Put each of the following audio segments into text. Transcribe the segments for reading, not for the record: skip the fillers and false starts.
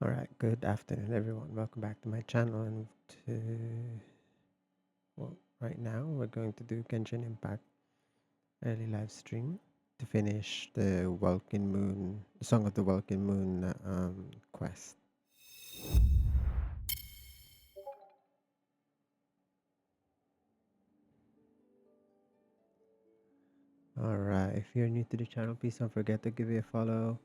All right, good afternoon, everyone. Welcome back to my channel. And right now we're going to do Genshin Impact early live stream to finish the Welkin Moon, Song of the Welkin Moon quest. All right, if you're new to the channel, please don't forget to give it a follow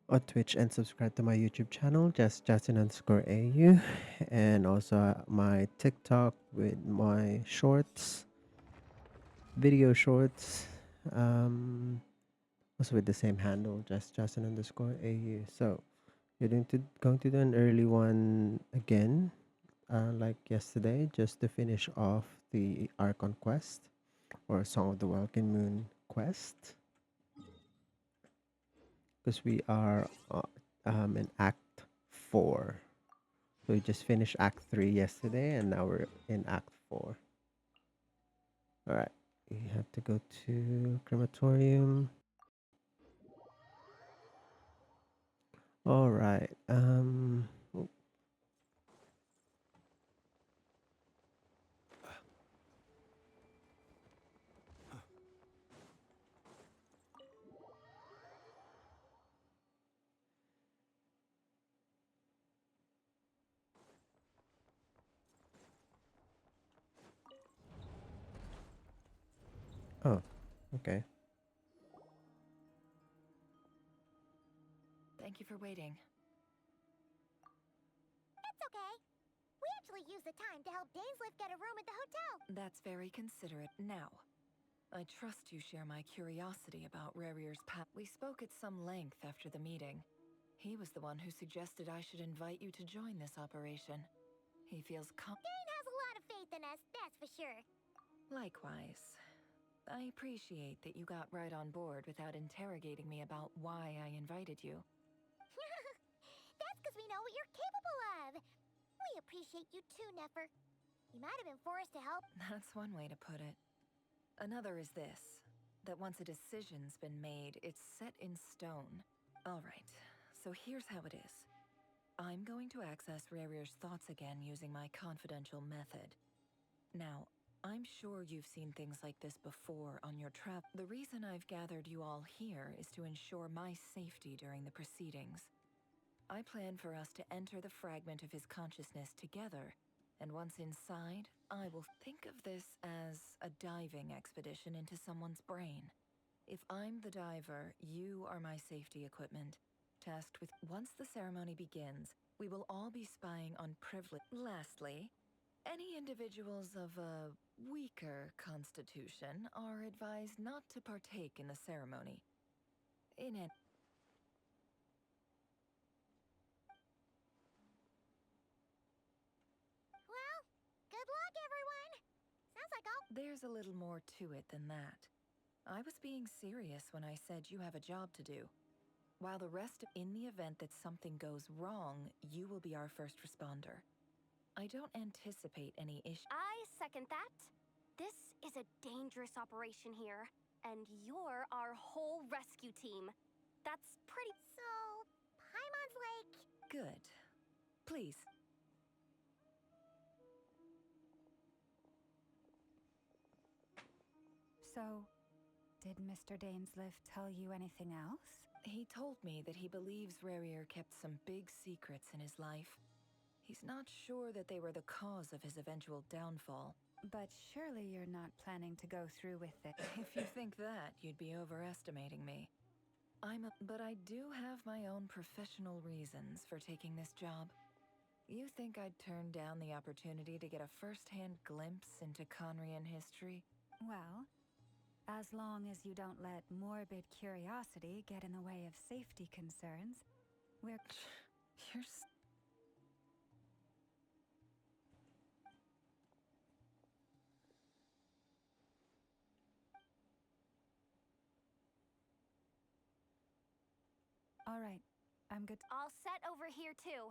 on Twitch and subscribe to my YouTube channel, just Justin_AU, and also my TikTok with my shorts, video shorts. Also with the same handle, just Justin_AU. So you're going to do an early one again, like yesterday, just to finish off the Archon quest or Song of the Welkin Moon quest, because we are in Act 4. So we just finished Act 3 yesterday, and now we're in Act 4. All right, you have to go to crematorium. All right. Oh, okay. Thank you for waiting. It's okay. We actually used the time to help Dainsliff get a room at the hotel. That's very considerate. Now, I trust you share my curiosity about Rarier's past. We spoke at some length after the meeting. He was the one who suggested I should invite you to join this operation. He feels Dane has a lot of faith in us, that's for sure. Likewise. I appreciate that you got right on board without interrogating me about why I invited you. That's because we know what you're capable of. We appreciate you too, Nefer. You might have been forced to help. That's one way to put it. Another is this, that once a decision's been made, it's set in stone. All right, so here's how it is. I'm going to access Rarier's thoughts again using my confidential method. Now, I'm sure you've seen things like this before on your trip. The reason I've gathered you all here is to ensure my safety during the proceedings. I plan for us to enter the fragment of his consciousness together, and once inside, I will think of this as a diving expedition into someone's brain. If I'm the diver, you are my safety equipment, tasked with once the ceremony begins, we will all be spying on privilege. Lastly, any individuals of a weaker constitution are advised not to partake in the ceremony. In it, Well, good luck, everyone. Sounds like all. there's a little more to it than that. I was being serious when I said you have a job to do. While the rest, in the event that something goes wrong, you will be our first responder. I don't anticipate any issue. I second that. This is a dangerous operation here, and you're our whole rescue team. That's pretty. So, Paimon's Lake. Good. Please. So, did Mr. Dainsliff tell you anything else? He told me that he believes Rarier kept some big secrets in his life. He's not sure that they were the cause of his eventual downfall. But surely you're not planning to go through with it. If you think that, you'd be overestimating me. But I do have my own professional reasons for taking this job. You think I'd turn down the opportunity to get a first-hand glimpse into Conrian history? Well, as long as you don't let morbid curiosity get in the way of safety concerns, we're... You're All right, I'm good. All set over here, too.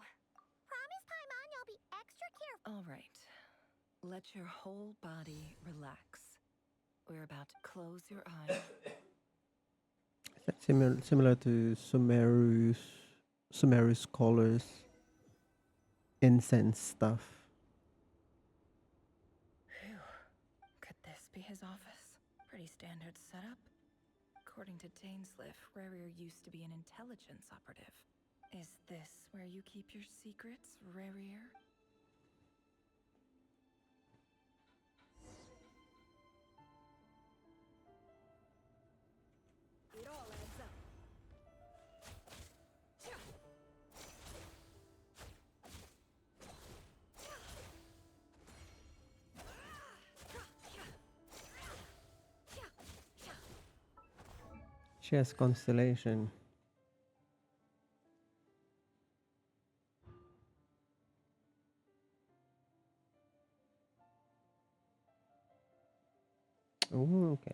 Promise, Paimon, you'll be extra careful. all right. Let your whole body relax. We're about to close your eyes. Is that similar to Sumeru's Sumeru scholars incense stuff. Phew. Could this be his office? Pretty standard setup. According to Dainsliff, Rarer used to be an intelligence operative. Is this where you keep your secrets, Rarer? It all adds up. She has constellation. Oh, okay.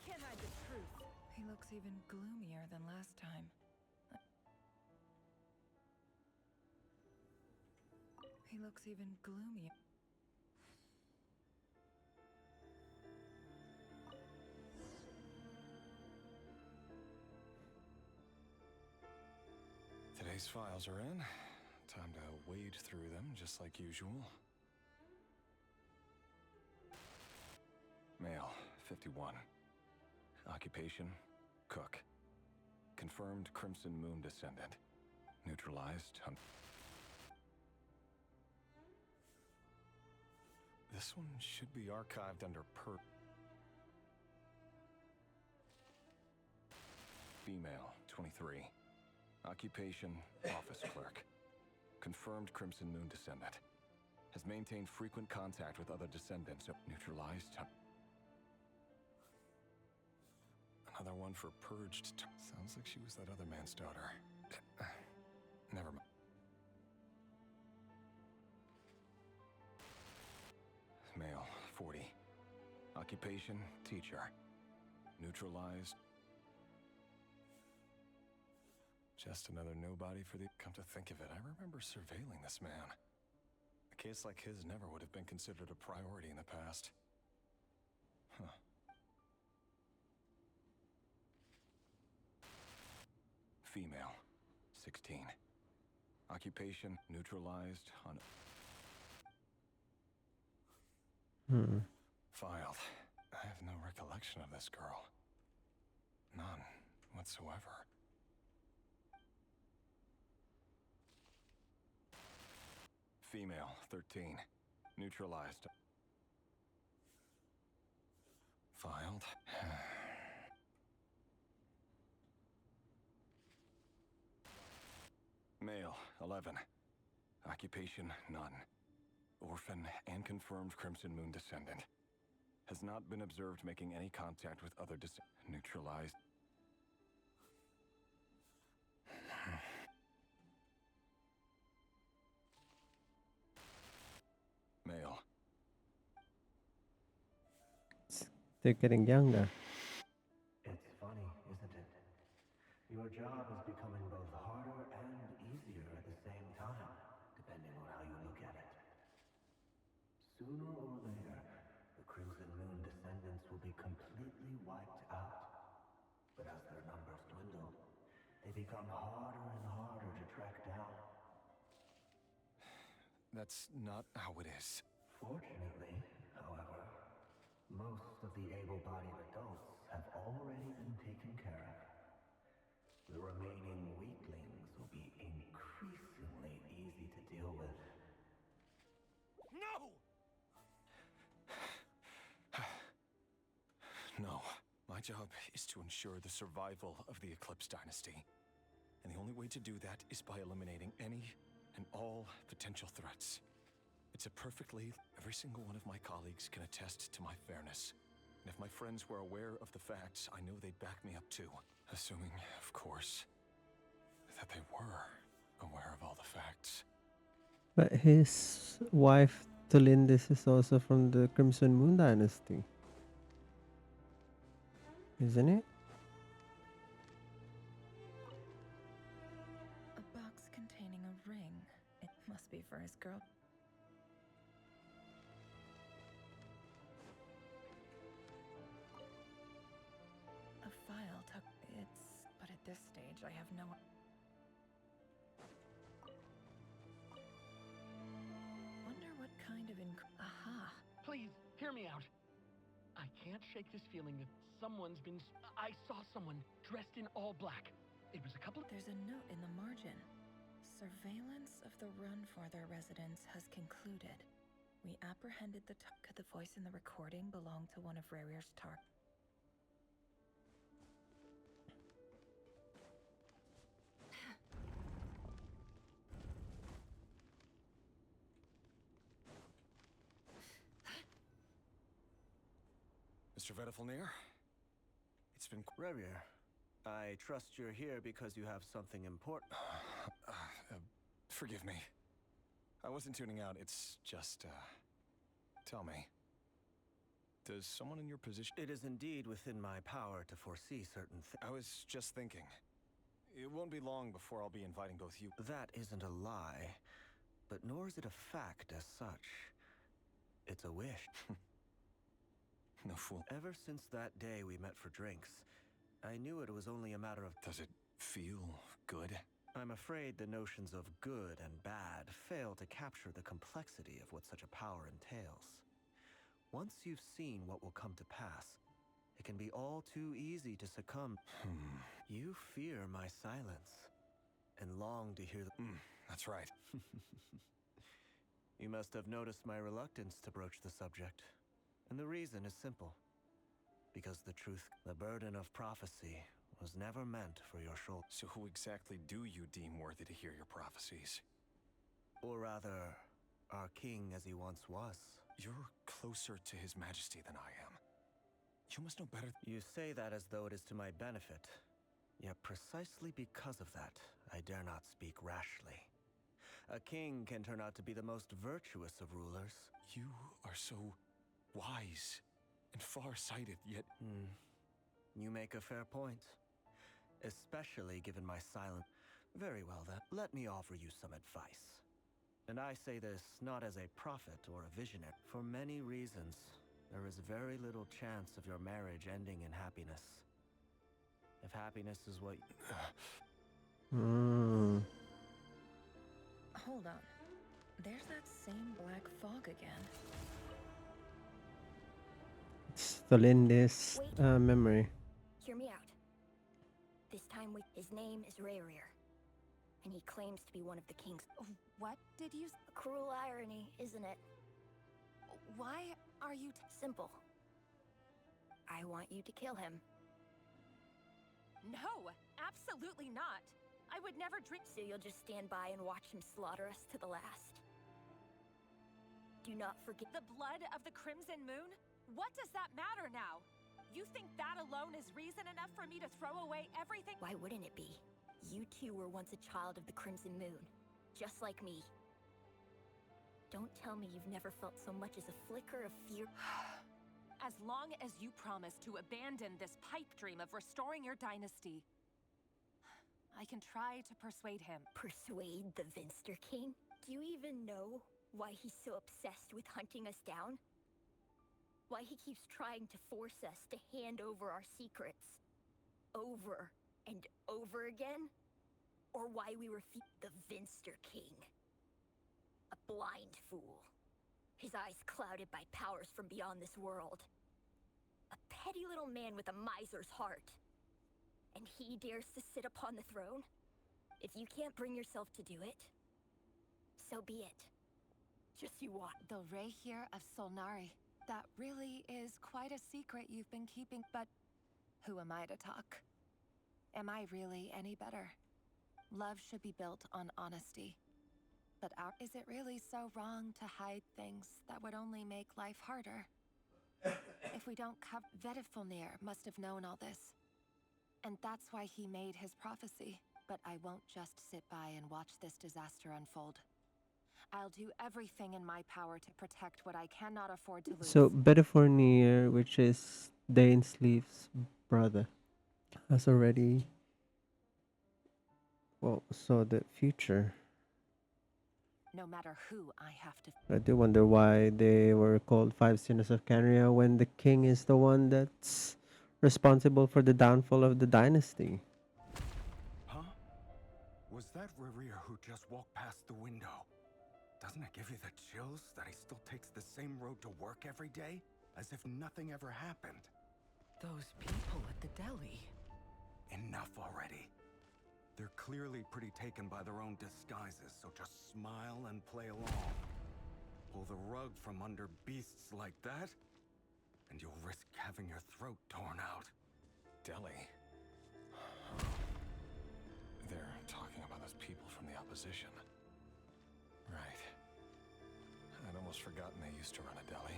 Can't hide the truth. He looks even gloomier than last time. He looks even gloomier. Today's files are in. Time to wade through them just like usual. Male, 51. Occupation, cook. Confirmed Crimson Moon descendant. Neutralized. This one should be archived under Female, 23. Occupation, office clerk. Confirmed Crimson Moon descendant. Has maintained frequent contact with other descendants. Neutralized. Another one for purged. Sounds like she was that other man's daughter. Never mind. Male, 40. Occupation, teacher. Neutralized. Just another nobody for the... Come to think of it, I remember surveilling this man. A case like his never would have been considered a priority in the past. Huh. Female, 16. Occupation, neutralized on... Filed. I have no recollection of this girl. None whatsoever. Female, 13. Neutralized. Filed. Male, 11. Occupation, none. Orphan and confirmed Crimson Moon descendant. Has not been observed making any contact with other neutralized. Male. They're getting younger. It's funny, isn't it? Your job is becoming both harder and easier at the same time, depending on how you look at it. Sooner or later, the Crimson Moon descendants will be completely wiped out. But as their numbers dwindle, they become harder and harder to track down. That's not how it is. Fortunately, however, most of the able-bodied adults have already been taken care of. The remaining weaklings will be increasingly easy to deal with. No! No. My job is to ensure the survival of the Eclipse Dynasty. And the only way to do that is by eliminating any and all potential threats. It's a perfectly... Every single one of my colleagues can attest to my fairness. And if my friends were aware of the facts, I know they'd back me up too. Assuming, of course, that they were aware of all the facts. But his wife, Tolindis, is also from the Crimson Moon Dynasty. Isn't it? A box containing a ring. It must be for his girl. this stage, I have no... Wonder what kind of Aha! Please, hear me out. I can't shake this feeling that someone's been... I saw someone dressed in all black. It was a couple... There's a note in the margin. Surveillance of the run for their residence has concluded. We apprehended the... Could the voice in the recording belong to one of Racher's targets? Mr. Vettelfnir? It's been... Racher, I trust you're here because you have something important. Forgive me. I wasn't tuning out. It's just, tell me. Does someone in your position... It is indeed within my power to foresee certain things. I was just thinking. It won't be long before I'll be inviting both you... That isn't a lie, but nor is it a fact as such. It's a wish. No fool. Ever since that day we met for drinks, I knew it was only a matter of... Does it feel good? I'm afraid the notions of good and bad fail to capture the complexity of what such a power entails. Once you've seen what will come to pass, it can be all too easy to succumb. You fear my silence, and long to hear the... That's right. You must have noticed my reluctance to broach the subject. And the reason is simple. Because the truth, the burden of prophecy, was never meant for your shoulder. So who exactly do you deem worthy to hear your prophecies? Or rather, our king as he once was. You're closer to His Majesty than I am. You must know better. You say that as though it is to my benefit. Yet precisely because of that, I dare not speak rashly. A king can turn out to be the most virtuous of rulers. You are so wise and far-sighted, yet... You make a fair point. Especially given my silent... Very well then, let me offer you some advice. And I say this not as a prophet or a visionary. For many reasons, there is very little chance of your marriage ending in happiness. If happiness is what... Hold on. There's that same black fog again. Still in this memory. Hear me out. This time his name is Racher, and he claims to be one of the king's... What did you... A cruel irony, isn't it? Why are you... Simple. I want you to kill him. No, absolutely not. I would never drink... So you'll just stand by and watch him slaughter us to the last? Do not forget... The blood of the Crimson Moon? What does that matter now? You think that alone is reason enough for me to throw away everything? Why wouldn't it be? You two were once a child of the Crimson Moon, just like me. Don't tell me you've never felt so much as a flicker of fear. As long as you promise to abandon this pipe dream of restoring your dynasty, I can try to persuade him. Persuade the Vinster King? Do you even know why he's so obsessed with hunting us down? Why he keeps trying to force us to hand over our secrets over and over again? Or why we refuse the Vinster King? A blind fool. His eyes clouded by powers from beyond this world. A petty little man with a miser's heart. And he dares to sit upon the throne? If you can't bring yourself to do it, so be it. Just you watch. The Racher of Solnari. That really is quite a secret you've been keeping, but who am I to talk? Am I really any better? Love should be built on honesty. But is it really so wrong to hide things that would only make life harder? If we don't cover... Vettelfnir must have known all this. And that's why he made his prophecy. But I won't just sit by and watch this disaster unfold. I'll do everything in my power to protect what I cannot afford to lose. So Vettelfnir, which is Dainsleif's brother, has already... Well, saw the future. No matter who I have to... I do wonder why they were called Five Sinners of Canria when the king is the one that's responsible for the downfall of the dynasty. Was that Racher who just walked past the window? Doesn't it give you the chills that he still takes the same road to work every day? As if nothing ever happened. Those people at the deli. Enough already. They're clearly pretty taken by their own disguises, so just smile and play along. Pull the rug from under beasts like that, and you'll risk having your throat torn out. Deli? They're talking about those people from the opposition. Right. I'd almost forgotten they used to run a deli.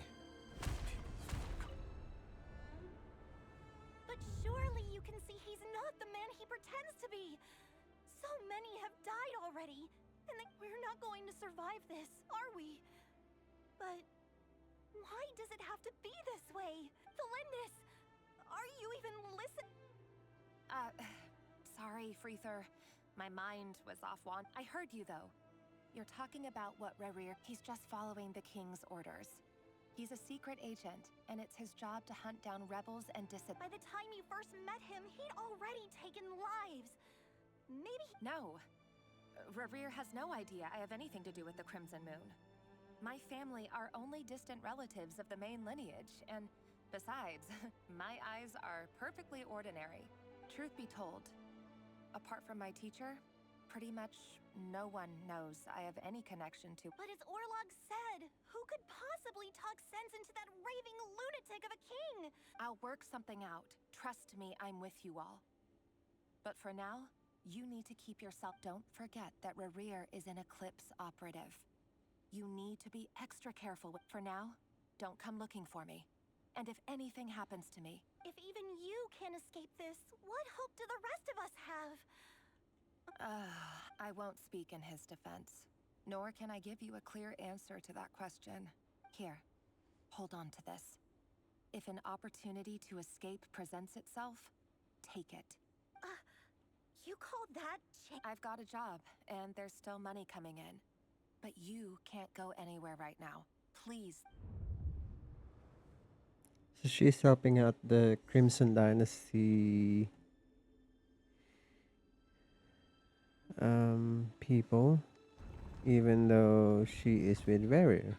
But surely you can see he's not the man he pretends to be. So many have died already, and we're not going to survive this, are we? But why does it have to be this way? Thalindis, are you even listening? Sorry, Freether. My mind was off one. I heard you, though. You're talking about what Racher... He's just following the king's orders. He's a secret agent, and it's his job to hunt down rebels and By the time you first met him, he'd already taken lives. Maybe... No. Racher has no idea I have anything to do with the Crimson Moon. My family are only distant relatives of the main lineage, and besides, my eyes are perfectly ordinary. Truth be told, apart from my teacher, pretty much no one knows I have any connection to... But as Orlog said, who could possibly talk sense into that raving lunatic of a king? I'll work something out. Trust me, I'm with you all. But for now, you need to keep yourself... Don't forget that Racher is an Eclipse operative. You need to be extra careful with... For now, don't come looking for me. And if anything happens to me... If even you can't escape this, what hope do the rest of us have? I won't speak in his defense. Nor can I give you a clear answer to that question. Here, hold on to this. If an opportunity to escape presents itself, take it. You call that I've got a job, and there's still money coming in. But you can't go anywhere right now. Please. So she's helping out the Crimson Dynasty people, even though she is with Racher.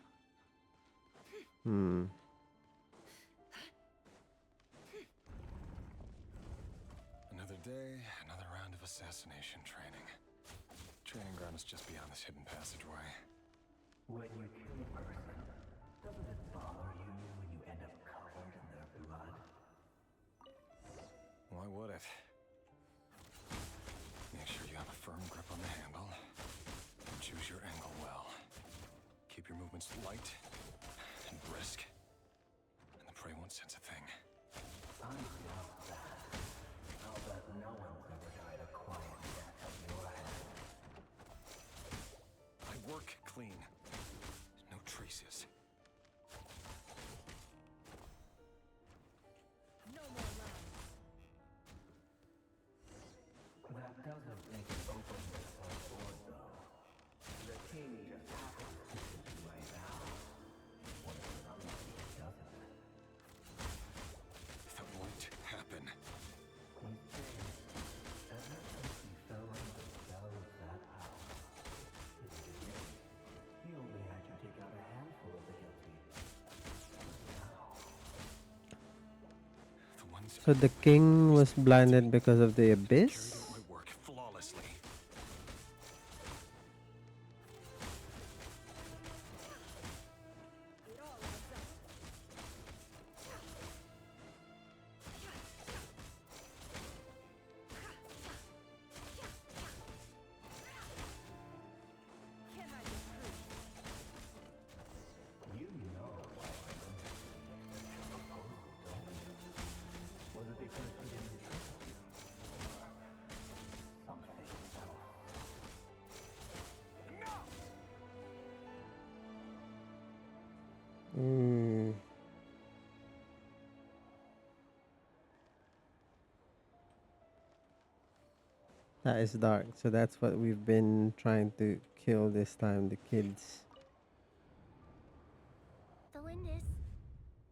Another day, another round of assassination training. Training ground is just beyond this hidden passageway. When you kill a person, doesn't it bother you when you end up covered in their blood? Why would it? Make sure you have a firm grip on the handle. And choose your angle well. Keep your movements light and brisk. And the prey won't sense a thing. I doubt that. I'll bet no one's ever died a quiet death at your hand. I work clean. No traces. No more lies. That doesn't make it open this board, though. The king just happens to be his way out. What if somebody doesn't? That won't happen. He's changed. Ever since he fell into the cell of that house. In the beginning, he only had you take out a handful of the guilty. Now, The ones So the king was blinded because of the carried abyss? out my work flawlessly. It all adds up. Can I be true? you know why I don't think you proposal, don't you? Was it because he didn't trust you? Or something else? That is dark. So that's what we've been trying to kill this time, the kids. Thalindis,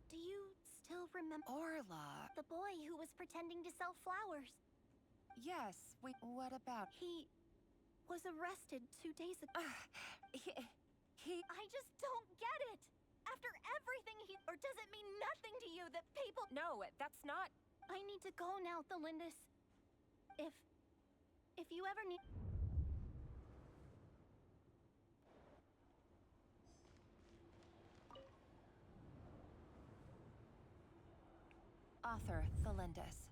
do you still remember Orla. the boy who was pretending to sell flowers? Yes, what about... He was arrested 2 days ago. He... I just don't get it! After everything he... Or does it mean nothing to you that people... No, that's not... I need to go now, Thalindis. If you ever need... Author Thalindis.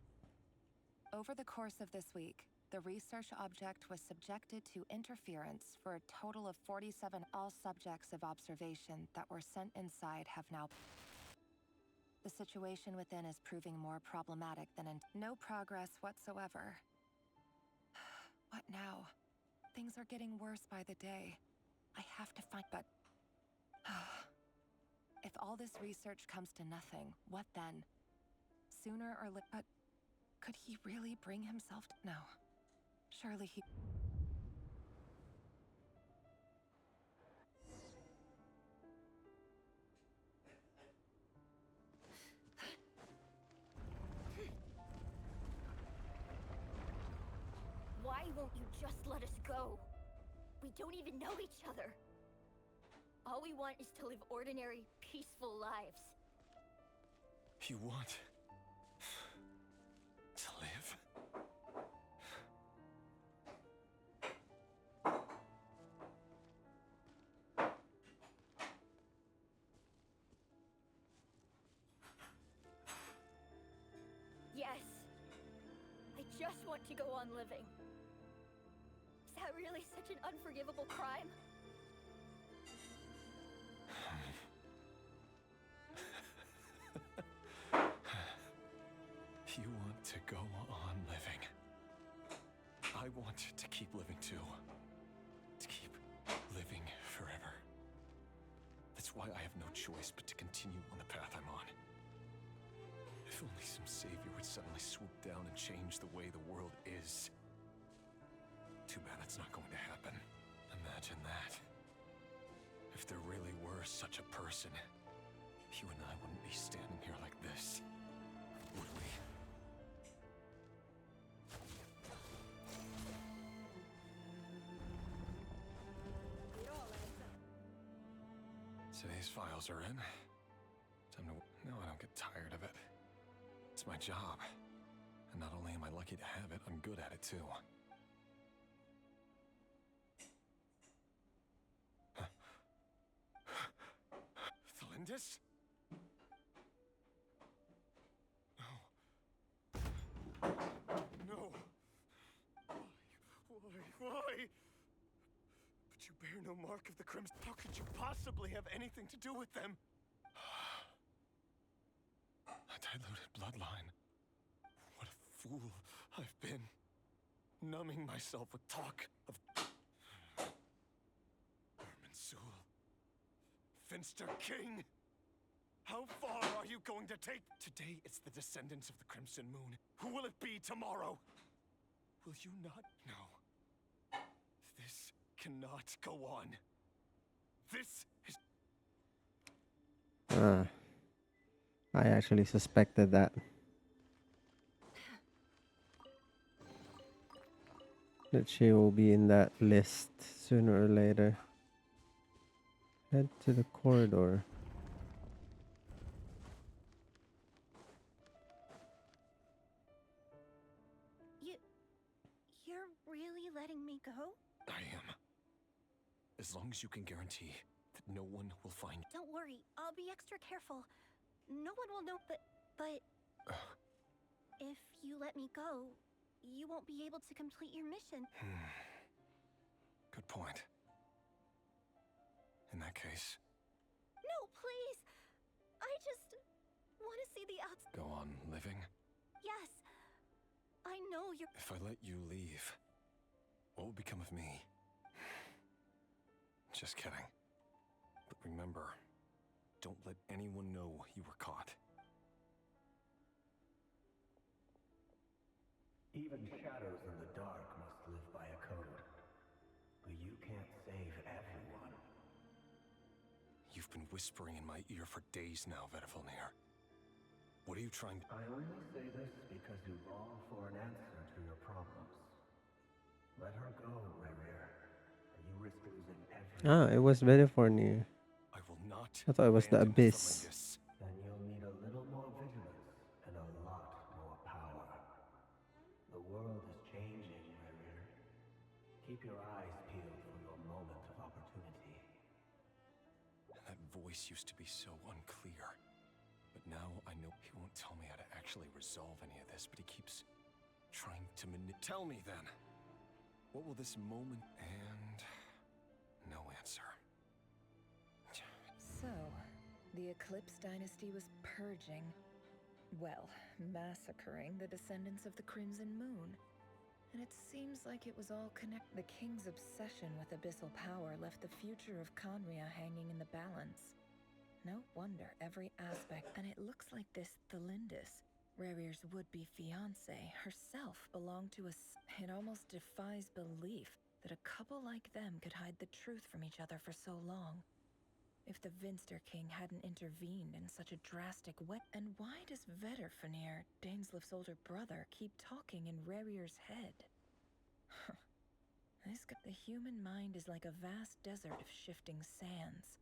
Over the course of this week, the research object was subjected to interference for a total of 47. All subjects of observation that were sent inside have now... The situation within is proving more problematic than in... No progress whatsoever. What now? Things are getting worse by the day. I have to find... But... If all this research comes to nothing, what then? Sooner or later... But... Could he really bring himself to... No. Surely he... Why won't you just let us go? We don't even know each other. All we want is to live ordinary, peaceful lives. You want to live? Yes. I just want to go on living. Is that really such an unforgivable crime? You want to go on living. I want to keep living too. To keep living forever. That's why I have no choice but to continue on the path I'm on. If only some savior would suddenly swoop down and change the way the world is. Too bad it's not going to happen. Imagine that. If there really were such a person, you and I wouldn't be standing here like this, would we? Today's files are in. Time to... No, I don't get tired of it. It's my job. And not only am I lucky to have it, I'm good at it too. Thalindis? No. No. Why? But you bear no mark of the Crimson. How could you possibly have anything to do with them? A diluted bloodline. What a fool I've been. Numbing myself with talk of... Mansul. Finster King! How far are you going to take? Today it's the descendants of the Crimson Moon. Who will it be tomorrow? Will you not? No. This cannot go on. This is... I actually suspected that. That she will be in that list sooner or later. Head to the corridor. You're really letting me go? I am. As long as you can guarantee that no one will find... Don't worry, I'll be extra careful. No one will know, but... If you let me go, you won't be able to complete your mission. Good point. In that case... No, please! I just want to see the outside. Go on living? Yes. I know you're... If I let you leave, what will become of me? Just kidding. But remember, don't let anyone know you were caught. Even shadows in the dark must live by a code. But you can't save everyone. You've been whispering in my ear for days now, Vedifalnir. What are you trying to... I only say this because you long for an answer to your problems. Let her go, Racher. Ah, it was Venifornia. I will not I thought it was the abandon Abyss. Felingus. Then you'll need a little more vigilance and a lot more power. The world is changing, Racher. Keep your eyes peeled for your moment of opportunity. That voice used to be so unclear. But now I know he won't tell me how to actually resolve any of this, but he keeps trying to Tell me then. What will this moment and no answer. So, the Eclipse dynasty was purging, well, massacring the descendants of the Crimson Moon. And it seems like it was all connected. The king's obsession with abyssal power left the future of Conria hanging in the balance. No wonder every aspect, and it looks like this Thalindis, Rarier's would-be fiancée, herself belonged to It almost defies belief that a couple like them could hide the truth from each other for so long. If the Vinster King hadn't intervened in such a drastic way. And why does Vedderfanir, Daneslif's older brother, keep talking in Rarier's head? The human mind is like a vast desert of shifting sands.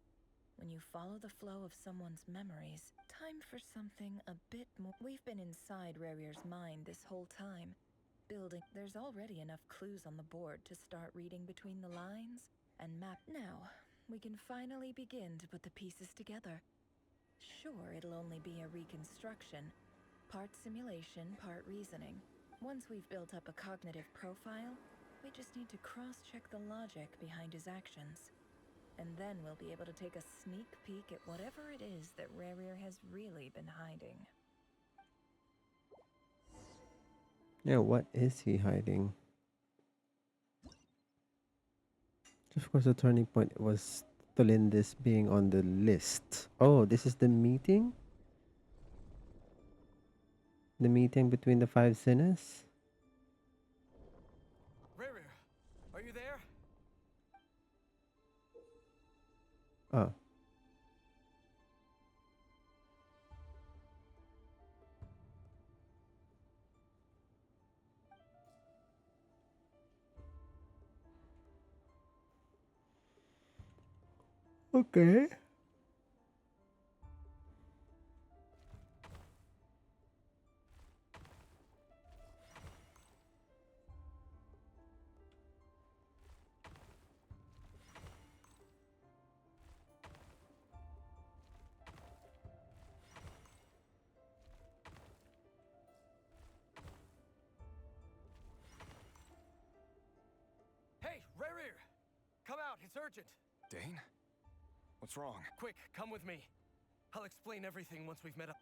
When you follow the flow of someone's memories, time for something a bit more. We've been inside Rarier's mind this whole time, building. There's already enough clues on the board to start reading between the lines and map. Now, we can finally begin to put the pieces together. Sure, it'll only be a reconstruction, part simulation, part reasoning. Once we've built up a cognitive profile, we just need to cross-check the logic behind his actions. And then we'll be able to take a sneak peek at whatever it is that Rarier has really been hiding. Yeah, what is he hiding? Of course, the turning point was Thalindis being on the list. Oh, this is the meeting? The meeting between the five sinners? Rarer, are you there? Oh. Okay. Hey, Rarer! Come out, it's urgent. Dane? What's wrong? Quick, come with me. I'll explain everything once we've met up.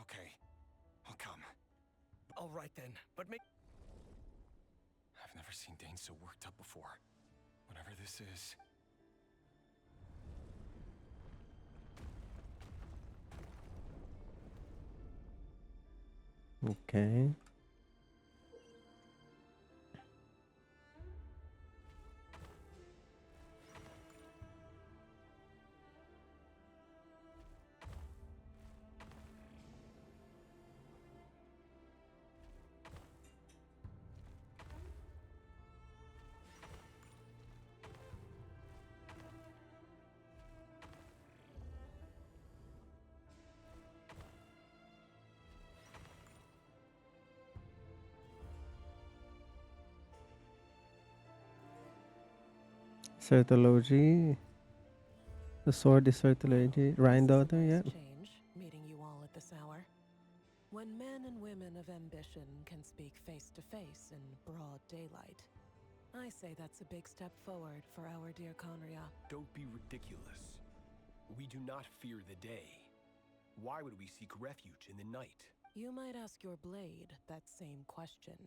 Okay. I'll come. All right then, but make... I've never seen Dane so worked up before. Whatever this is... Okay. Certology. The sword is Certology. Ryan daughter, yeah. Change, meeting you all at this hour. When men and women of ambition can speak face to face in broad daylight, I say that's a big step forward for our dear Conria. Don't be ridiculous. We do not fear the day. Why would we seek refuge in the night? You might ask your blade that same question.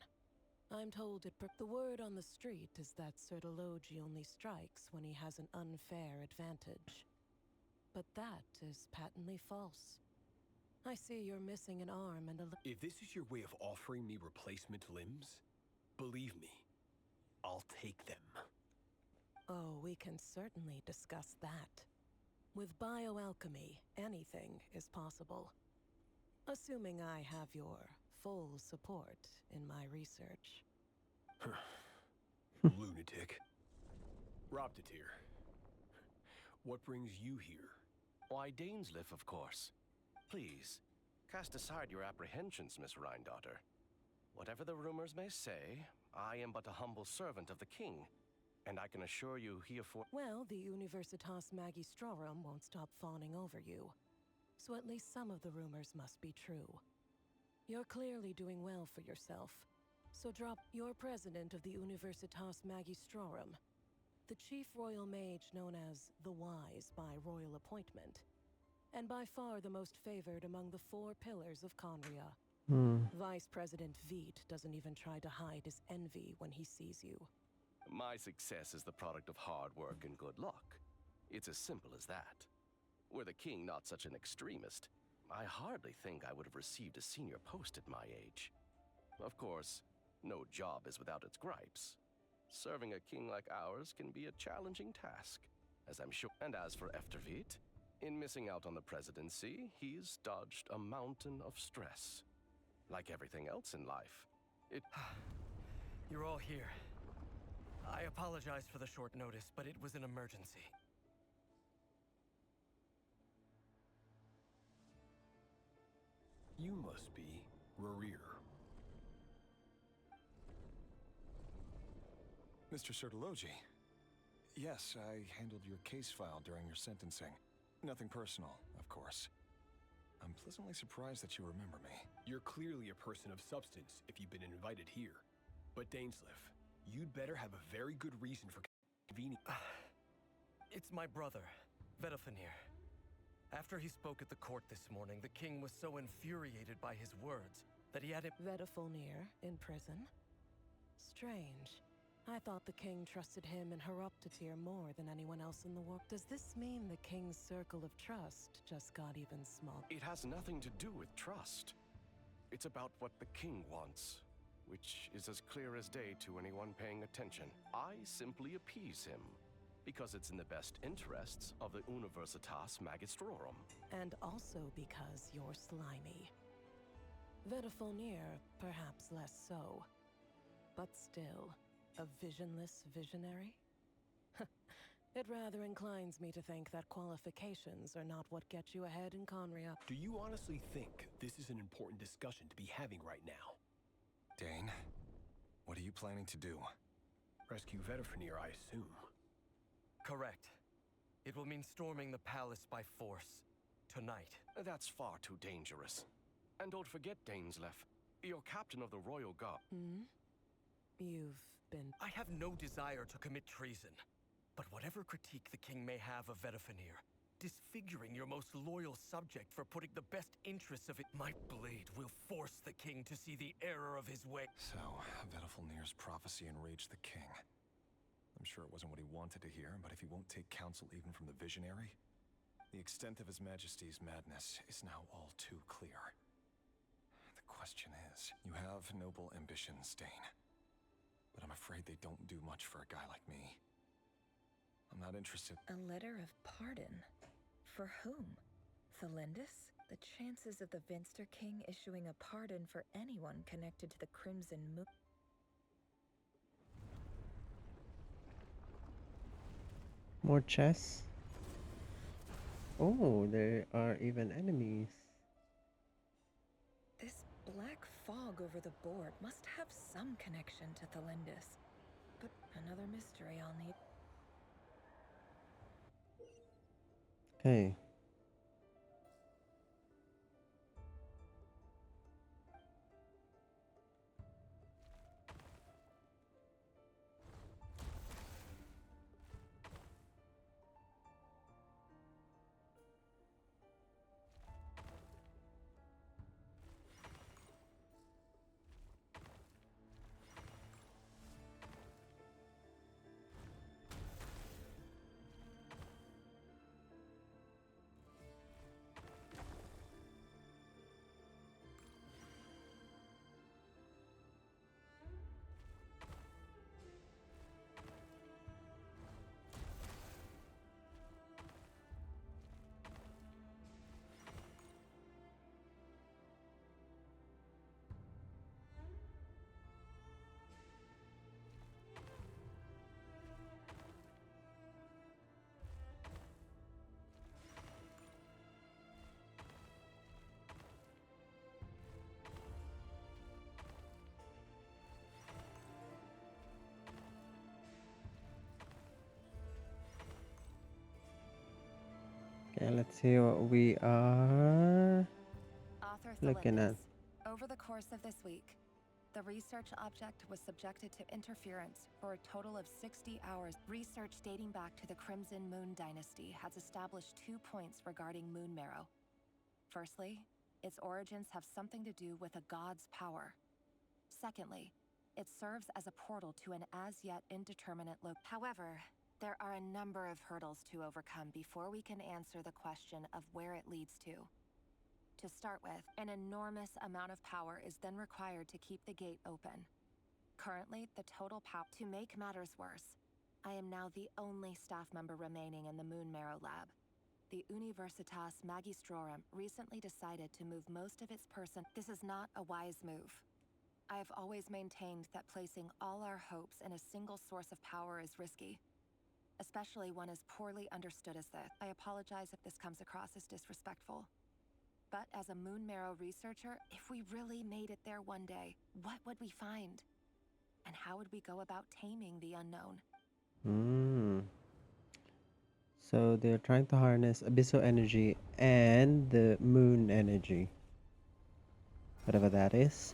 I'm told the word on the street is that Certology only strikes when he has an unfair advantage. But that is patently false. I see you're missing an arm and a If this is your way of offering me replacement limbs, believe me, I'll take them. Oh, we can certainly discuss that. With bioalchemy, anything is possible. Assuming I have your full support in my research. Lunatic. Optiteer. What brings you here? Why, Dainsleif, of course. Please, cast aside your apprehensions, Miss Rhine-daughter. Whatever the rumors may say, I am but a humble servant of the king, and I can assure you he affords... Well, the Universitas Magistrorum won't stop fawning over you. So at least some of the rumors must be true. You're clearly doing well for yourself. So drop your president of the Universitas Magistrorum, the chief royal mage known as the Wise by royal appointment, and by far the most favored among the 4 pillars of Conria. Vice President Veit doesn't even try to hide his envy when he sees you. My success is the product of hard work and good luck. It's as simple as that. Were the king not such an extremist, I hardly think I would have received a senior post at my age. Of course, no job is without its gripes. Serving a king like ours can be a challenging task, as I'm sure. And as for Efterveit, in missing out on the presidency, he's dodged a mountain of stress. Like everything else in life, You're all here. I apologize for the short notice, but it was an emergency. You must be Racher. Mr. Sertologi. Yes, I handled your case file during your sentencing. Nothing personal, of course. I'm pleasantly surprised that you remember me. You're clearly a person of substance if you've been invited here. But Dainsleif, you'd better have a very good reason for convening. It's my brother, Vedalfenir. After he spoke at the court this morning, the king was so infuriated by his words that he had him... Vedalfenir in prison? Strange. I thought the king trusted him and Optiteer more than anyone else in the world. Does this mean the king's circle of trust just got even smaller? It has nothing to do with trust. It's about what the king wants, which is as clear as day to anyone paying attention. I simply appease him, because it's in the best interests of the Universitas Magistrorum. And also because you're slimy. Vedalfenir, perhaps less so. But still, a visionless visionary? It rather inclines me to think that qualifications are not what get you ahead in Conria. Do you honestly think this is an important discussion to be having right now? Dane, what are you planning to do? Rescue Vedalfenir, I assume. Correct. It will mean storming the palace by force. Tonight. That's far too dangerous. And don't forget, Dainsleif, you're captain of the Royal Guard. You've been... I have no desire to commit treason. But whatever critique the king may have of Vedalfenir, disfiguring your most loyal subject for putting the best interests of it, my blade will force the king to see the error of his way. So, Vedalfenir's prophecy enraged the king. I'm sure it wasn't what he wanted to hear, but if he won't take counsel even from the visionary, the extent of his majesty's madness is now all too clear. The question is, you have noble ambitions, Dane. But I'm afraid they don't do much for a guy like me. I'm not interested. A letter of pardon? For whom? Thalindus? The chances of the Vinster King issuing a pardon for anyone connected to the Crimson Moon... More chests. Oh, there are even enemies. This black fog over the board must have some connection to Thalindus. But another mystery I'll need... Okay. Okay, let's see what we are Author looking at. Over the course of this week, the research object was subjected to interference for a total of 60 hours. Research dating back to the Crimson Moon Dynasty has established 2 points regarding moon marrow. Firstly, its origins have something to do with a god's power. Secondly, it serves as a portal to an as-yet indeterminate location. However, there are a number of hurdles to overcome before we can answer the question of where it leads to. To start with, an enormous amount of power is then required to keep the gate open. Currently, the total power. To make matters worse, I am now the only staff member remaining in the Moon Marrow lab. The Universitas Magistrorum recently decided to move most of its person. This is not a wise move. I have always maintained that placing all our hopes in a single source of power is risky, especially one as poorly understood as this. I apologize if this comes across as disrespectful. But as a Moon Marrow researcher, if we really made it there one day, what would we find? And how would we go about taming the unknown? So they're trying to harness abyssal energy and the moon energy, whatever that is.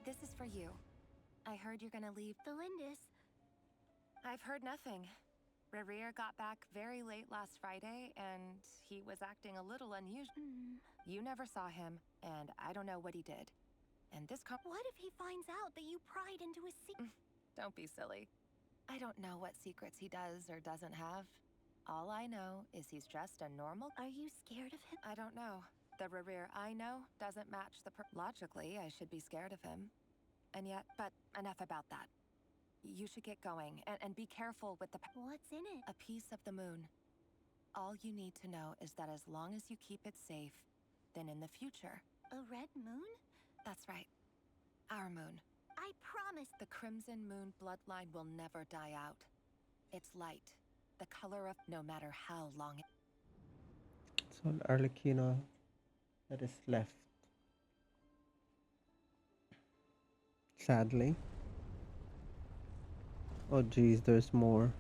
This is for you. I heard you're gonna leave. Felindis. I've heard nothing. Racher got back very late last Friday, and he was acting a little unusual. You never saw him, and I don't know what he did. And this What if he finds out that you pried into his secret? Don't be silly. I don't know what secrets he does or doesn't have. All I know is he's just a normal. Are you scared of him? I don't know. The Racher I know doesn't match the Logically, I should be scared of him. And yet, but enough about that. You should get going, and be careful with the... What's in it? A piece of the moon. All you need to know is that as long as you keep it safe, then in the future... A red moon? That's right. Our moon. I promise. The Crimson Moon bloodline will never die out. It's light. The color of... no matter how long it... So the Arlecchino that is left. Sadly. Oh geez, there's more.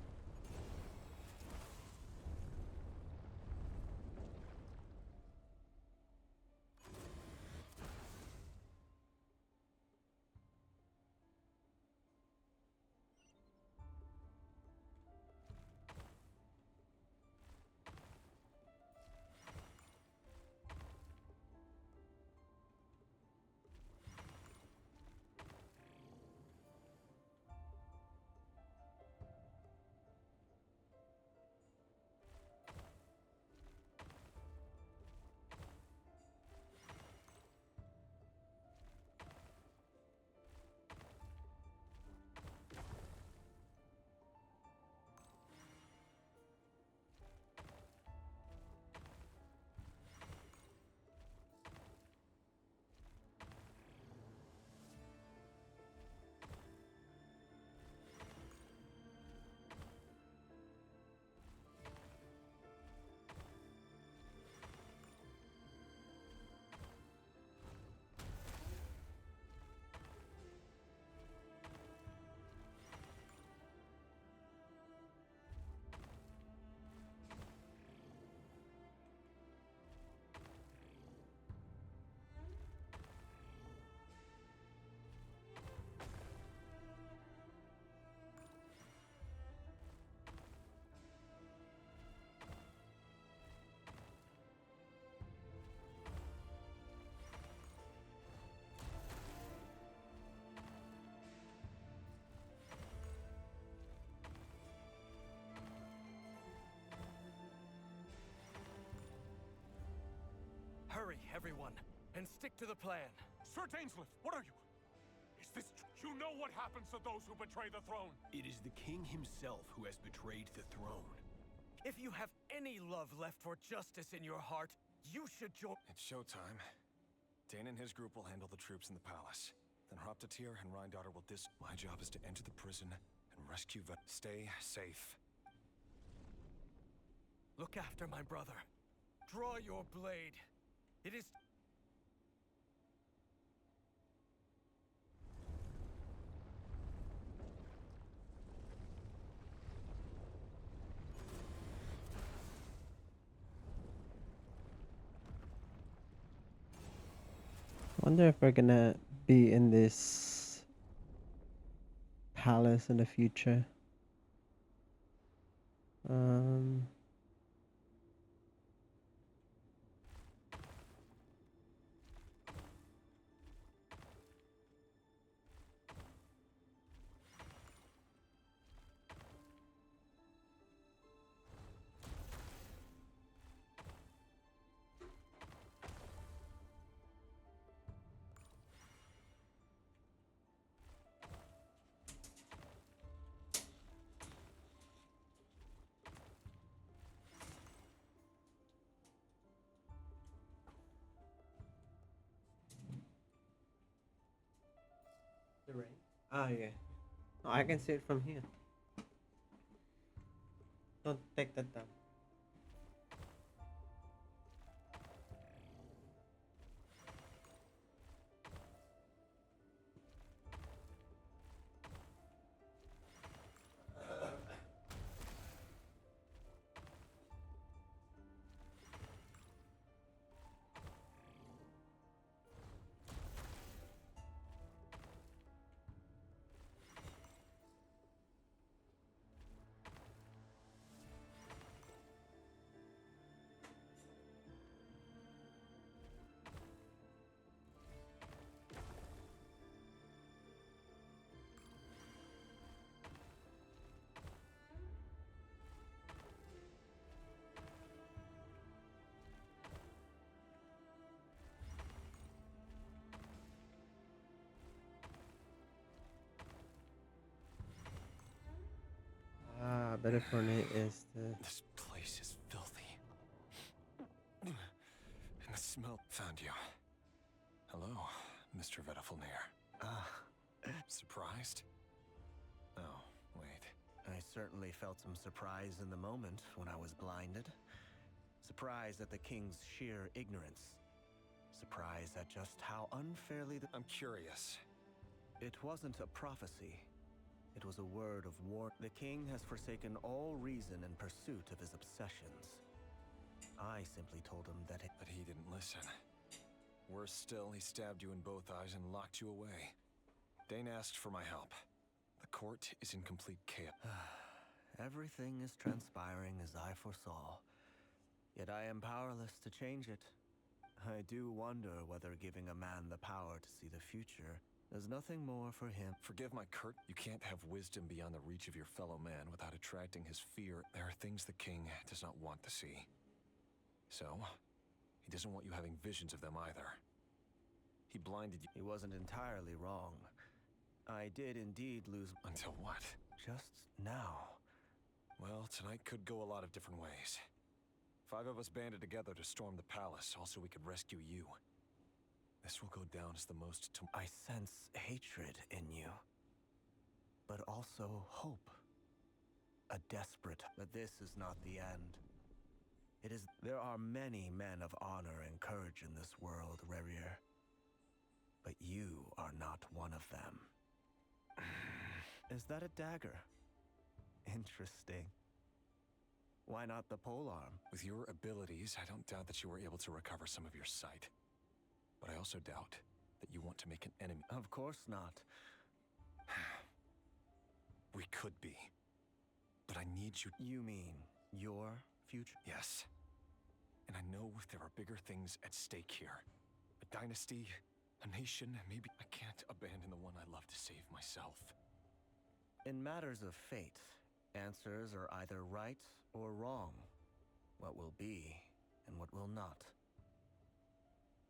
Hurry, everyone, and stick to the plan. Sir Dainsleif, what are you? Is this you know what happens to those who betray the throne? It is the king himself who has betrayed the throne. If you have any love left for justice in your heart, you should join. It's showtime. Dane and his group will handle the troops in the palace. Then Hraptatyr and Rheindotter will My job is to enter the prison and rescue Stay safe. Look after my brother. Draw your blade. It is... Wonder if we're gonna be in this palace in the future. Um, the rain. Ah, yeah. No, I can see it from here. Don't take that down. Ah, better for me is the... This place is filthy. And the smell found you. Hello, Mr. Vedafilnir. Surprised? Oh, wait. I certainly felt some surprise in the moment when I was blinded. Surprise at the king's sheer ignorance. Surprise at just how unfairly I'm curious. It wasn't a prophecy. It was a word of warning. The king has forsaken all reason in pursuit of his obsessions. I simply told him that But he didn't listen. Worse still, he stabbed you in both eyes and locked you away. Dane asked for my help. The court is in complete chaos. Everything is transpiring as I foresaw. Yet I am powerless to change it. I do wonder whether giving a man the power to see the future is nothing more for him. Forgive my curt. You can't have wisdom beyond the reach of your fellow man without attracting his fear. There are things the king does not want to see. So, he doesn't want you having visions of them either. He blinded you. He wasn't entirely wrong. I did indeed lose... Until what? Just now. Well, tonight could go a lot of different ways. 5 of us banded together to storm the palace, also we could rescue you. This will go down as the most... I sense hatred in you. But also hope. A desperate... But this is not the end. It is... There are many men of honor and courage in this world, Racher. But you are not one of them. Is that a dagger? Interesting. Why not the polearm? With your abilities, I don't doubt that you were able to recover some of your sight. But I also doubt that you want to make an enemy. Of course not. We could be. But I need you. You mean your future? Yes. And I know there are bigger things at stake here. A dynasty, a nation, maybe. I can't abandon the one I love to save myself. In matters of fate, answers are either right or wrong. What will be and what will not.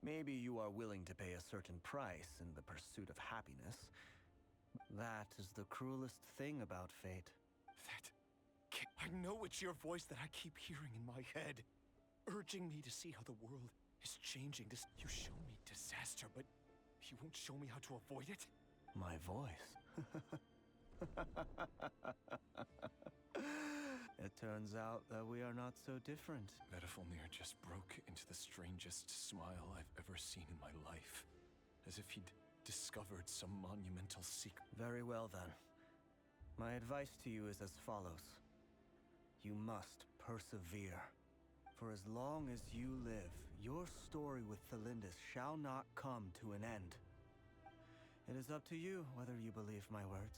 Maybe you are willing to pay a certain price in the pursuit of happiness. That is the cruelest thing about fate. I know it's your voice that I keep hearing in my head, urging me to see how the world is changing. You show me disaster, but you won't show me how to avoid it? My voice? It turns out that we are not so different. Vedifalnir just broke into the strangest smile I've ever seen in my life. As if he'd discovered some monumental secret. Very well then. My advice to you is as follows. You must persevere. For as long as you live, your story with Thalindis shall not come to an end. It is up to you whether you believe my words.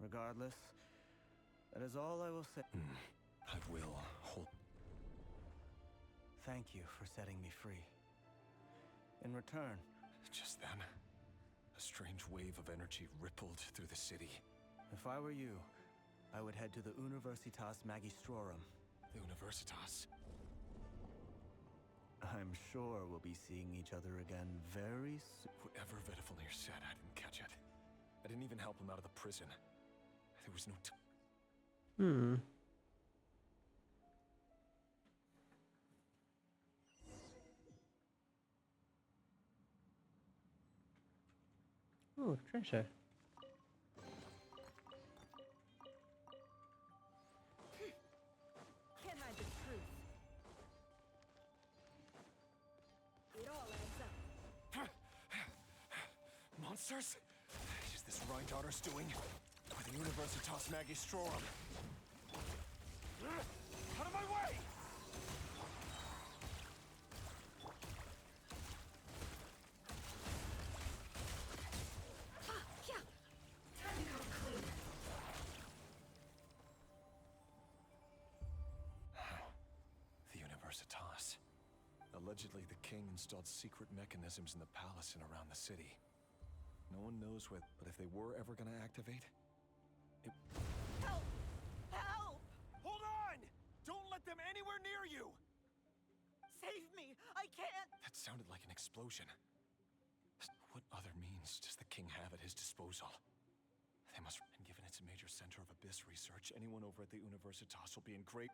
Regardless, that is all I will say. I will hold. Thank you for setting me free. In return... Just then, a strange wave of energy rippled through the city. If I were you, I would head to the Universitas Magistrorum. The Universitas? I'm sure we'll be seeing each other again very soon. Whatever Vedifalnir said, I didn't catch it. I didn't even help him out of the prison. There was no Oh, treasure. Can't hide the truth. It all adds up. Monsters? Is this Rhindaughter's doing? Or the Universitas Magistrorum? Out of my way! The Universitas. Allegedly, the king installed secret mechanisms in the palace and around the city. No one knows what, but if they were ever gonna activate, it... Help! Help! Hold on! Don't let them anywhere near you! Save me! I can't! That sounded like an explosion. What other means does the king have at his disposal? They must... And given it's a major center of abyss research, anyone over at the Universitas will be in great...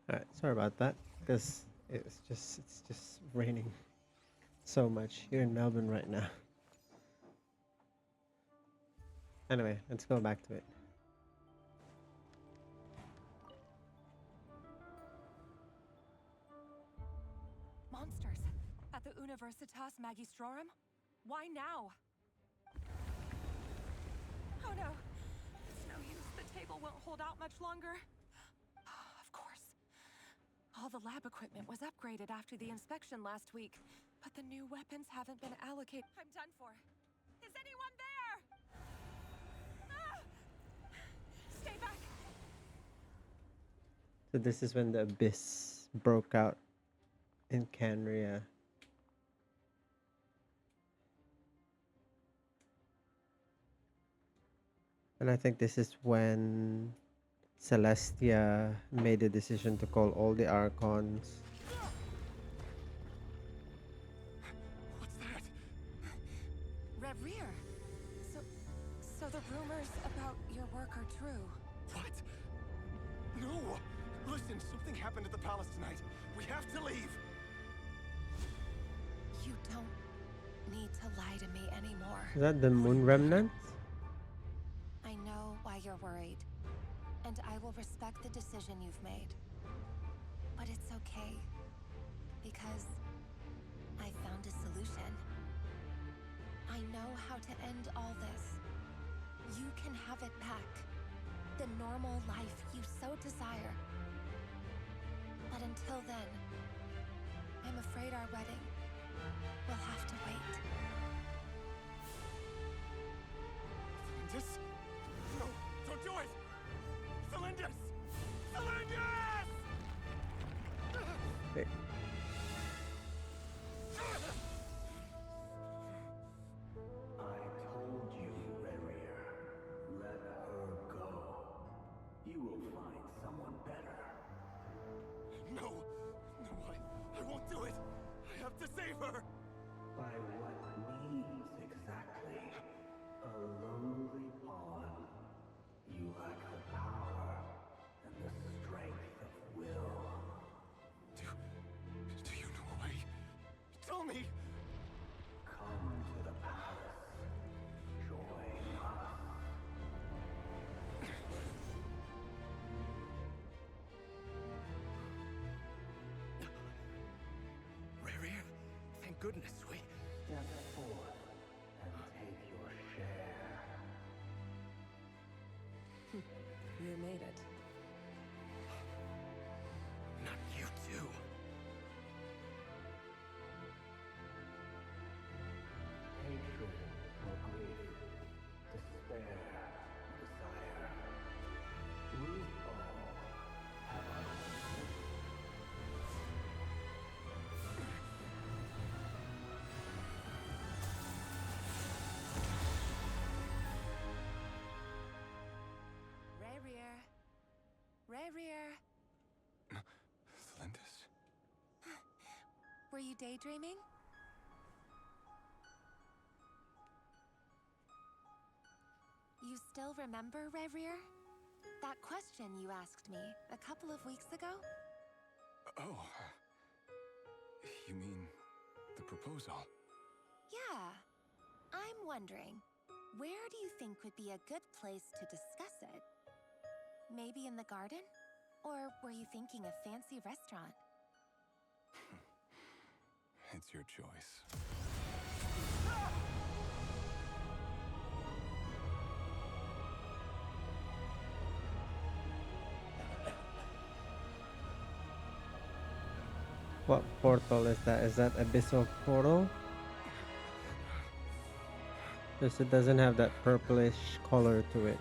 Alright, sorry about that, because it's just raining so much here in Melbourne right now. Anyway, let's go back to it. Monsters! At the Universitas Magistrorum? Why now? Oh no! It's no use. The table won't hold out much longer. Of course. All the lab equipment was upgraded after the inspection last week, but the new weapons haven't been allocated. I'm done for. Is anyone there? Ah! Stay back! So this is when the abyss broke out in Canria. And I think this is when Celestia made the decision to call all the Archons. What's that? Racher! So the rumors about your work are true. What? No! Listen, something happened at the palace tonight. We have to leave! You don't need to lie to me anymore. Is that the Moon Remnants? I know why you're worried, and I will respect the decision you've made. But it's okay, because I found a solution. I know how to end all this. You can have it back. The normal life you so desire. But until then, I'm afraid our wedding will have to wait. Celindus? No, don't do it! Celindus! Celindus! Hey. I told you, Racher. Let her go. You will find someone better. No! No, I won't do it! I have to save her! By what means exactly? A lowly pawn. You lack the power and the strength of will. Do you know a way? Tell me! Come to the palace. Join us. Racher, thank goodness we... Step forth and take your share. You made it. Not you too. Hatred or grief, despair, desire. We all have our own. Racher! Celindus? Were you daydreaming? You still remember, Racher? That question you asked me a couple of weeks ago? Oh. You mean the proposal? Yeah. I'm wondering, where do you think would be a good place to discuss it? Maybe in the garden? Or were you thinking a fancy restaurant? It's your choice. What portal is that? Is that Abyssal Portal? Because it doesn't have that purplish color to it.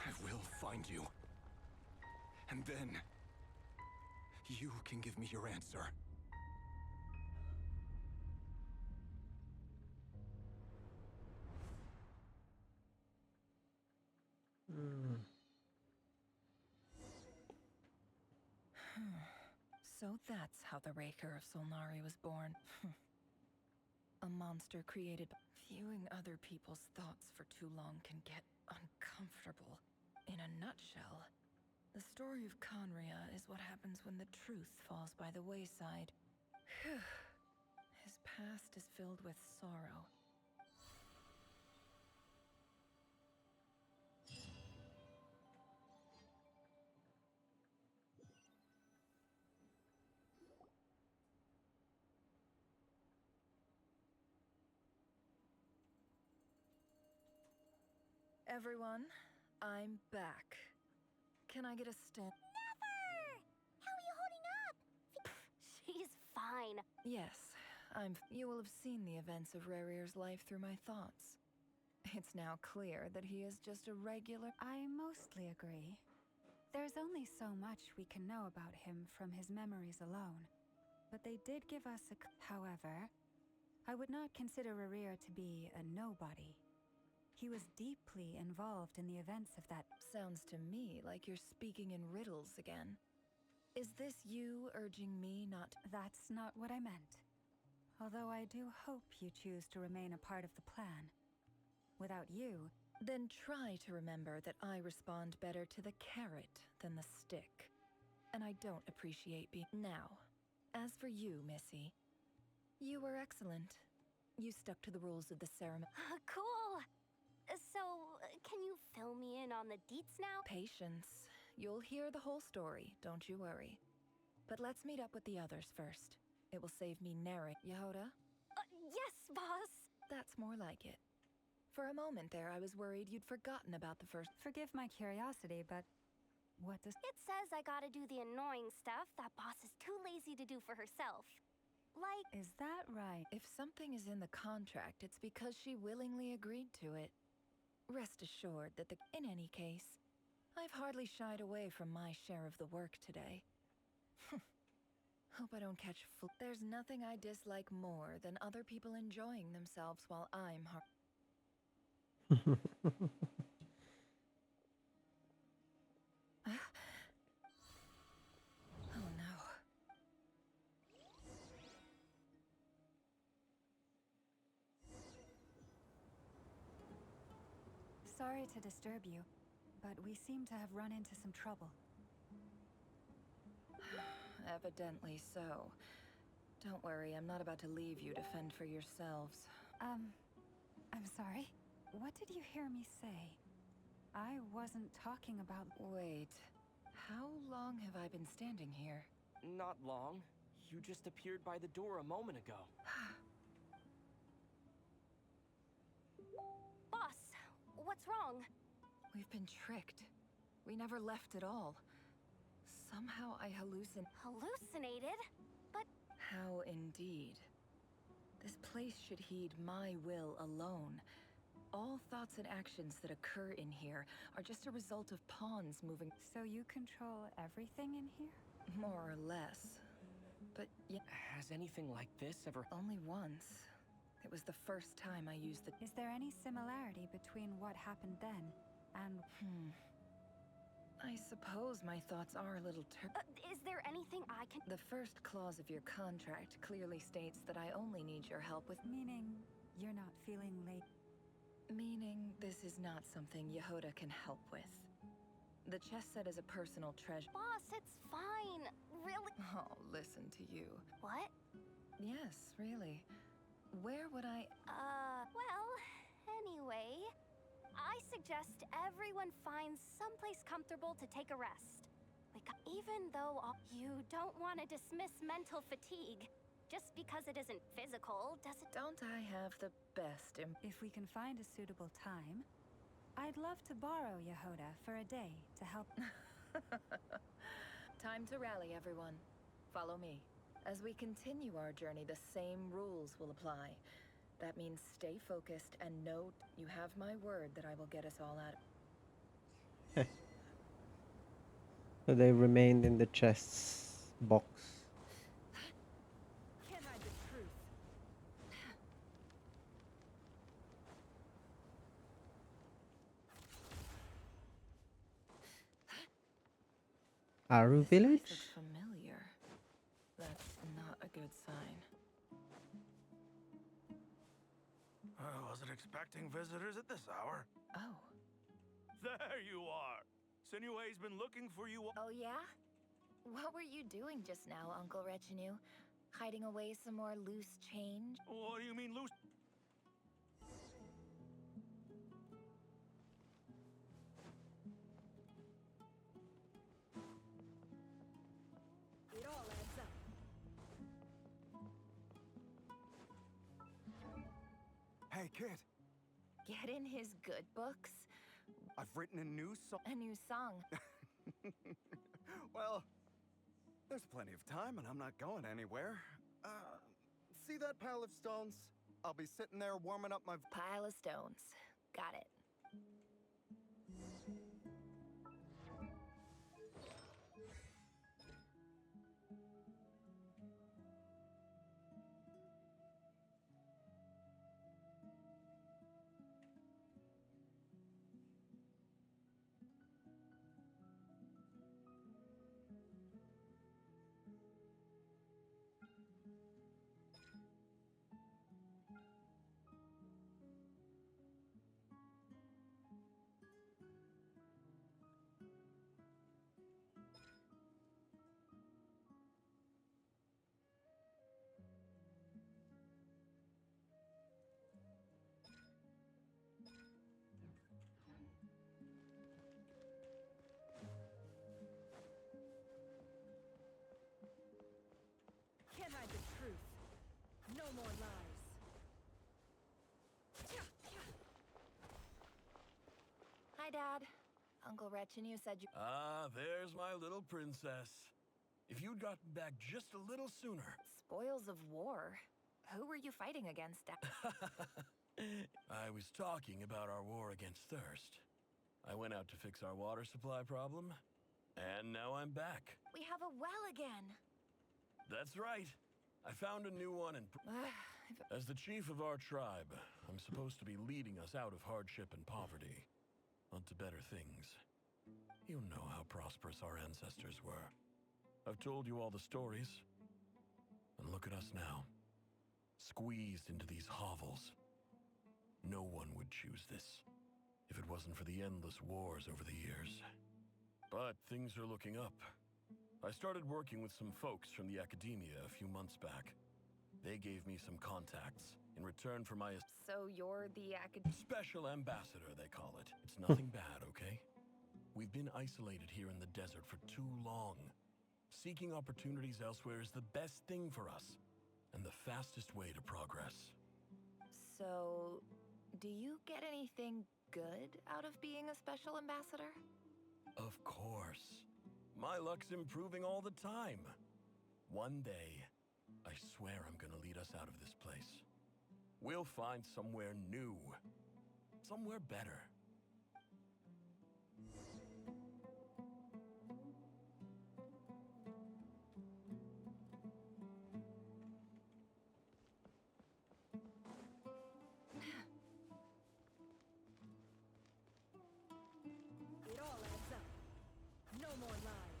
I will find you. And then... you can give me your answer. Hmm. So that's how the Racher of Solnari was born. A monster created by viewing other people's thoughts for too long can get uncomfortable. In a nutshell, the story of Conria is what happens when the truth falls by the wayside. His past is filled with sorrow. Everyone, I'm back. Can I get a stand? Never! How are you holding up? She's fine. Yes, You will have seen the events of Rarier's life through my thoughts. It's now clear that he is just a regular. I mostly agree. There's only so much we can know about him from his memories alone. But they did give us a. However, I would not consider Rarir to be a nobody. He was deeply involved in the events of that. Sounds to me like you're speaking in riddles again. Is this you urging me not? That's not what I meant. Although I do hope you choose to remain a part of the plan. Without you, then try to remember that I respond better to the carrot than the stick. And I don't appreciate being. Now, as for you, Missy, you were excellent. You stuck to the rules of the ceremony. Cool! So, can you fill me in on the deets now? Patience. You'll hear the whole story, don't you worry. But let's meet up with the others first. It will save me narrating. Yehoda? Yes, boss! That's more like it. For a moment there, I was worried you'd forgotten about the first. Forgive my curiosity, but what does... It says I gotta do the annoying stuff that boss is too lazy to do for herself. Like... Is that right? If something is in the contract, it's because she willingly agreed to it. Rest assured that in any case, I've hardly shied away from my share of the work today. Hope I don't catch There's nothing I dislike more than other people enjoying themselves while I'm Oh no. Sorry to disturb you, but we seem to have run into some trouble. Evidently so. Don't worry, I'm not about to leave you to fend for yourselves. I'm sorry. What did you hear me say? I wasn't talking about... Wait. How long have I been standing here? Not long. You just appeared by the door a moment ago. Boss, what's wrong? We've been tricked. We never left at all. Somehow I Hallucinated? But... How indeed. This place should heed my will alone. All thoughts and actions that occur in here are just a result of pawns moving. So you control everything in here? More or less. But yeah. Has anything like this ever... Only once. It was the first time I used the... Is there any similarity between what happened then and... I suppose my thoughts are a little is there anything I can... The first clause of your contract clearly states that I only need your help with... Meaning you're not feeling late? Meaning this is not something Yehoda can help with. The chest set is a personal treasure. Boss, it's fine. Really? Oh, listen to you. What? Yes, really. Where would I... Well, anyway... I suggest everyone finds someplace comfortable to take a rest. Even though you don't want to dismiss mental fatigue, just because it isn't physical, doesn't... Don't I have the best If we can find a suitable time, I'd love to borrow Yehoda for a day to help... Time to rally, everyone. Follow me. As we continue our journey, the same rules will apply. That means stay focused and know you have my word that I will get us all out. So they remained in the chest's box. Can't hide the truth. Aru This place village? looks familiar. That's not a good sign. I wasn't expecting visitors at this hour. Oh. There you are. Sinue's been looking for you. Oh, yeah? What were you doing just now, Uncle Retinue? Hiding away some more loose change? What do you mean loose? It all adds up. Hey, kid. Get in his good books. I've written a new song. A new song. Well, there's plenty of time and I'm not going anywhere. See that pile of stones? I'll be sitting there warming up my... Pile of stones. Got it. Can't hide the truth. No more lies. Hi, Dad. Uncle Retinue said you... Ah, there's my little princess. If you'd gotten back just a little sooner. Spoils of war. Who were you fighting against, Dad? I was talking about our war against thirst. I went out to fix our water supply problem, and now I'm back. We have a well again. That's right. I found a new one and... As the chief of our tribe, I'm supposed to be leading us out of hardship and poverty, onto better things. You know how prosperous our ancestors were. I've told you all the stories. And look at us now. Squeezed into these hovels. No one would choose this, if it wasn't for the endless wars over the years. But things are looking up. I started working with some folks from the academia a few months back. They gave me some contacts in return for my... So you're the Special ambassador, they call it. It's nothing bad, okay? We've been isolated here in the desert for too long. Seeking opportunities elsewhere is the best thing for us, and the fastest way to progress. So, do you get anything good out of being a special ambassador? Of course. My luck's improving all the time. One day, I swear I'm gonna lead us out of this place. We'll find somewhere new. Somewhere better. It all adds up. No more lies.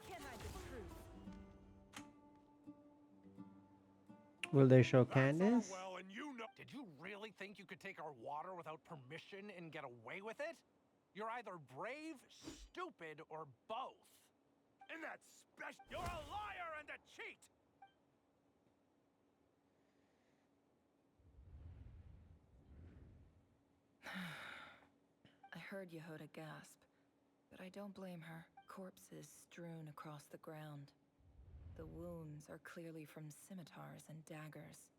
Can't hide the truth. Will they show Candace? Well, and you know. Did you really think you could take our water without permission and get away with it? You're either brave, stupid, or both. And that's special. You're a liar and a cheat. I heard Yehuda gasp, but I don't blame her. Corpses strewn across the ground. The wounds are clearly from scimitars and daggers.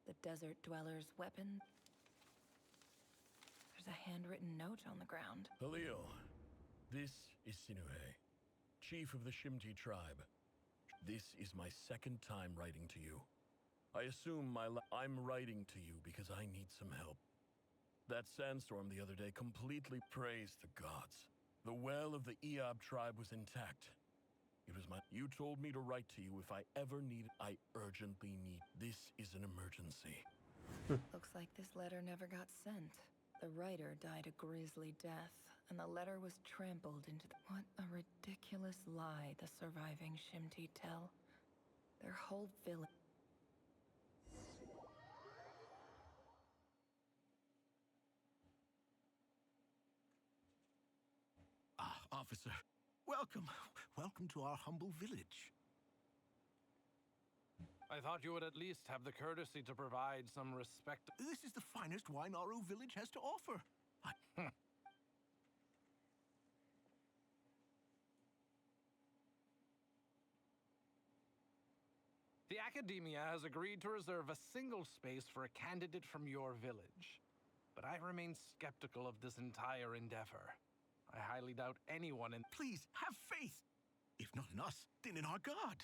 The desert dwellers' weapon. There's a handwritten note on the ground. Halil, this is Sinue, chief of the Shimti tribe. This is my second time writing to you. I assume I'm writing to you because I need some help. That sandstorm the other day completely praised the gods. The well of the Eob tribe was intact. It was my. You told me to write to you if I ever need. I urgently need. This is an emergency. Looks like this letter never got sent. The writer died a grisly death, and the letter was trampled into the... What a ridiculous lie the surviving Shimti tell. Their whole village... Ah, officer. Welcome. Welcome to our humble village. I thought you would at least have the courtesy to provide some respect. This is the finest wine our village has to offer. The Academia has agreed to reserve a single space for a candidate from your village. But I remain skeptical of this entire endeavor. I highly doubt anyone in... Please, have faith. If not in us, then in our God.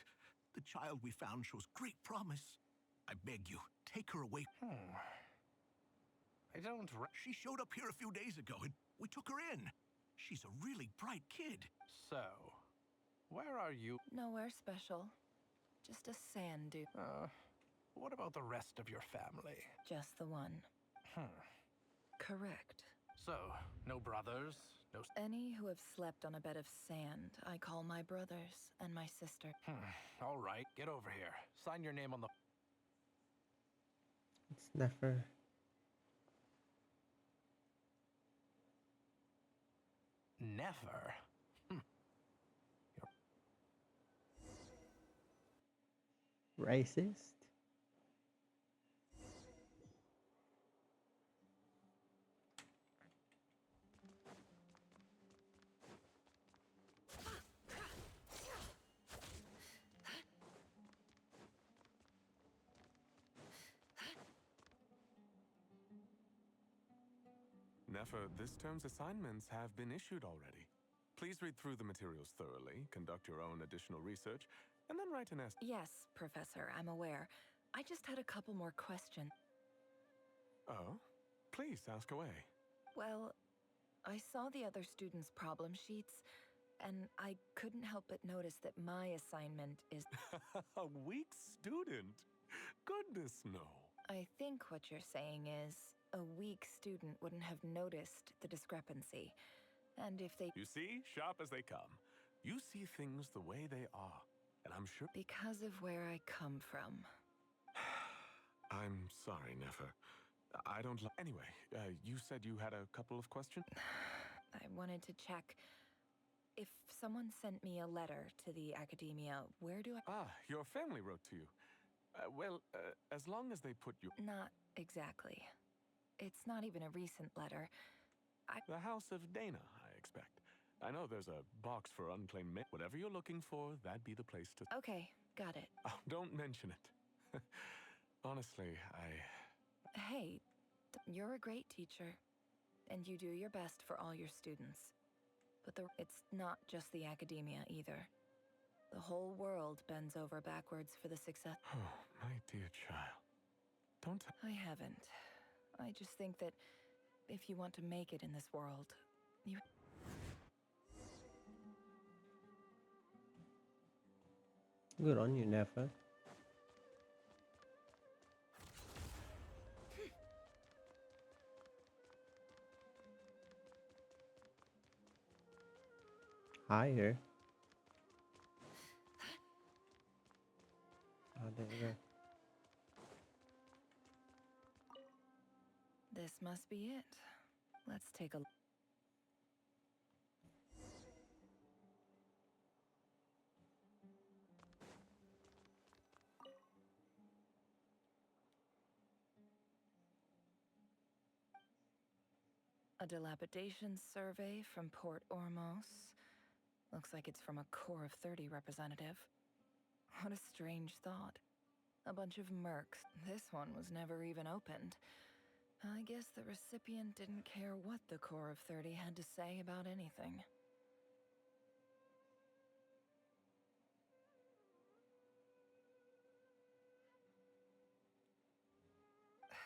The child we found shows great promise. I beg you, take her away. I don't... She showed up here a few days ago, and we took her in. She's a really bright kid. So, where are you? Nowhere special. Just a sand dune. What about the rest of your family? Just the one. Correct. So, no brothers? No... Any who have slept on a bed of sand, I call my brothers and my sister. All right, get over here. Sign your name on the... It's never... Never? Racist? Nefer, this term's assignments have been issued already. Please read through the materials thoroughly, conduct your own additional research, and then write an essay. Yes, Professor, I'm aware. I just had a couple more questions. Oh? Please, ask away. Well, I saw the other students' problem sheets, and I couldn't help but notice that my assignment is... A weak student? Goodness, no. I think what you're saying is, a weak student wouldn't have noticed the discrepancy. And if they... You see, sharp as they come. You see things the way they are. And I'm sure... Because of where I come from. I'm sorry, Nefer. I don't... Anyway, you said you had a couple of questions? I wanted to check. If someone sent me a letter to the Academia, where do I... Ah, your family wrote to you. Well, as long as they put you... Not exactly. It's not even a recent letter. The House of Dana, I expect. I know there's a box for unclaimed men. Whatever you're looking for, that'd be the place to... Okay, got it. Oh, don't mention it. Honestly, Hey, you're a great teacher, and you do your best for all your students. But it's not just the Academia either. The whole world bends over backwards for the success... Oh, my dear child. Don't... I haven't. I just think that if you want to make it in this world, you... Good on you, Nefer. Higher. Oh, there you go. This must be it. Let's take a look. A dilapidation survey from Port Ormos. Looks like it's from a Core of 30 representative. What a strange thought. A bunch of mercs. This one was never even opened. I guess the recipient didn't care what the Core of 30 had to say about anything.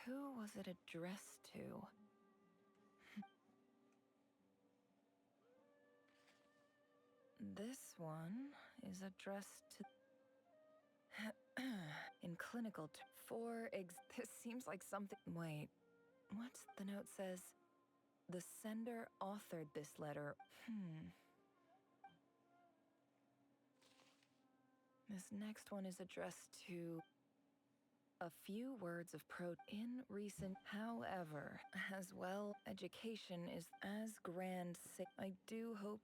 Who was it addressed to? This one is addressed to in clinical this seems like something. Wait, what's the note says? The sender authored this letter. This next one is addressed to a few words of in recent. However, as well, education is as grand. I do hope.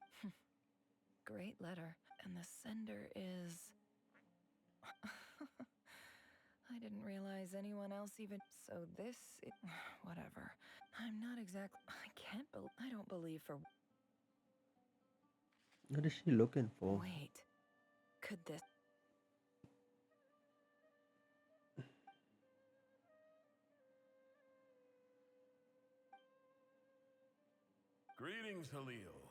Great letter. And the sender is. I didn't realize anyone else even. So this. Whatever. I'm not exactly. I don't believe for. What is she looking for? Wait. Could this. Greetings, Halil.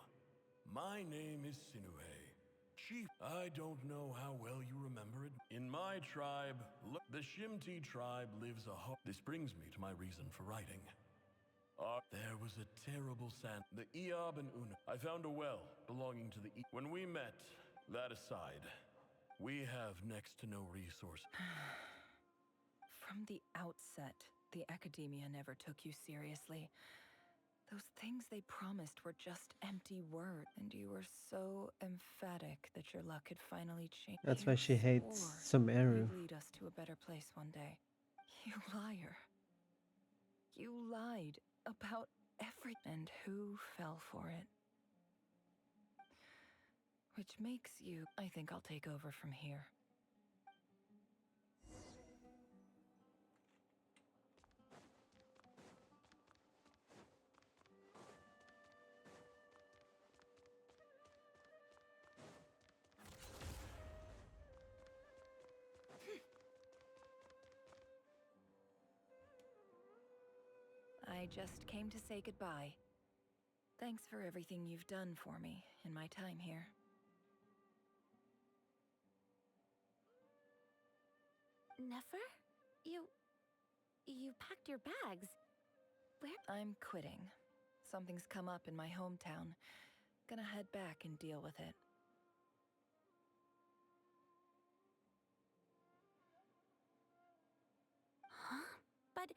My name is Sinue. Chief, I don't know how well you remember it. In my tribe, the Shimti tribe lives a This brings me to my reason for writing. There was a terrible sand. The Eob and Una. I found a well belonging to the When we met, that aside, we have next to no resource. From the outset, the academia never took you seriously. Those things they promised were just empty words, and you were so emphatic that your luck had finally changed. That's why she hates Sumeru. You'd lead us to a better place one day. You liar. You lied about everything, and who fell for it. Which makes you. I think I'll take over from here. I just came to say goodbye. Thanks for everything you've done for me in my time here. Nefer? You packed your bags. Where? I'm quitting. Something's come up in my hometown. Gonna head back and deal with it. Huh? But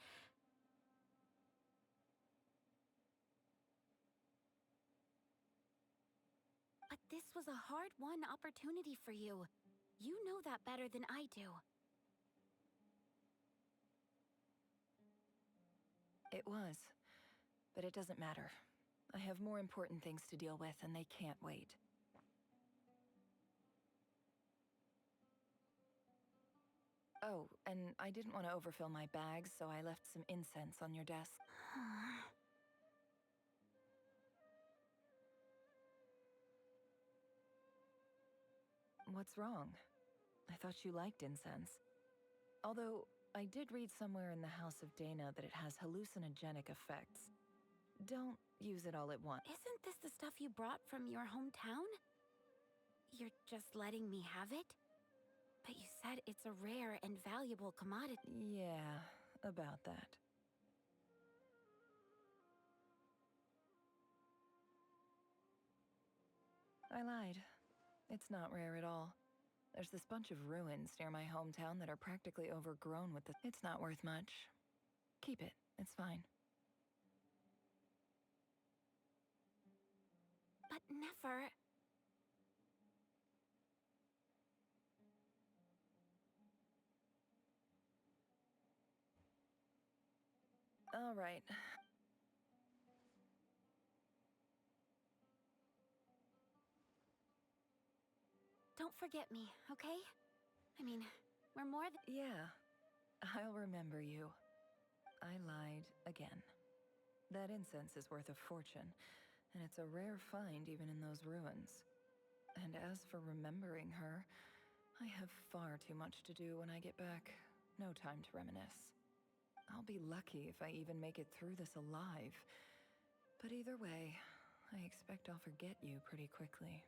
this was a hard-won opportunity for you. You know that better than I do. It was. But it doesn't matter. I have more important things to deal with, and they can't wait. Oh, and I didn't want to overfill my bags, so I left some incense on your desk. What's wrong? I thought you liked incense. Although, I did read somewhere in the House of Dana that it has hallucinogenic effects. Don't use it all at once. Isn't this the stuff you brought from your hometown? You're just letting me have it? But you said it's a rare and valuable commodity. Yeah, about that. I lied. It's not rare at all. There's this bunch of ruins near my hometown that are practically overgrown with It's not worth much. Keep it. It's fine. But Nefer... All right. Don't forget me, okay? I mean, we're more than... Yeah, I'll remember you. I lied again. That incense is worth a fortune, and it's a rare find even in those ruins. And as for remembering her, I have far too much to do when I get back. No time to reminisce. I'll be lucky if I even make it through this alive. But either way, I expect I'll forget you pretty quickly.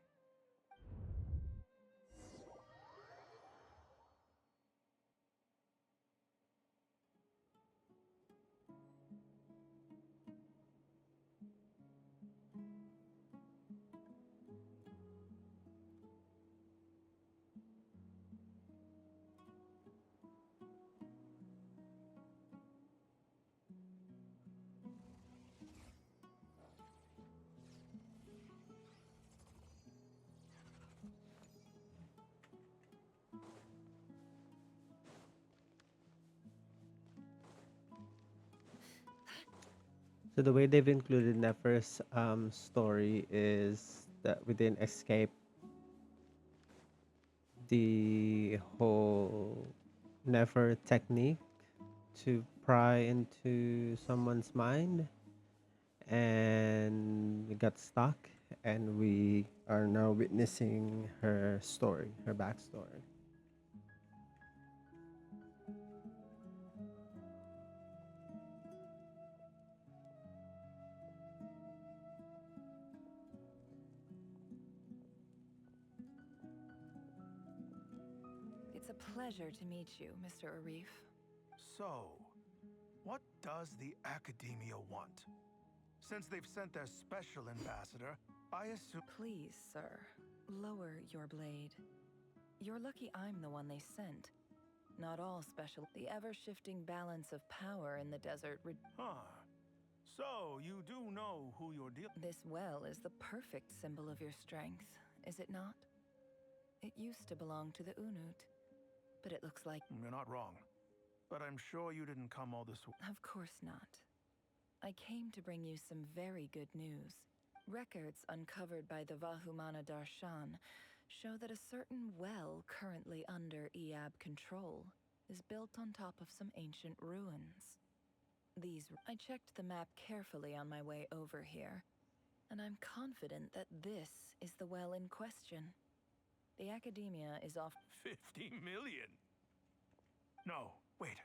So the way they've included in that first story is that we didn't escape the whole never technique to pry into someone's mind, and we got stuck, and we are now witnessing her story, her backstory. It's a pleasure to meet you, Mr. Arif. So, what does the Academia want? Since they've sent their special ambassador, I assume. Please, sir, lower your blade. You're lucky I'm the one they sent. Not all special. The ever-shifting balance of power in the desert. Huh. So, you do know who you're dealing. This well is the perfect symbol of your strength, is it not? It used to belong to the Unut, but it looks like. You're not wrong. But I'm sure you didn't come all this way. Of course not. I came to bring you some very good news. Records uncovered by the Vahumana Darshan show that a certain well currently under Eab control is built on top of some ancient ruins. I checked the map carefully on my way over here, and I'm confident that this is the well in question. The Academia is off. 50 million? No, wait.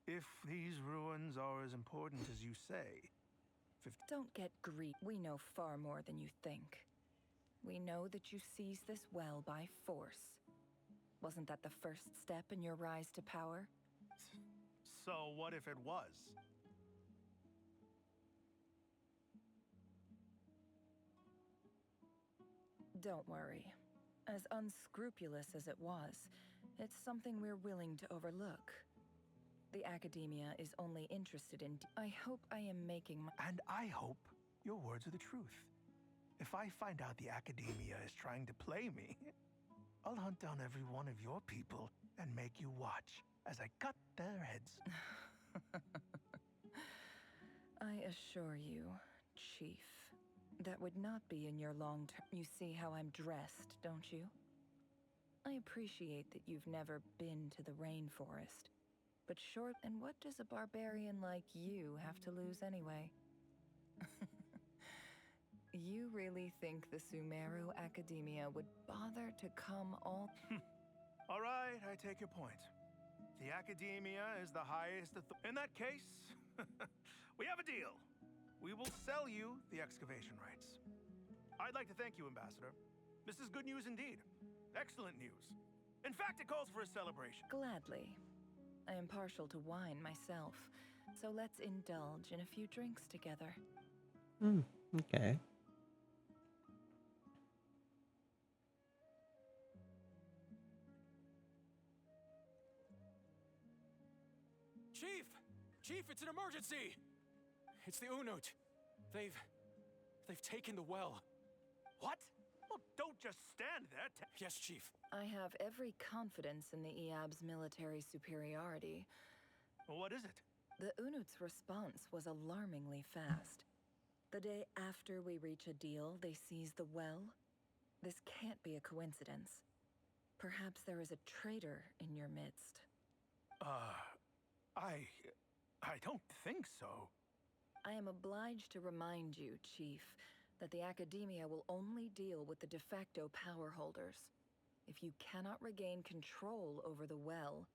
If these ruins are as important as you say, 50. Don't get greedy. We know far more than you think. We know that you seized this well by force. Wasn't that the first step in your rise to power? So what if it was? Don't worry. As unscrupulous as it was, it's something we're willing to overlook. The Academia is only interested in. I hope I am making my. And I hope your words are the truth. If I find out the Academia is trying to play me, I'll hunt down every one of your people and make you watch as I cut their heads. I assure you, Chief, that would not be in your long term. You see how I'm dressed, don't you? I appreciate that you've never been to the rainforest. But short, and what does a barbarian like you have to lose anyway? You really think the Sumeru Academia would bother to come all... All right, I take your point. The Academia is the highest in that case, we have a deal. We will sell you the excavation rights. I'd like to thank you, Ambassador. This is good news indeed. Excellent news. In fact, it calls for a celebration. Gladly. I am partial to wine myself, so let's indulge in a few drinks together. Okay. Chief! Chief, it's an emergency! It's the Unut. They've taken the well. What? Well, don't just stand there. Yes, Chief. I have every confidence in the Eab's military superiority. What is it? The Unut's response was alarmingly fast. The day after we reach a deal, they seize the well. This can't be a coincidence. Perhaps there is a traitor in your midst. I don't think so. I am obliged to remind you, Chief, that the Academia will only deal with the de facto power holders. If you cannot regain control over the well,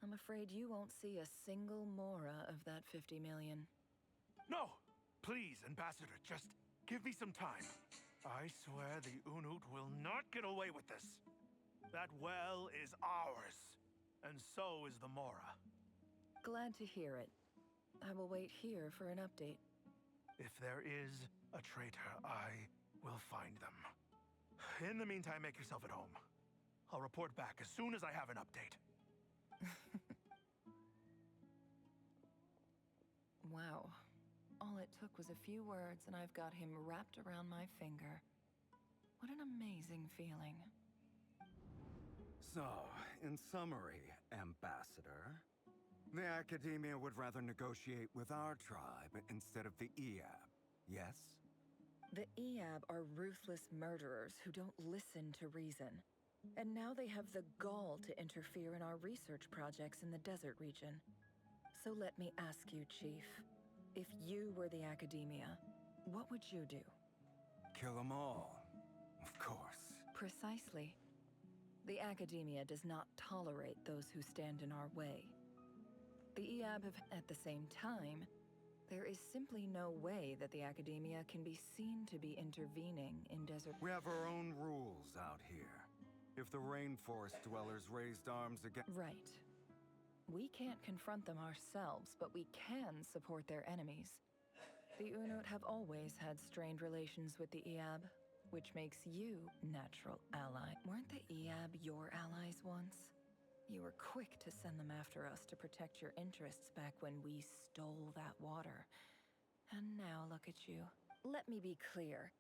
I'm afraid you won't see a single mora of that 50 million. No! Please, Ambassador, just give me some time. I swear the Unut will not get away with this. That well is ours, and so is the mora. Glad to hear it. I will wait here for an update. If there is a traitor, I will find them. In the meantime, make yourself at home. I'll report back as soon as I have an update. Wow. All it took was a few words and I've got him wrapped around my finger. What an amazing feeling. So, in summary, Ambassador, The Academia would rather negotiate with our tribe instead of the Eab, yes? The Eab are ruthless murderers who don't listen to reason. And now they have the gall to interfere in our research projects in the desert region. So let me ask you, Chief. If you were the Academia, what would you do? Kill them all, of course. Precisely. The Academia does not tolerate those who stand in our way. The Eab have, at the same time, there is simply no way that the Academia can be seen to be intervening in desert. We have our own rules out here. If the rainforest dwellers raised arms against... Right. We can't confront them ourselves, but we can support their enemies. The Unut have always had strained relations with the Eab, which makes you natural ally. Weren't the Eab your allies once? You were quick to send them after us to protect your interests back when we stole that water. And now look at you. Let me be clear.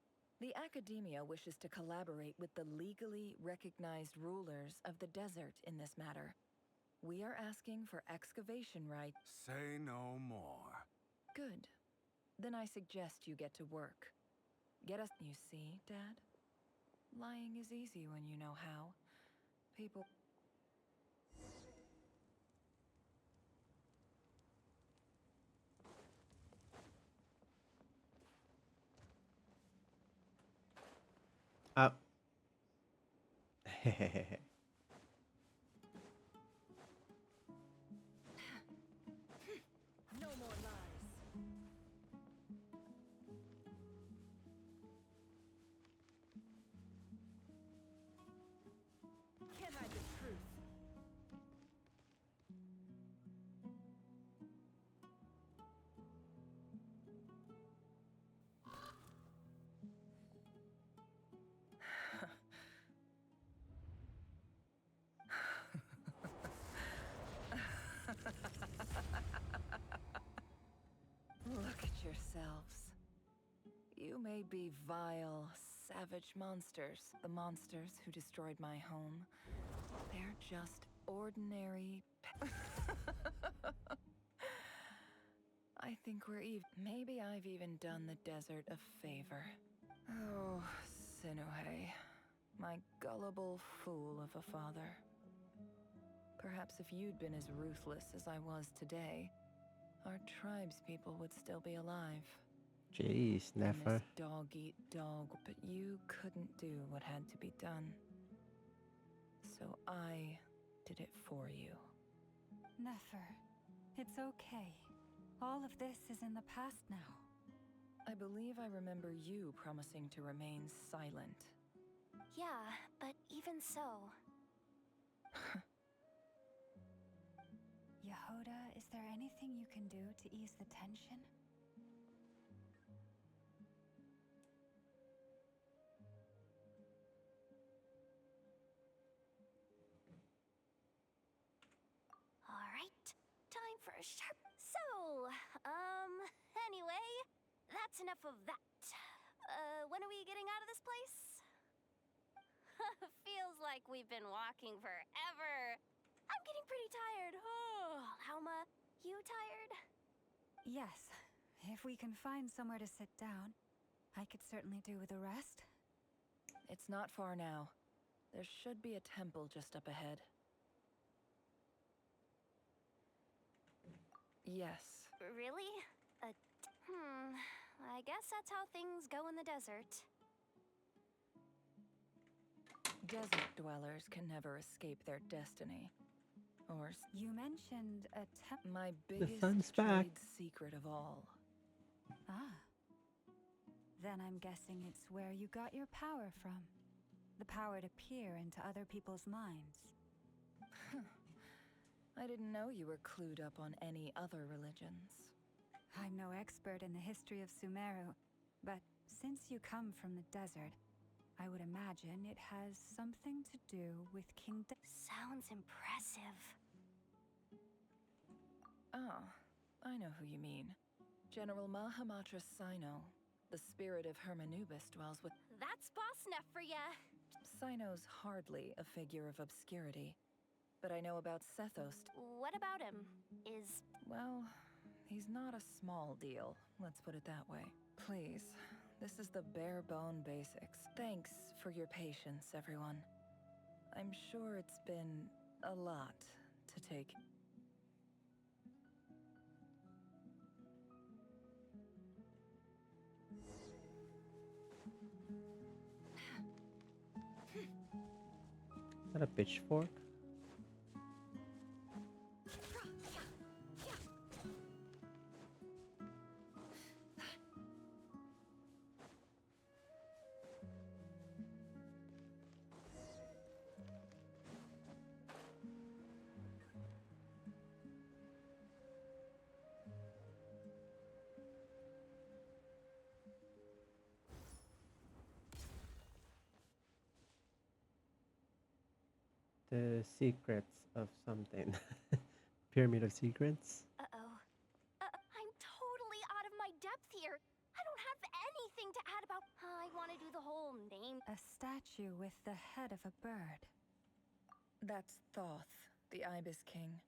The Academia wishes to collaborate with the legally recognized rulers of the desert in this matter. We are asking for excavation rights. Say no more. Good. Then I suggest you get to work. Get us... You see, Dad? Lying is easy when you know how. People... Oh. No more lies. Can't hide the truth. Look at yourselves. You may be vile, savage monsters, the monsters who destroyed my home. They're just ordinary... I think we're even... Maybe I've even done the desert a favor. Oh, Sinuhe, my gullible fool of a father. Perhaps if you'd been as ruthless as I was today, our tribespeople would still be alive. Jeez, In never. this dog-eat-dog, but you couldn't do what had to be done. So I did it for you. Nefer, it's okay. All of this is in the past now. I believe I remember you promising to remain silent. Yeah, but even so... Yehoda, is there anything you can do to ease the tension? Alright, time for a sharp... So, anyway, that's enough of that. When are we getting out of this place? Feels like we've been walking forever. I'm getting pretty tired. Oh, Alma, you tired? Yes. If we can find somewhere to sit down, I could certainly do with a rest. It's not far now. There should be a temple just up ahead. Yes. Really? I guess that's how things go in the desert. Desert dwellers can never escape their destiny. Or... You mentioned a My The biggest sun's back. trade secret of all. Ah. Then I'm guessing it's where you got your power from. The power to peer into other people's minds. I didn't know you were clued up on any other religions. I'm no expert in the history of Sumeru, but since you come from the desert, I would imagine it has something to do with Sounds impressive. Ah, I know who you mean. General Mahamatra Sino. The spirit of Hermanubis dwells with... That's boss enough for ya. Sino's hardly a figure of obscurity. but I know about Sethos. What about him? Is... Well, he's not a small deal, let's put it that way. Please, this is the bare bone basics. Thanks for your patience, everyone. I'm sure it's been a lot to take. Is that a pitchfork? The secrets of something. Pyramid of secrets? Uh-oh. I'm totally out of my depth here. I don't have anything to add about... I want to do the whole name... A statue with the head of a bird. That's Thoth, the Ibis King.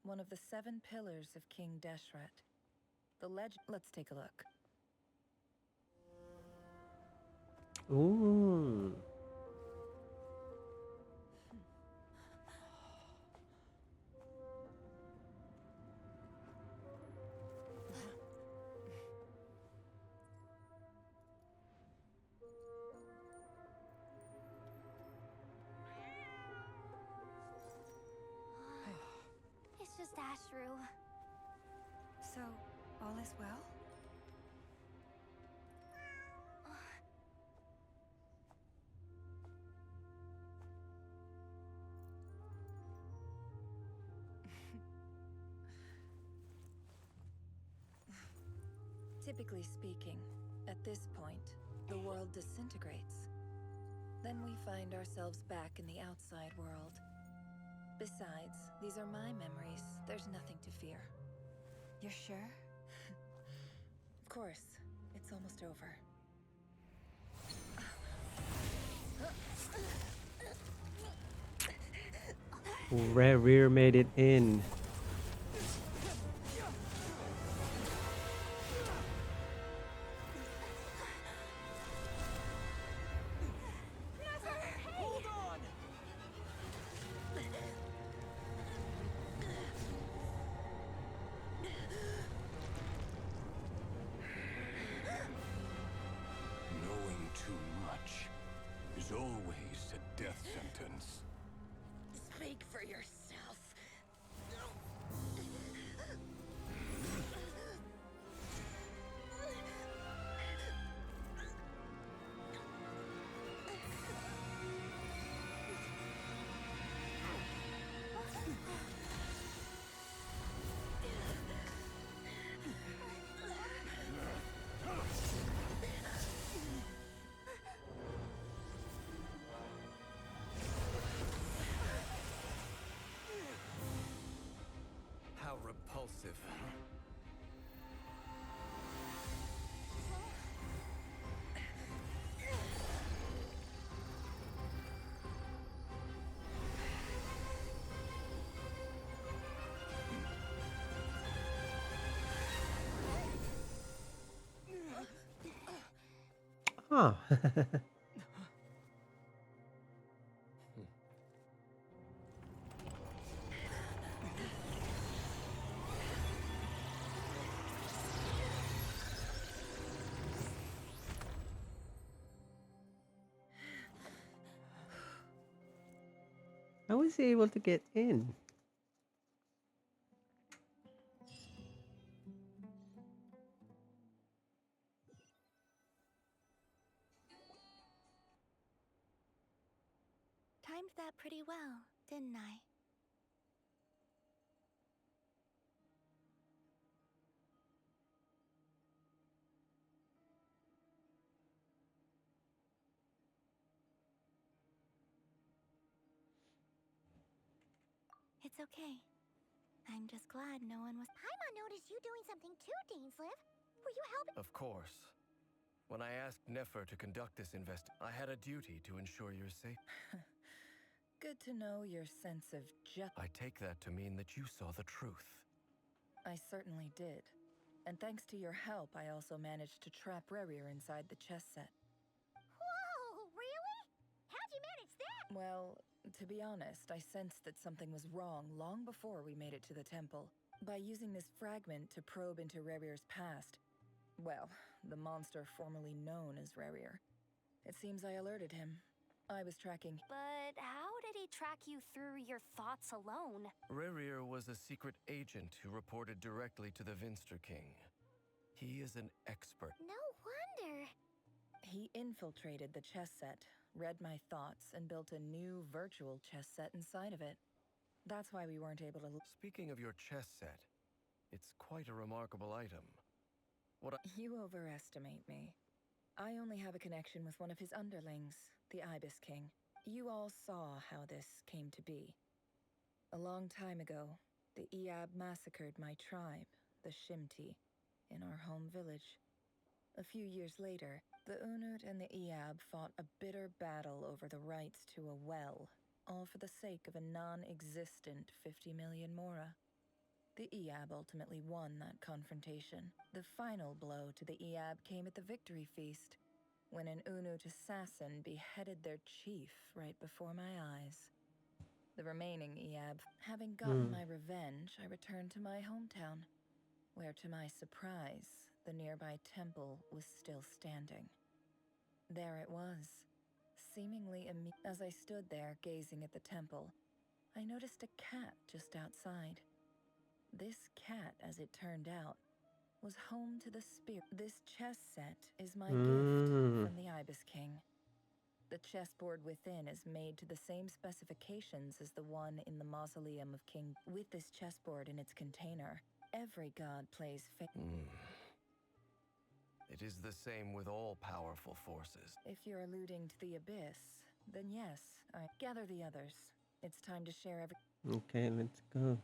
One of the 7 pillars of King Deshret. The legend... Let's take a look. Ooh. It's just Ashru. So, all is well? Typically speaking, at this point, the world disintegrates. Then we find ourselves back in the outside world. Besides, these are my memories. There's nothing to fear. You're sure? Of course. It's almost over. Rear made it in. Hold on! Knowing too much is always a death sentence. Speak for yourself. How repulsive. Huh. How was he able to get in? Timed that pretty well, didn't I? It's okay. I'm just glad no one was... Paimon noticed you doing something too, Dainsleif. Were you helping? Of course. When I asked Nefer to conduct this I had a duty to ensure your safety. Good to know your sense of justice. I take that to mean that you saw the truth. I certainly did. And thanks to your help, I also managed to trap Racher inside the chess set. Whoa, really? How'd you manage that? Well, to be honest, I sensed that something was wrong long before we made it to the temple. By using this fragment to probe into Rarir's past, well, the monster formerly known as Racher, it seems I alerted him. I was tracking. But how did he track you through your thoughts alone? Racher was a secret agent who reported directly to the Vinster King. He is an expert. No wonder. He infiltrated the chess set, read my thoughts, and built a new virtual chess set inside of it. That's why we weren't able to... Speaking of your chess set, it's quite a remarkable item. You overestimate me. I only have a connection with one of his underlings, the Ibis King. You all saw how this came to be. A long time ago, the Eab massacred my tribe, the Shimti, in our home village. A few years later, the Unut and the Eab fought a bitter battle over the rights to a well, all for the sake of a non-existent 50 million mora. The Eab ultimately won that confrontation. The final blow to the Eab came at the victory feast, when an Unut assassin beheaded their chief right before my eyes. The remaining Eab, having gotten my revenge, I returned to my hometown, where to my surprise, the nearby temple was still standing. There it was, seemingly as I stood there gazing at the temple, I noticed a cat just outside. This cat, as it turned out, was home to the spirit. This chess set is my gift from the Ibis King. The chessboard within is made to the same specifications as the one in the mausoleum of King. With this chessboard in its container, every god plays It is the same with all powerful forces. If you're alluding to the abyss, then yes, I gather the others. It's time to share Okay, let's go.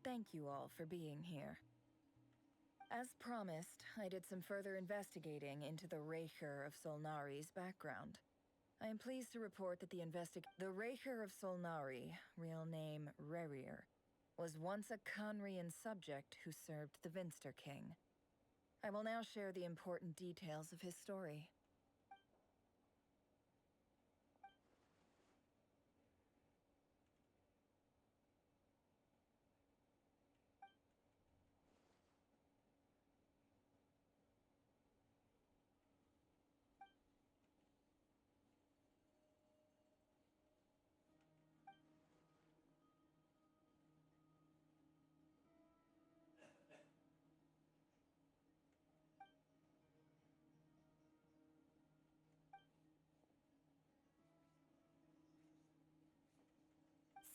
Thank you all for being here. As promised, I did some further investigating into the Racher of Solnari's background. I am pleased to report that the Racher of Solnari, real name Rarir, was once a Khanrian subject who served the Vinster King. I will now share the important details of his story.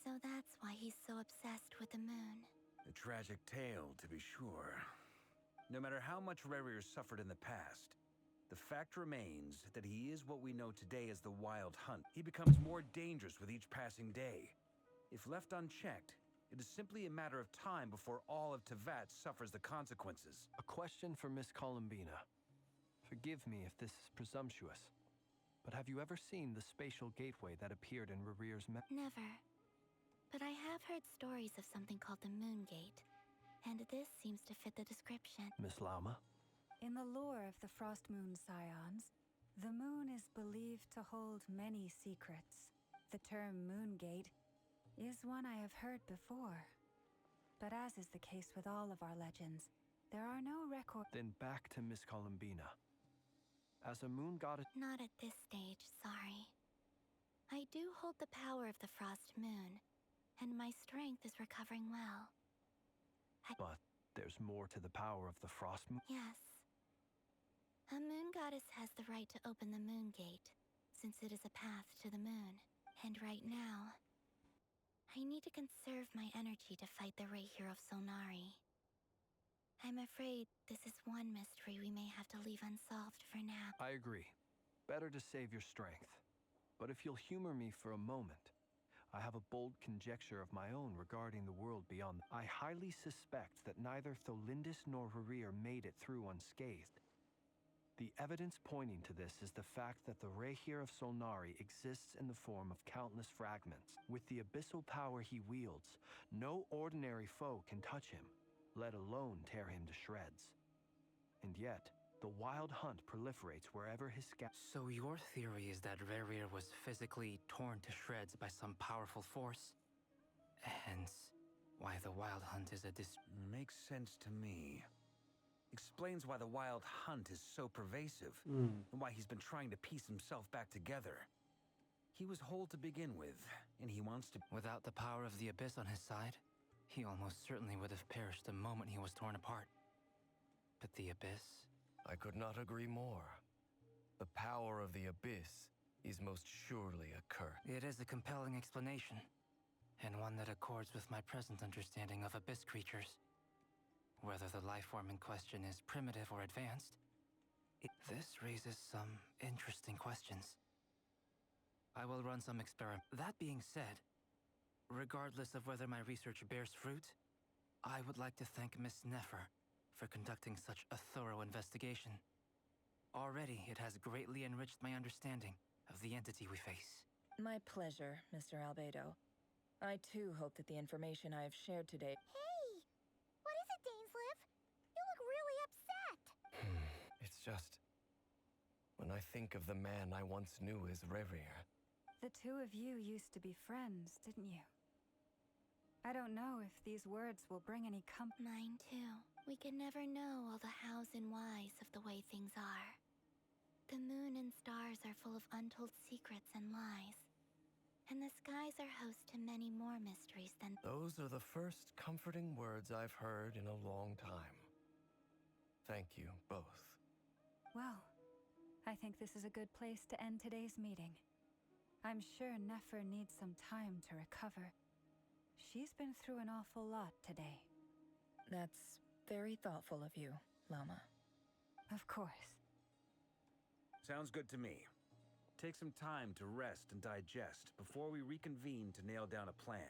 So that's why he's so obsessed with the moon. A tragic tale, to be sure. No matter how much Rarir suffered in the past, the fact remains that he is what we know today as the Wild Hunt. He becomes more dangerous with each passing day. If left unchecked, it is simply a matter of time before all of Teyvat suffers the consequences. A question for Miss Columbina. Forgive me if this is presumptuous, but have you ever seen the spatial gateway that appeared in Rarir's Never. But I have heard stories of something called the Moon Gate, and this seems to fit the description. Miss Lama? In the lore of the Frost Moon Scions, the moon is believed to hold many secrets. The term Moongate is one I have heard before. But as is the case with all of our legends, there are no records. Then back to Miss Columbina. As a moon goddess... Not at this stage, sorry. I do hold the power of the Frost Moon, and my strength is recovering well. But there's more to the power of the Frost Moon. Yes. A moon goddess has the right to open the Moon Gate, since it is a path to the moon. And right now, I need to conserve my energy to fight the Racher of Solnari. I'm afraid this is one mystery we may have to leave unsolved for now. I agree. Better to save your strength. But if you'll humor me for a moment, I have a bold conjecture of my own regarding the world beyond. I highly suspect that neither Tholindis nor Rarir made it through unscathed. The evidence pointing to this is the fact that the Racher of Solnari exists in the form of countless fragments. With the abyssal power he wields, no ordinary foe can touch him, let alone tear him to shreds. And yet, the wild hunt proliferates wherever his So your theory is that Rarir was physically torn to shreds by some powerful force? Hence, why the wild hunt is a Makes sense to me. Explains why the wild hunt is so pervasive, Mm. and why he's been trying to piece himself back together. He was whole to begin with, and he wants to... Without the power of the Abyss on his side, he almost certainly would have perished the moment he was torn apart. But the Abyss? I could not agree more. The power of the Abyss is most surely a curse. It is a compelling explanation, and one that accords with my present understanding of Abyss creatures. Whether the life form in question is primitive or advanced, this raises some interesting questions. I will run some experiment. That being said, regardless of whether my research bears fruit, I would like to thank Miss Nefer for conducting such a thorough investigation. Already, it has greatly enriched my understanding of the entity we face. My pleasure, Mr. Albedo. I too hope that the information I have shared today... Hey! What is it, Dainsleif? You look really upset! It's just... when I think of the man I once knew as Rarir. The two of you used to be friends, didn't you? I don't know if these words will bring any Mine too. We can never know all the hows and whys of the way things are. The moon and stars are full of untold secrets and lies. And the skies are host to many more mysteries than... Those are the first comforting words I've heard in a long time. Thank you, both. Well, I think this is a good place to end today's meeting. I'm sure Nefer needs some time to recover. She's been through an awful lot today. That's very thoughtful of you, Lama. Of course. Sounds good to me. Take some time to rest and digest before we reconvene to nail down a plan.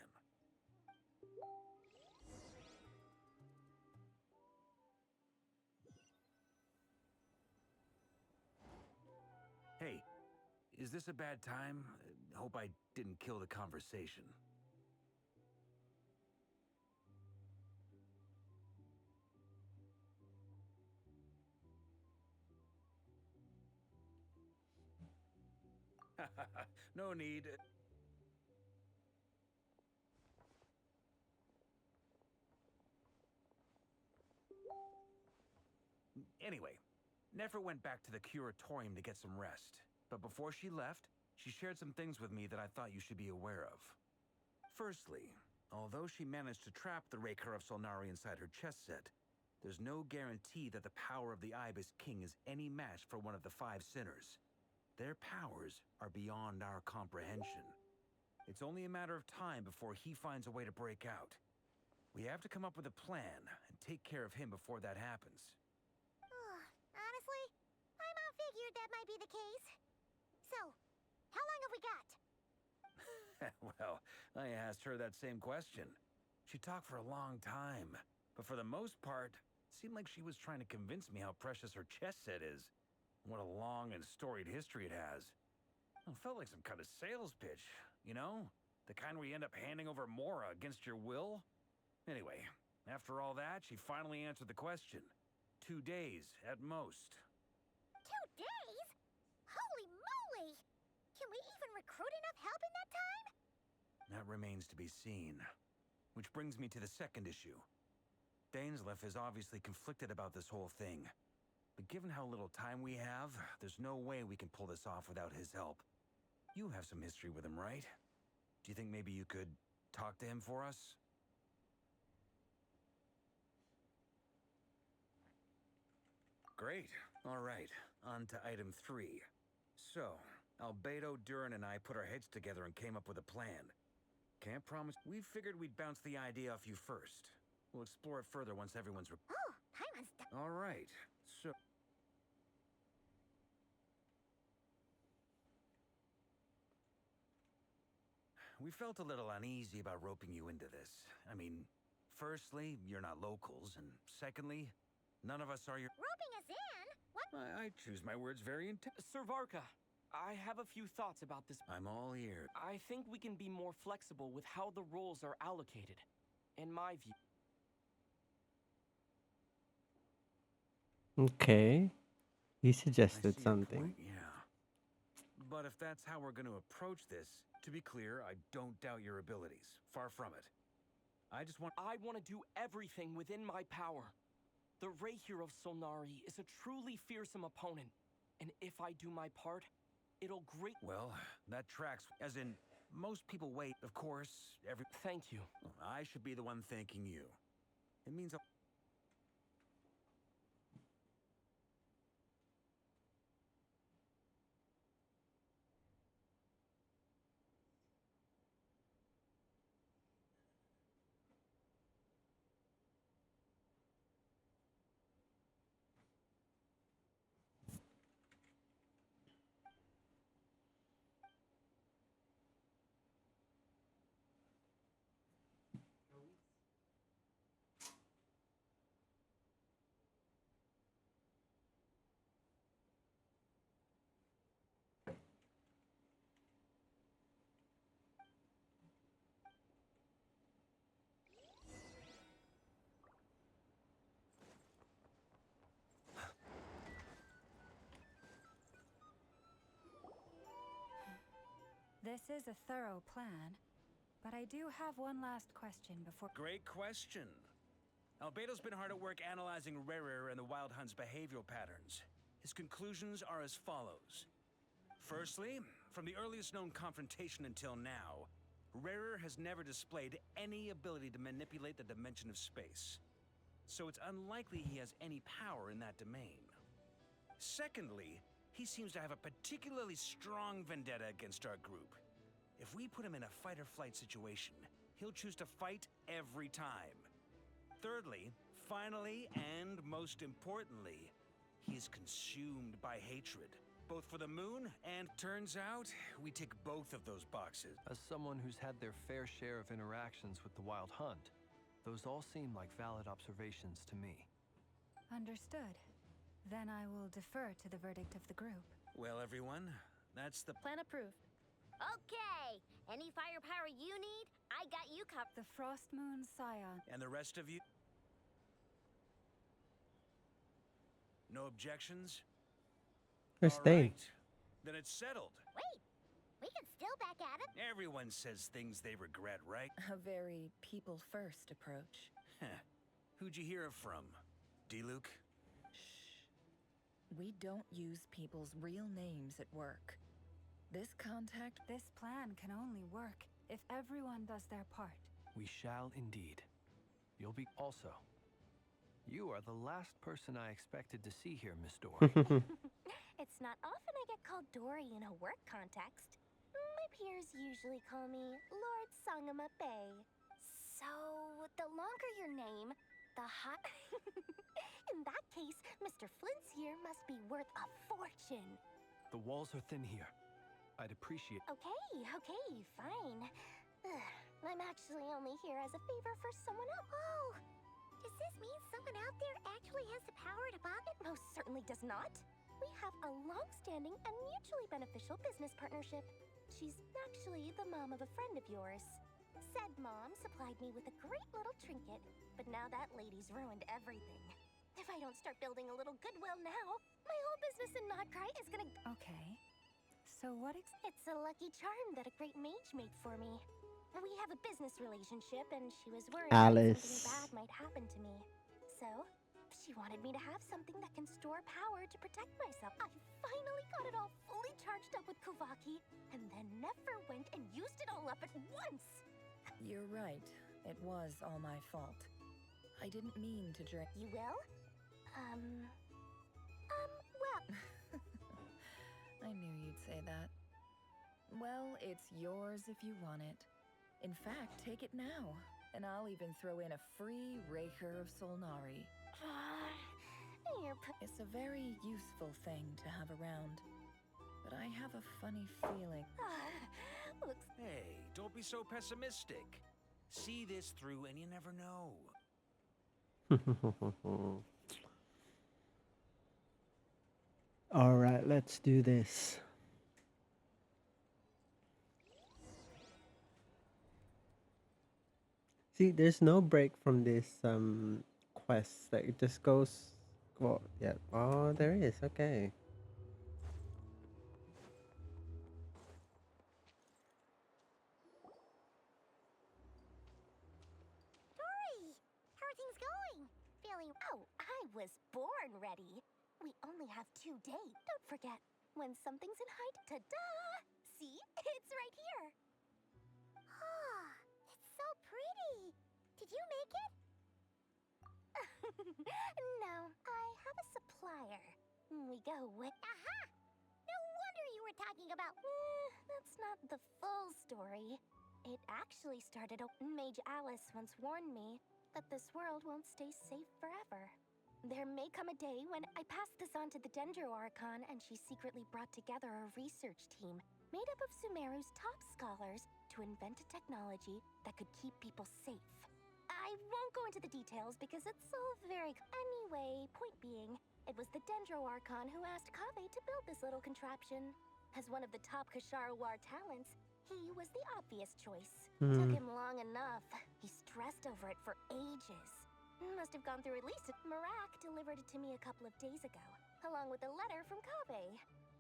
Hey, is this a bad time? Hope I didn't kill the conversation. No need. Anyway, Nefer went back to the curatorium to get some rest. But before she left, she shared some things with me that I thought you should be aware of. Firstly, although she managed to trap the Racher of Solnari inside her chess set, there's no guarantee that the power of the Ibis King is any match for one of the five sinners. Their powers are beyond our comprehension. It's only a matter of time before he finds a way to break out. We have to come up with a plan and take care of him before that happens. Honestly, I figured that might be the case. So, how long have we got? Well, I asked her that same question. She talked for a long time, but for the most part, it seemed like she was trying to convince me how precious her chess set is. What a long and storied history it has. It felt like some kind of sales pitch, you know? The kind where you end up handing over Mora against your will? Anyway, after all that, she finally answered the question. 2 days, at most. 2 days? Holy moly! Can we even recruit enough help in that time? That remains to be seen. Which brings me to the second issue. Dainsleif is obviously conflicted about this whole thing. But given how little time we have, there's no way we can pull this off without his help. You have some history with him, right? Do you think maybe you could talk to him for us? Great. All right. On to item 3. So, Albedo, Durin, and I put our heads together and came up with a plan. Can't promise. We figured we'd bounce the idea off you first. We'll explore it further once everyone's... Oh, Paimon's... All right. So... we felt a little uneasy about roping you into this. I mean, firstly, you're not locals, and secondly, none of us are your— Roping us in? What? I choose my words very Sir Varka, I have a few thoughts about this. I'm all ears. I think we can be more flexible with how the roles are allocated. In my view. Okay. He I suggested see your something. point, yeah. But if that's how we're going to approach this, to be clear, I don't doubt your abilities. Far from it. I want to do everything within my power. The Racher of Solnari is a truly fearsome opponent, and if I do my part, it'll great— Well, that tracks. As in, most people wait, of course, Thank you. I should be the one thanking you. It means This is a thorough plan, but I do have one last question before— Great question. Albedo's been hard at work analyzing Rarer and the Wild Hunt's behavioral patterns. His conclusions are as follows. Firstly, from the earliest known confrontation until now, Rarer has never displayed any ability to manipulate the dimension of space. So it's unlikely he has any power in that domain. Secondly, he seems to have a particularly strong vendetta against our group. If we put him in a fight-or-flight situation, he'll choose to fight every time. Thirdly, finally, and most importantly, he is consumed by hatred, both for the moon and— Turns out, we tick both of those boxes. As someone who's had their fair share of interactions with the Wild Hunt, those all seem like valid observations to me. Understood. Then I will defer to the verdict of the group. Well, everyone, that's the— Plan approved. Okay! Any firepower you need, I got you covered. The Frost Moon Scion. And the rest of you? No objections? We're All staying. right. Then it's settled. Wait! We can still back at him. Everyone says things they regret, right? A very people-first approach. Who'd you hear it from? D-Luke? We don't use people's real names at work. This plan can only work if everyone does their part. We shall indeed. You'll be also. You are the last person I expected to see here, Miss Dory. It's not often I get called Dory in a work context. My peers usually call me Lord Sangamabe. So, the longer your name, the hot... In that case, Mr. Flint's here must be worth a fortune. The walls are thin here. I'd appreciate— Okay, fine. I'm actually only here as a favor for someone else. Oh, does this mean someone out there actually has the power to buy it? Most certainly does not. We have a long-standing and mutually beneficial business partnership. She's actually the mom of a friend of yours. Said mom supplied me with a great little trinket, but now that lady's ruined everything. If I don't start building a little goodwill now, my whole business in Nod Krai is gonna— Okay. So what It's a lucky charm that a great mage made for me. We have a business relationship, and she was worried that something bad might happen to me. So, she wanted me to have something that can store power to protect myself. I finally got it all fully charged up with Kuvaki, and then never went and used it all up at once! You're right. It was all my fault. I didn't mean to drink. You will? Well... I knew you'd say that. Well, it's yours if you want it. In fact, take it now, and I'll even throw in a free Racher of Solnari. It's a very useful thing to have around, but I have a funny feeling. Looks. Hey, don't be so pessimistic. See this through and you never know. All right, let's do this. See, there's no break from this quest. Like it just goes. Well, yeah. Oh, there is. Okay. Dory, how are things going? Feeling. Oh, I was born ready. We only have 2 days. Don't forget, when something's in height, ta-da! See, it's right here. Ah, it's so pretty. Did you make it? No, I have a supplier. We go with. Aha! No wonder you were talking about. That's not the full story. It actually started. Mage Alice once warned me that this world won't stay safe forever. There may come a day when I pass this on to the Dendro Archon and she secretly brought together a research team made up of Sumeru's top scholars to invent a technology that could keep people safe. I won't go into the details because it's all very... Anyway, point being, it was the Dendro Archon who asked Kaveh to build this little contraption. As one of the top Kashara War talents, he was the obvious choice. Took him long enough. He stressed over it for ages. Must have gone through at least... Marak delivered it to me a couple of days ago, along with a letter from Kaveh.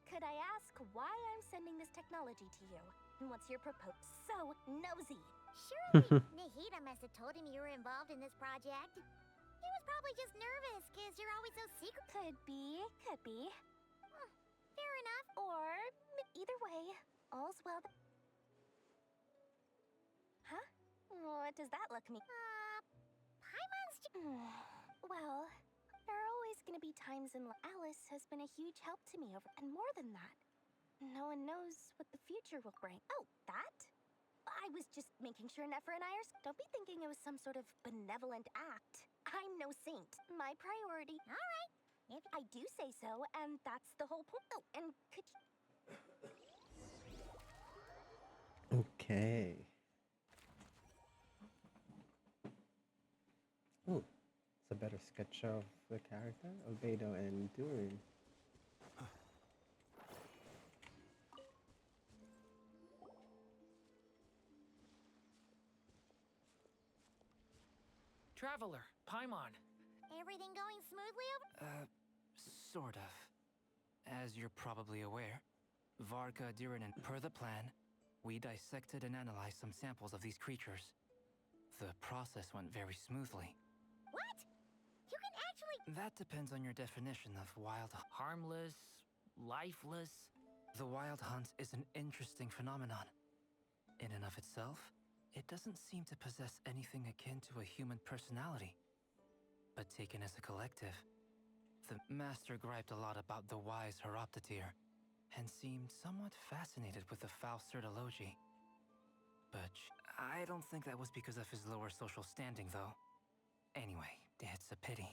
Could I ask why I'm sending this technology to you? What's your proposal? So nosy. Surely Nahida must have told him you were involved in this project. He was probably just nervous because you're always so secret. Could be. Fair enough. Or either way, all's well. Huh? What does that look me? Paimon's. Well, there are always gonna be times in Alice has been a huge help to me over, and more than that, no one knows what the future will bring. Oh, that? I was just making sure Nefer and I are. Don't be thinking it was some sort of benevolent act. I'm no saint. My priority. All right. If I do say so, and that's the whole point. Oh, and could you... Okay. Ooh, it's a better sketch of the character, Albedo and Durin. Traveler, Paimon. Everything going smoothly over? Sort of. As you're probably aware, Varka, Durin, and per the plan, we dissected and analyzed some samples of these creatures. The process went very smoothly. What? You can actually... That depends on your definition of wild. Harmless, lifeless. The wild hunt is an interesting phenomenon. In and of itself, it doesn't seem to possess anything akin to a human personality. But taken as a collective, the master griped a lot about the wise Horoptatyr, and seemed somewhat fascinated with the foul Certology. But I don't think that was because of his lower social standing, though. Anyway, it's a pity.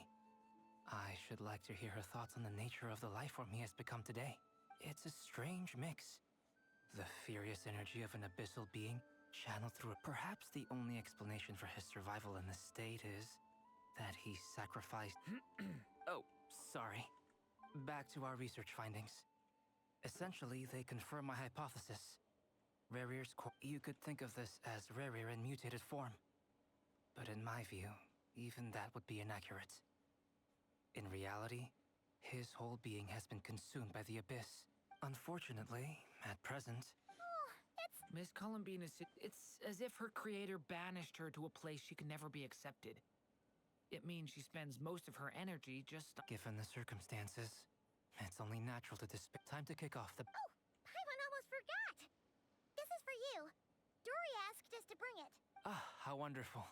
I should like to hear her thoughts on the nature of the lifeform he has become today. It's a strange mix. The furious energy of an abyssal being channeled through it. Perhaps the only explanation for his survival in this state is that he sacrificed... Oh, sorry. Back to our research findings. Essentially, they confirm my hypothesis. Rarir's you could think of this as Rarir in mutated form. But in my view, even that would be inaccurate. In reality, his whole being has been consumed by the abyss. Unfortunately, at present... Miss Columbine is... It's as if her creator banished her to a place she can never be accepted. It means she spends most of her energy just... Given the circumstances, it's only natural to despair. Time to kick off the... Oh, Paimon almost forgot! This is for you. Dory asked us to bring it. Ah, how wonderful.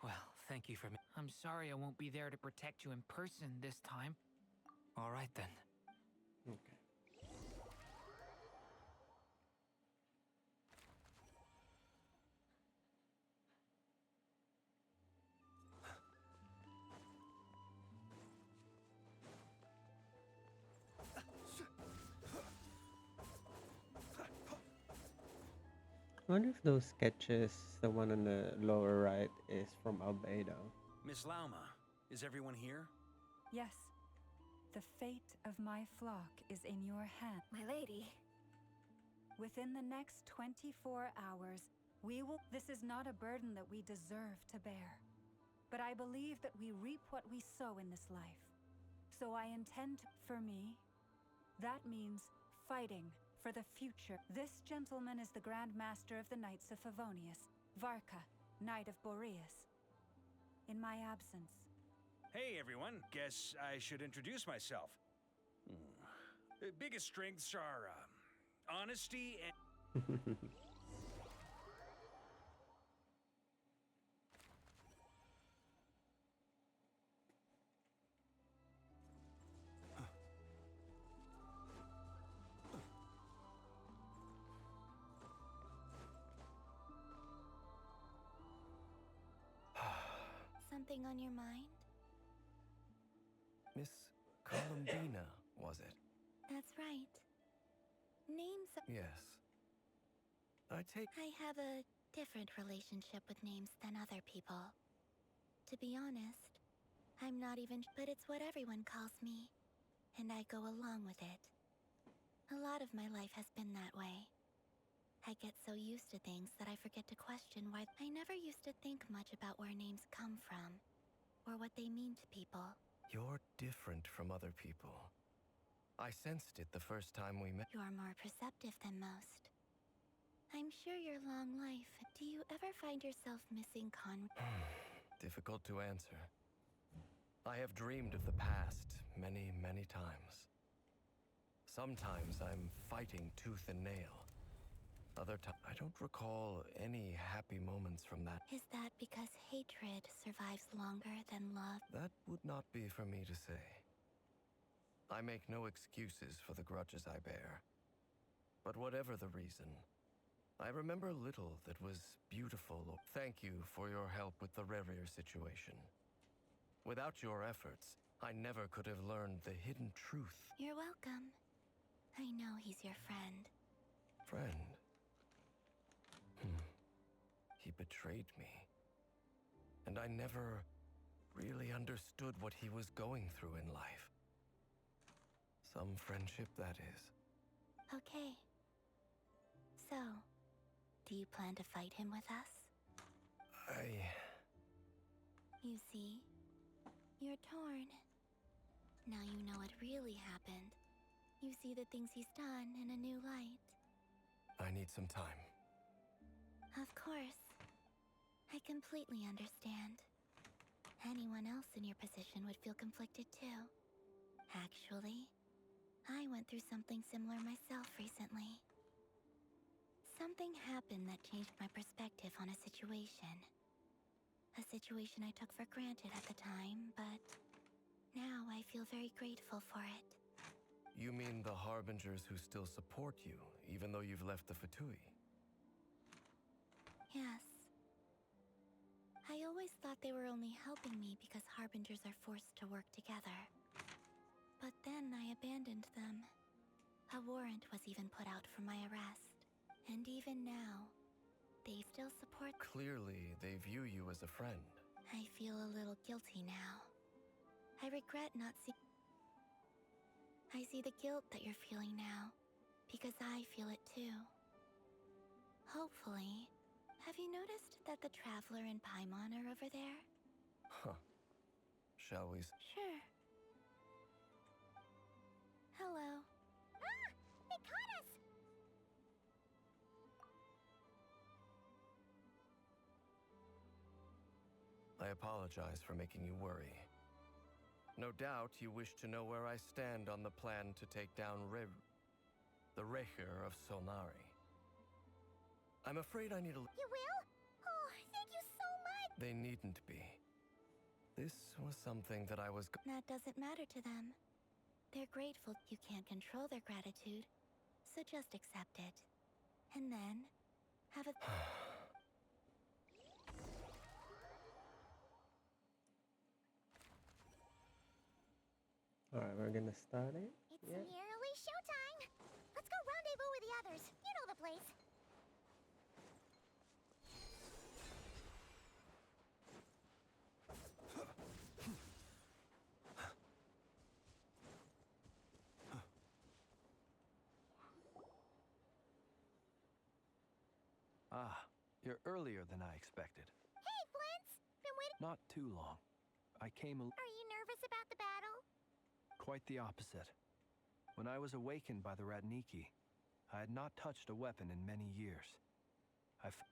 Well, thank you for me. I'm sorry I won't be there to protect you in person this time. All right then. Okay. One of those sketches, the one on the lower right, is from Albedo. Miss Lauma, is everyone here? Yes. The fate of my flock is in your hand. My lady. Within the next 24 hours, we will. This is not a burden that we deserve to bear. But I believe that we reap what we sow in this life. So I intend to, for me, that means fighting for the future. This gentleman is the Grand Master of the Knights of Favonius, Varka, Knight of Boreas. In my absence. Hey everyone, guess I should introduce myself. Biggest strengths are honesty and... Something on your mind? Miss Columbina, was it? That's right. Names. Yes. I have a different relationship with names than other people. To be honest, I'm not even. But it's what everyone calls me, and I go along with it. A lot of my life has been that way. I get so used to things that I forget to question why. I never used to think much about where names come from, or what they mean to people. You're different from other people. I sensed it the first time we met. You're more perceptive than most. I'm sure your long life. Do you ever find yourself missing Difficult to answer. I have dreamed of the past many, many times. Sometimes I'm fighting tooth and nail. Other times, I don't recall any happy moments from that. Is that because hatred survives longer than love? That would not be for me to say. I make no excuses for the grudges I bear. But whatever the reason, I remember little that was beautiful. Thank you for your help with the Racher situation. Without your efforts, I never could have learned the hidden truth. You're welcome. I know he's your friend. Friend? He betrayed me. And I never really understood what he was going through in life. Some friendship, that is. Okay. So, do you plan to fight him with us? You see, you're torn. Now you know what really happened. You see the things he's done in a new light. I need some time. Of course. I completely understand. Anyone else in your position would feel conflicted too. Actually, I went through something similar myself recently. Something happened that changed my perspective on a situation. A situation I took for granted at the time, but now I feel very grateful for it. You mean the Harbingers who still support you, even though you've left the Fatui? Yes. I always thought they were only helping me because Harbingers are forced to work together. But then I abandoned them. A warrant was even put out for my arrest. And even now, they still support. Clearly, they view you as a friend. I feel a little guilty now. I regret not seeing. I see the guilt that you're feeling now, because I feel it too. Hopefully. Have you noticed that the Traveler and Paimon are over there? Huh. Shall we? Sure. Hello. Ah! They caught us! I apologize for making you worry. No doubt you wish to know where I stand on the plan to take down the Racher of Solnari. I'm afraid I need a... You will? Oh, thank you so much! They needn't be. This was something that I was... That doesn't matter to them. They're grateful. You can't control their gratitude, so just accept it. And then, have a... Alright, we're gonna start it. It's nearly showtime! Let's go rendezvous with the others. You know the place. Ah, you're earlier than I expected. Hey, Flint's! Been waiting. Not too long. I came Are you nervous about the battle? quite the opposite. When I was awakened by the Ratniki, I had not touched a weapon in many years.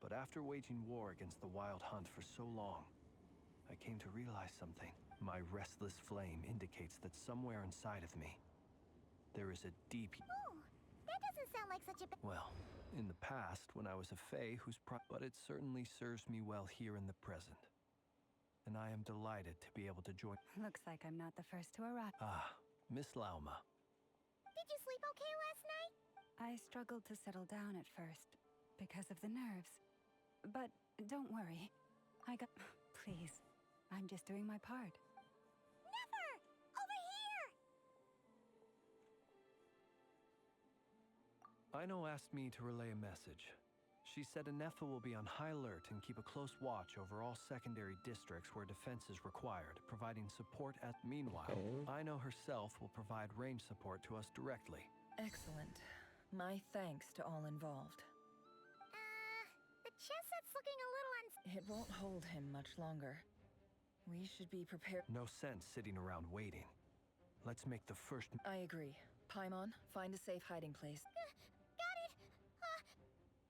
But after waging war against the Wild Hunt for so long, I came to realize something. My restless flame indicates that somewhere inside of me, there is a deep... Ooh, that doesn't sound like such a Well, in the past, when I was a Fae but it certainly serves me well here in the present. And I am delighted to be able to join... Looks like I'm not the first to arrive. Ah, Miss Lauma. Did you sleep okay last night? I struggled to settle down at first, because of the nerves. But don't worry. I got... Please, I'm just doing my part. Never! Over here! Aino asked me to relay a message. She said Anefa will be on high alert and keep a close watch over all secondary districts where defense is required, providing support at... Meanwhile, Aino herself will provide range support to us directly. Excellent. My thanks to all involved. The chess set's looking a little It won't hold him much longer. We should be prepared. No sense sitting around waiting. Let's make the first... I agree. Paimon, find a safe hiding place. Got it!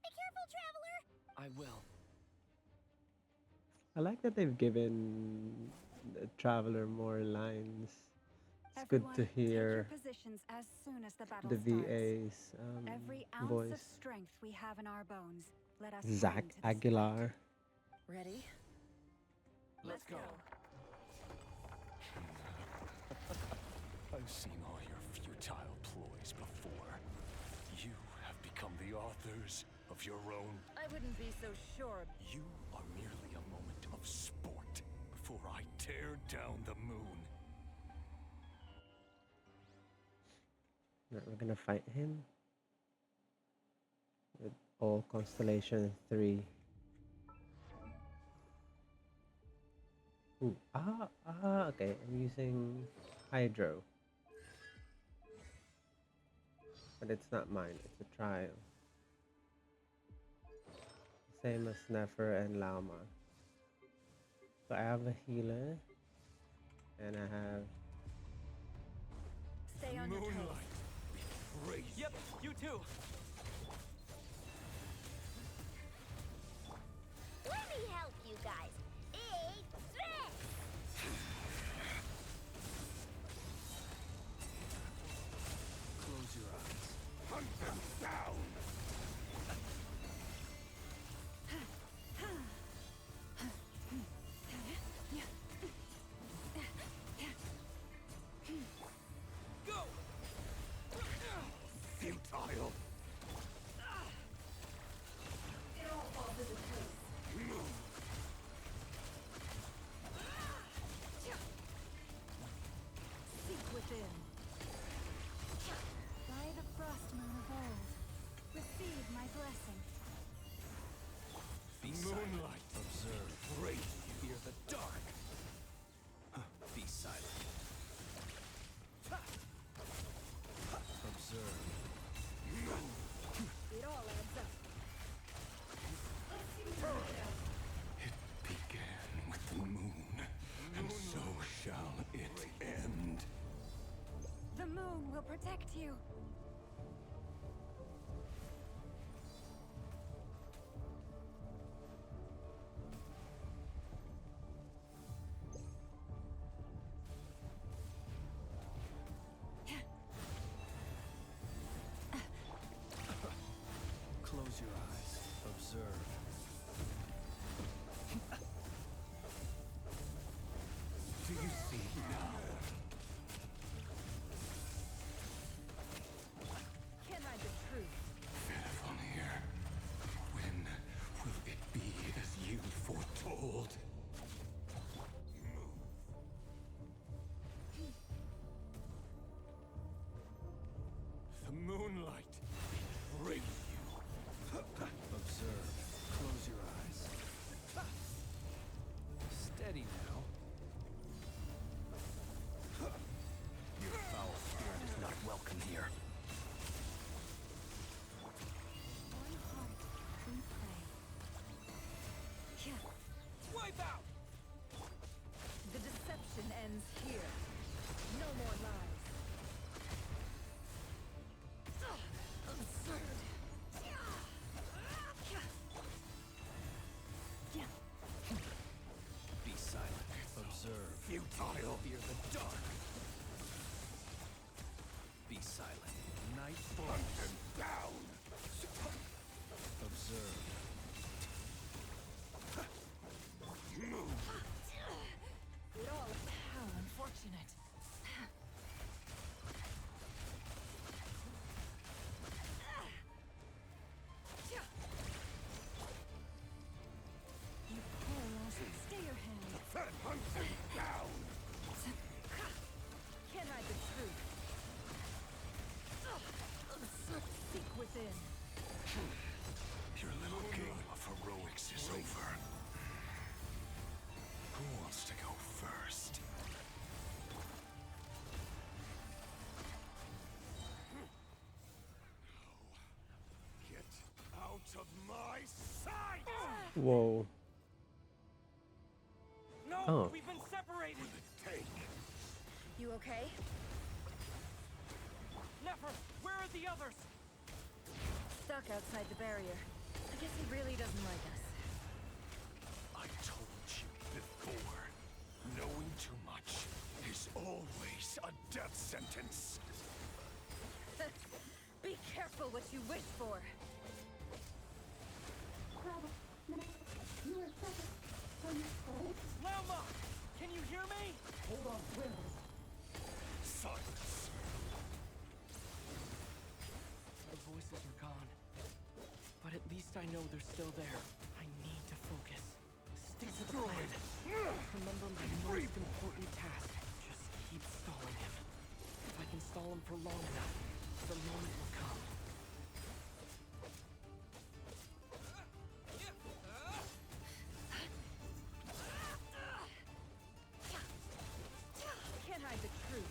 Be careful, traveler! I will. I like that they've given the Traveler more lines. It's Everyone, good to hear take your positions as soon as the battle the starts. VA's Every ounce voice. of strength we have in our bones. Let us Zach bring to this Aguilar. Ready? Let's go. I've seen all your futile ploys before. You have become the authors of your own. I wouldn't be so sure. You are merely a moment of sport before I tear down the moon. We're gonna fight him with all Constellation 3. Ooh, okay. I'm using Hydro. But it's not mine, it's a trial. Same as Nefer and Lauma. So I have a healer. And I have... Stay on your toes. Yep, you too. Let me help you guys. Big threat! Close your eyes. Hunt them down! Go! Futile! Seek within. By the frost moon of old, receive my blessing. Be Moonlight. silent. Observe. Praise Fear the dark. Be silent. Observe. It all adds up. It began with the moon, and so shall it end. The moon will protect you. Close your eyes. Observe. Do you see now? Can I the truth? Verafonir, when will it be as you foretold? The moonlight betrays you. Observe. Close your eyes. Steady now. of my sight! Whoa. No, Oh. we've been separated. You okay? Nefer, where are the others? Stuck outside the barrier. I guess he really doesn't like us. I told you before, knowing too much is always a death sentence. Be careful what you wish for. Lama! Can you hear me? Hold on, Silence. The voices are gone. But at least I know they're still there. I need to focus. Stick to the plan. Remember my most important task. Just keep stalling him. If I can stall him for long enough, the moment will come. Can't hide the truth.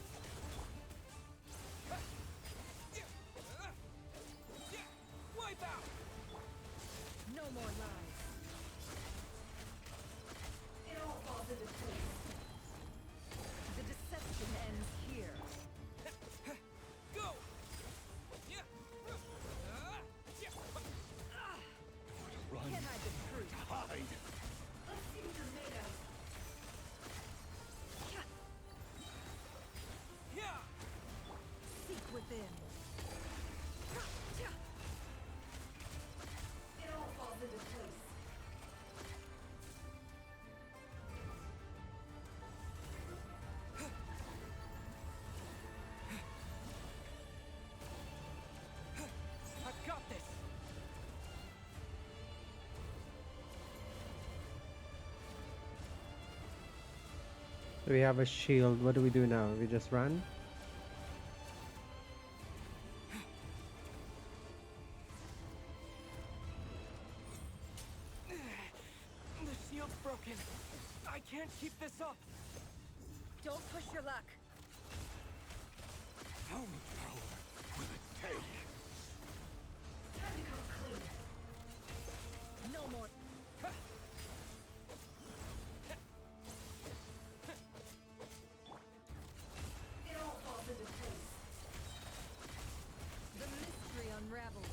Wipe out! No more lies. It all falls into place. The deception ends here. Go! Run. Can't hide the truth. Hide. Let's see what you're made of. Seek within. It all falls into place. I've got this! We have a shield. What do we do now? We just run? The shield's broken. I can't keep this up. Don't push your luck. How much power will it take? Time to come clean. No more. It all falls into place. The mystery unravels.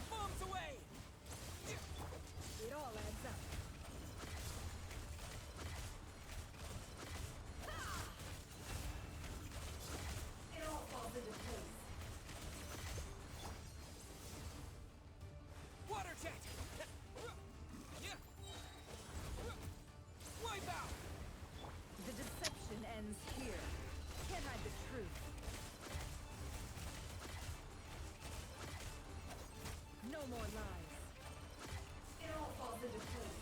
Bombs away! It all adds up. It all falls into place. Water jet! Wipe out! The deception ends here. Can't hide the truth. No more lies. It all falls into place.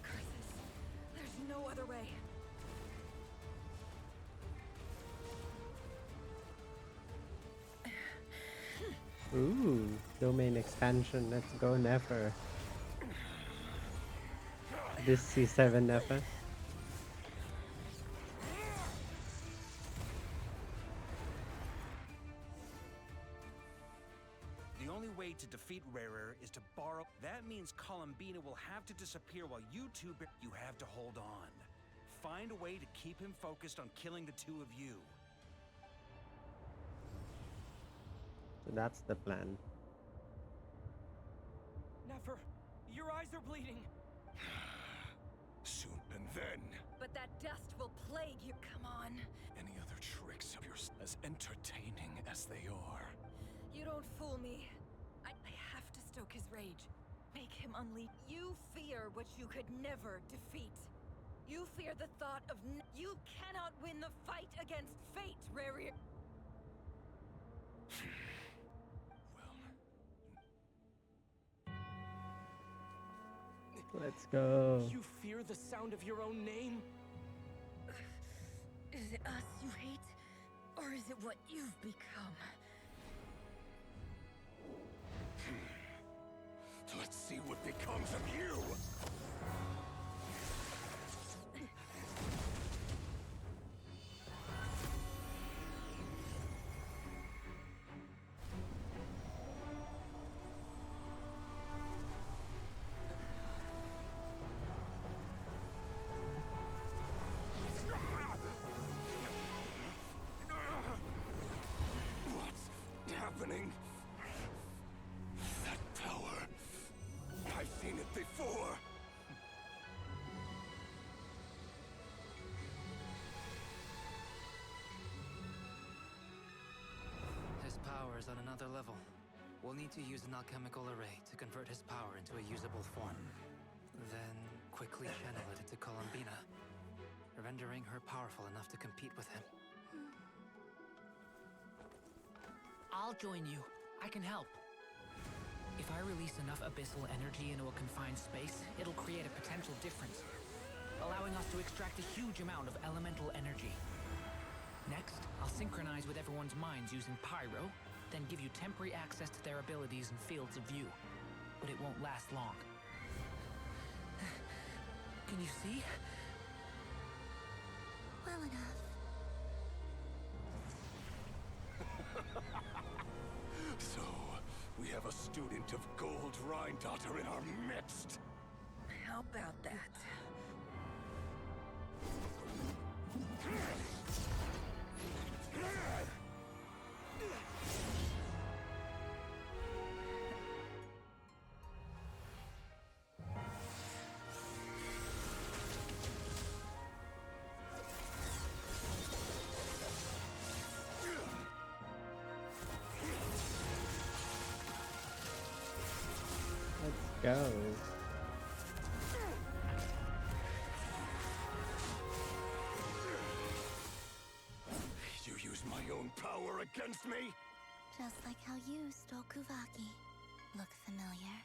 Curses. There's no other way. Ooh, domain expansion. Let's go, Nefer. This C7 Nefer. The only way to defeat Rarer is to borrow. That means Columbina will have to disappear while you two. You have to hold on. Find a way to keep him focused on killing the two of you. So that's the plan. Nefer, your eyes are bleeding. Soon and then, But that dust will plague you. Come on. any other tricks of yours, as entertaining as they are. You don't fool me. I have to stoke his rage. Make him unleash. You fear what you could never defeat. You fear the thought of you cannot win the fight against fate, Rarer. Let's go. You fear the sound of your own name? Is it us you hate? Or is it what you've become? Let's see what becomes of you! happening. That power. I've seen it before. His power is on another level. We'll need to use an alchemical array to convert his power into a usable form. Then quickly channel it into Columbina, rendering her powerful enough to compete with him. I'll join you. I can help. If I release enough abyssal energy into a confined space, it'll create a potential difference, allowing us to extract a huge amount of elemental energy. Next, I'll synchronize with everyone's minds using Pyro, then give you temporary access to their abilities and fields of view. But it won't last long. Can you see? Well enough. So, we have a student of Gold Rhine-Dotter in our midst. How about that? Let's go. You use my own power against me? Just like how you stole Kuvaki. Look familiar?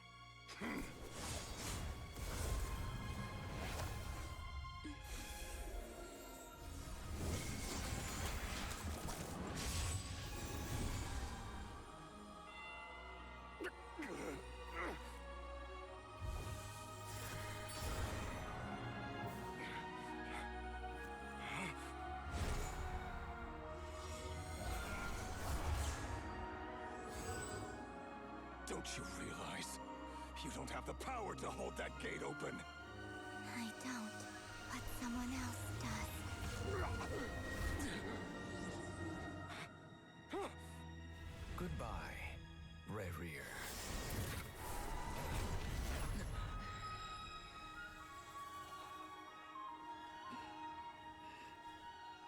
Don't you realize? You don't have the power to hold that gate open. I don't, but someone else does. Goodbye, Racher.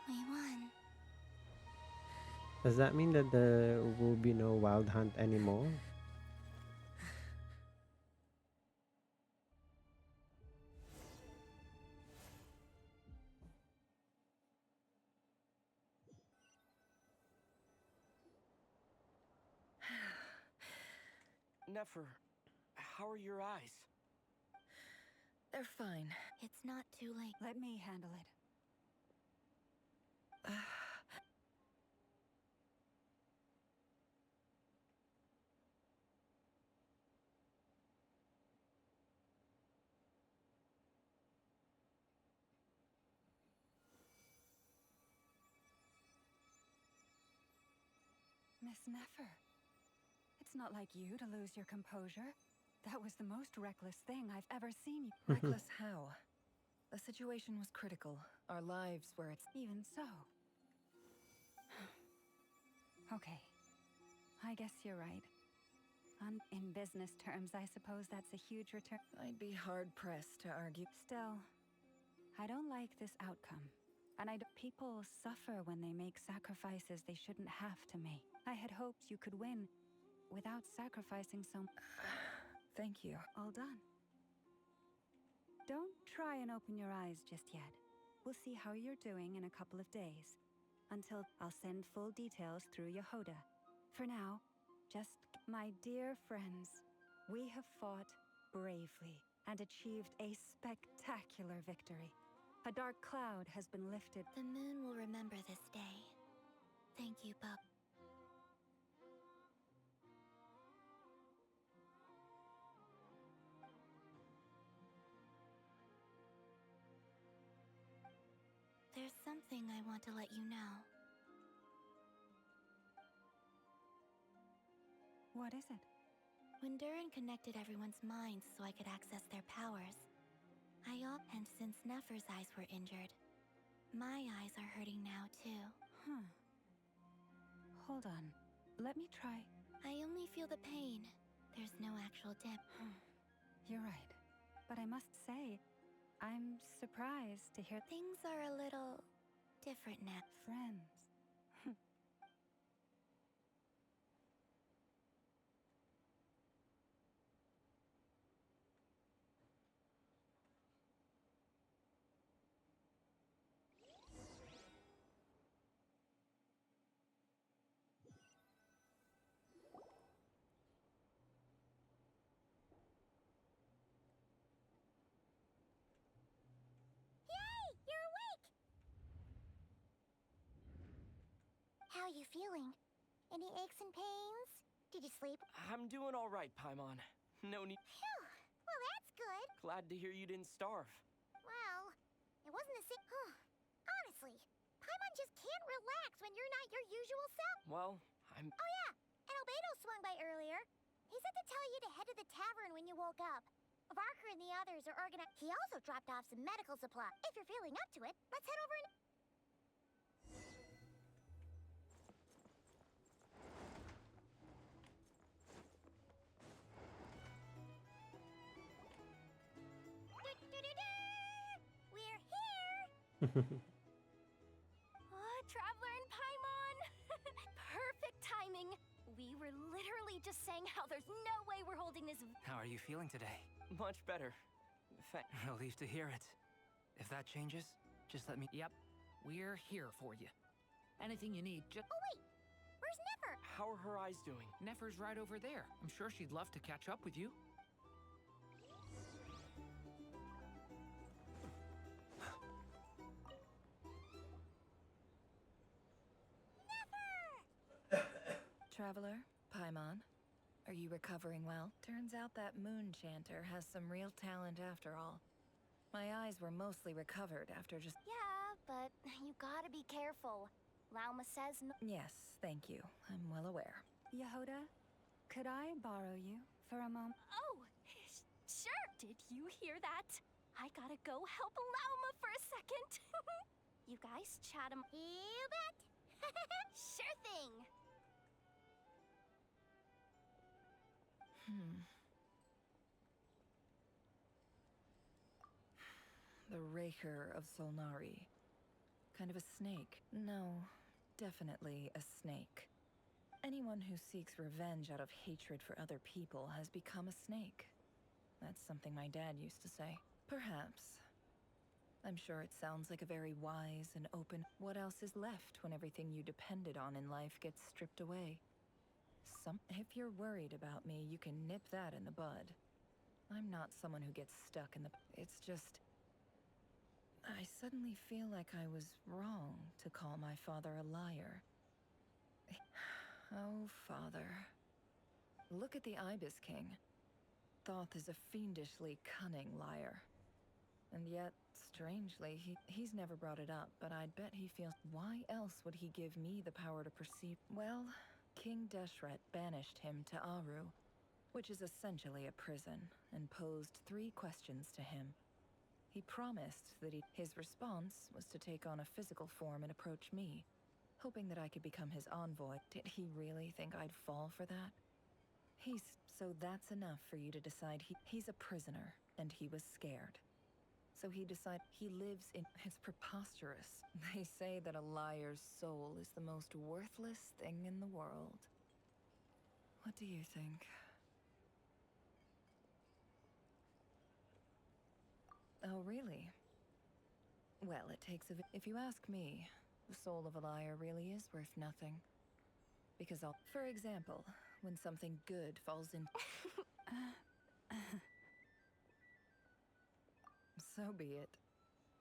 We won. Does that mean that there will be no wild hunt anymore? Nefer, how are your eyes? They're fine. It's not too late. Let me handle it. Miss Nefer, it's not like you to lose your composure. That was the most reckless thing I've ever seen you. Reckless how? The situation was critical. Our lives were at... Even so. Okay. I guess you're right. In business terms, I suppose that's a huge return. I'd be hard-pressed to argue. Still, I don't like this outcome. And people suffer when they make sacrifices they shouldn't have to make. I had hoped you could win without sacrificing so much. Thank you. All done. Don't try and open your eyes just yet. We'll see how you're doing in a couple of days. Until I'll send full details through Yehoda. For now, just my dear friends, we have fought bravely and achieved a spectacular victory. A dark cloud has been lifted. The moon will remember this day. Thank you, Bub. There's something I want to let you know. What is it? When Durin connected everyone's minds so I could access their powers, and since Nefer's eyes were injured, my eyes are hurting now too. Hold on. Let me try. I only feel the pain. There's no actual depth. You're right. But I must say, I'm surprised to hear Things are a little different now. friends. Yay! You're awake! How are you feeling? Any aches and pains? Did you sleep? I'm doing all right, Paimon. No need. Phew! Well, that's good. Glad to hear you didn't starve. Well, it wasn't the same. Honestly, Paimon just can't relax when you're not your usual self. Well, I'm. Oh yeah, and Albedo swung by earlier. He said to tell you to head to the tavern when you woke up. Varker and the others are organized. He also dropped off some medical supplies. If you're feeling up to it, let's head over and. We're here! Traveler and Paimon! Perfect timing! We were literally just saying how there's no way we're holding this. How are you feeling today? Much better. Relief to hear it. If that changes, just let me. Yep, we're here for you. Anything you need, just. Oh, wait! Where's Nefer? How are her eyes doing? Nefer's right over there. I'm sure she'd love to catch up with you. Traveler, Paimon, are you recovering well? Turns out that moon chanter has some real talent after all. My eyes were mostly recovered after just. Yeah, but you gotta be careful. Lauma says no. Yes, thank you. I'm well aware. Yehoda, could I borrow you for a moment? Oh, sure. Did you hear that? I gotta go help Lauma for a second. You guys chat him. You bet. Sure thing. The Racher of Solnari. Kind of a snake. No, definitely a snake. Anyone who seeks revenge out of hatred for other people has become a snake. That's something my dad used to say. Perhaps. I'm sure it sounds like a very wise and open. What else is left when everything you depended on in life gets stripped away? If you're worried about me, you can nip that in the bud. I'm not someone who gets stuck in the. It's just. I suddenly feel like I was wrong to call my father a liar. Oh, father. Look at the Ibis King. Thoth is a fiendishly cunning liar. And yet, strangely, he's never brought it up, but I'd bet he feels. Why else would he give me the power to perceive? Well, King Deshret banished him to Aru, which is essentially a prison, and posed 3 questions to him. He promised that his response was to take on a physical form and approach me, hoping that I could become his envoy. Did he really think I'd fall for that? So that's enough for you to decide he's a prisoner, and he was scared. So he decided he lives in. It's preposterous. They say that a liar's soul is the most worthless thing in the world. What do you think? Oh, really? Well, it takes a. If you ask me, the soul of a liar really is worth nothing. Because for example, when something good falls in. So be it.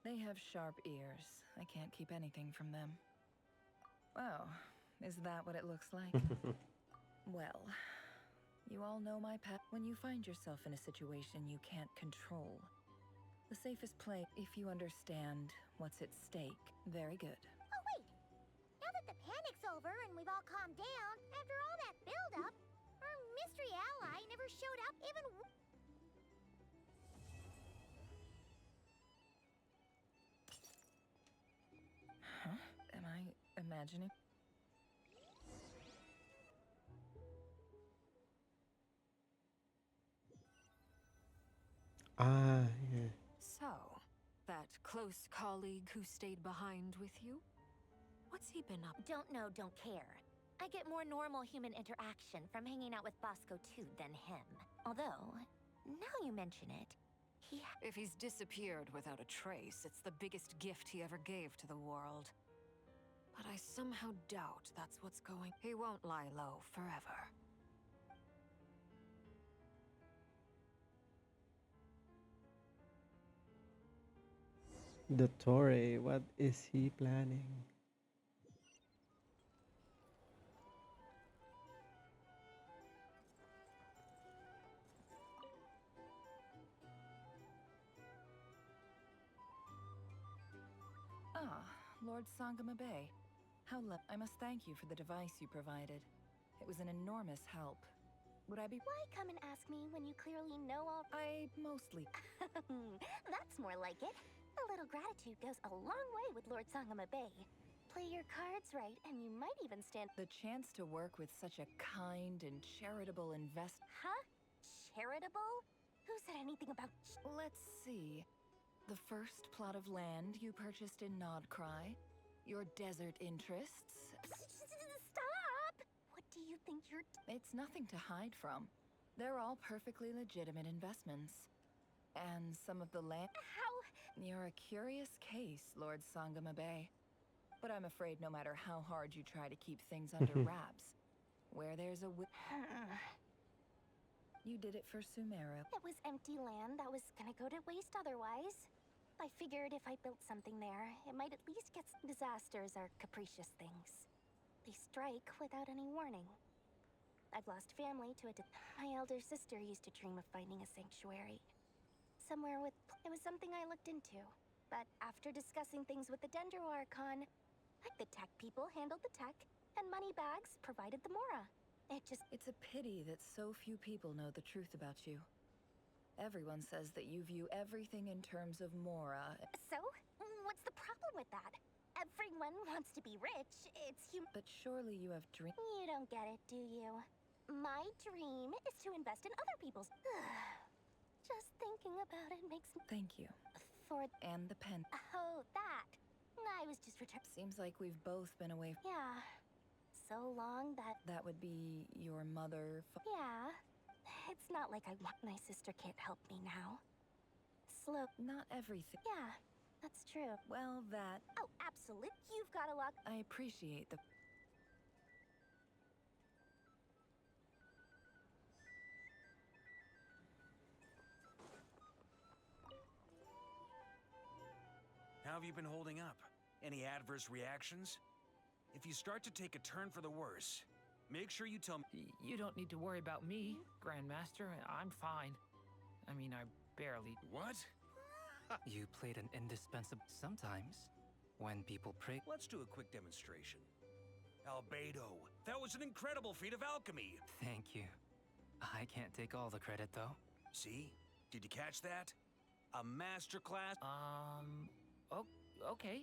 They have sharp ears. I can't keep anything from them. Oh, is that what it looks like? Well, you all know my path. When you find yourself in a situation you can't control, the safest play, if you understand what's at stake. Very good. Oh, wait! Now that the panic's over and we've all calmed down, after all that build-up, our mystery ally never showed up even. Huh? Am I imagining? close colleague who stayed behind with you? What's he been up? Don't know, don't care. I get more normal human interaction from hanging out with Bosco too than him. Although, now you mention it, If he's disappeared without a trace, it's the biggest gift he ever gave to the world. But I somehow doubt that's what's going. He won't lie low forever. Dottore, what is he planning? Ah, Lord Sangamabe. I must thank you for the device you provided. It was an enormous help. Would I be— Why come and ask me when you clearly know all— I mostly— That's more like it. A little gratitude goes a long way with Lord Sangamabe. Play your cards right, and you might even stand— The chance to work with such a kind and charitable Huh? Charitable? Who said anything about— Let's see. The first plot of land you purchased in Nod Krai, your desert interests. Stop! What do you think you're— It's nothing to hide from. They're all perfectly legitimate investments. And some of the land— How? You're a curious case, Lord Sangamabe. But I'm afraid no matter how hard you try to keep things under wraps, where there's a You did it for Sumeru. It was empty land that was gonna go to waste otherwise. I figured if I built something there, it might at least get— Disasters are capricious things. They strike without any warning. I've lost family to a— My elder sister used to dream of finding a sanctuary. Somewhere with— It was something I looked into. But after discussing things with the Dendro Archon, the tech people handled the tech, and Moneybags provided the Mora. It's a pity that so few people know the truth about you. Everyone says that you view everything in terms of Mora. So? What's the problem with that? Everyone wants to be rich. It's But surely you have dreams. You don't get it, do you? My dream is to invest in other people's— Just thinking about it makes me— Thank you. And the pen. Oh, that. I was just returning. Seems like we've both been away. Yeah. So long that— That would be your mother. Yeah. It's not like my sister can't help me now. Not everything. Yeah, that's true. Well, that— Oh, absolute. You've got a lot— I appreciate the— How have you been holding up? Any adverse reactions? If you start to take a turn for the worse, make sure you tell me. You don't need to worry about me, Grandmaster. I'm fine. I mean, I barely... What? You played an indispensable... Sometimes, when people pray... Let's do a quick demonstration. Albedo, that was an incredible feat of alchemy. Thank you. I can't take all the credit, though. See? Did you catch that? A masterclass? Oh, okay.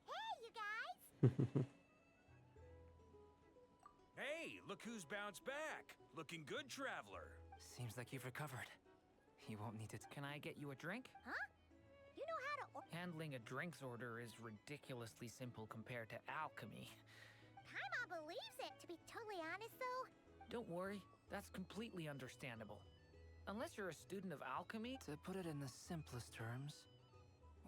Hey, you guys! Hey, look who's bounced back. Looking good, traveler. Seems like you've recovered. You won't need to... Can I get you a drink? Huh? You know how to— Handling a drinks order is ridiculously simple compared to alchemy. Paimon believes it, to be totally honest, though. Don't worry, that's completely understandable. Unless you're a student of alchemy... To put it in the simplest terms,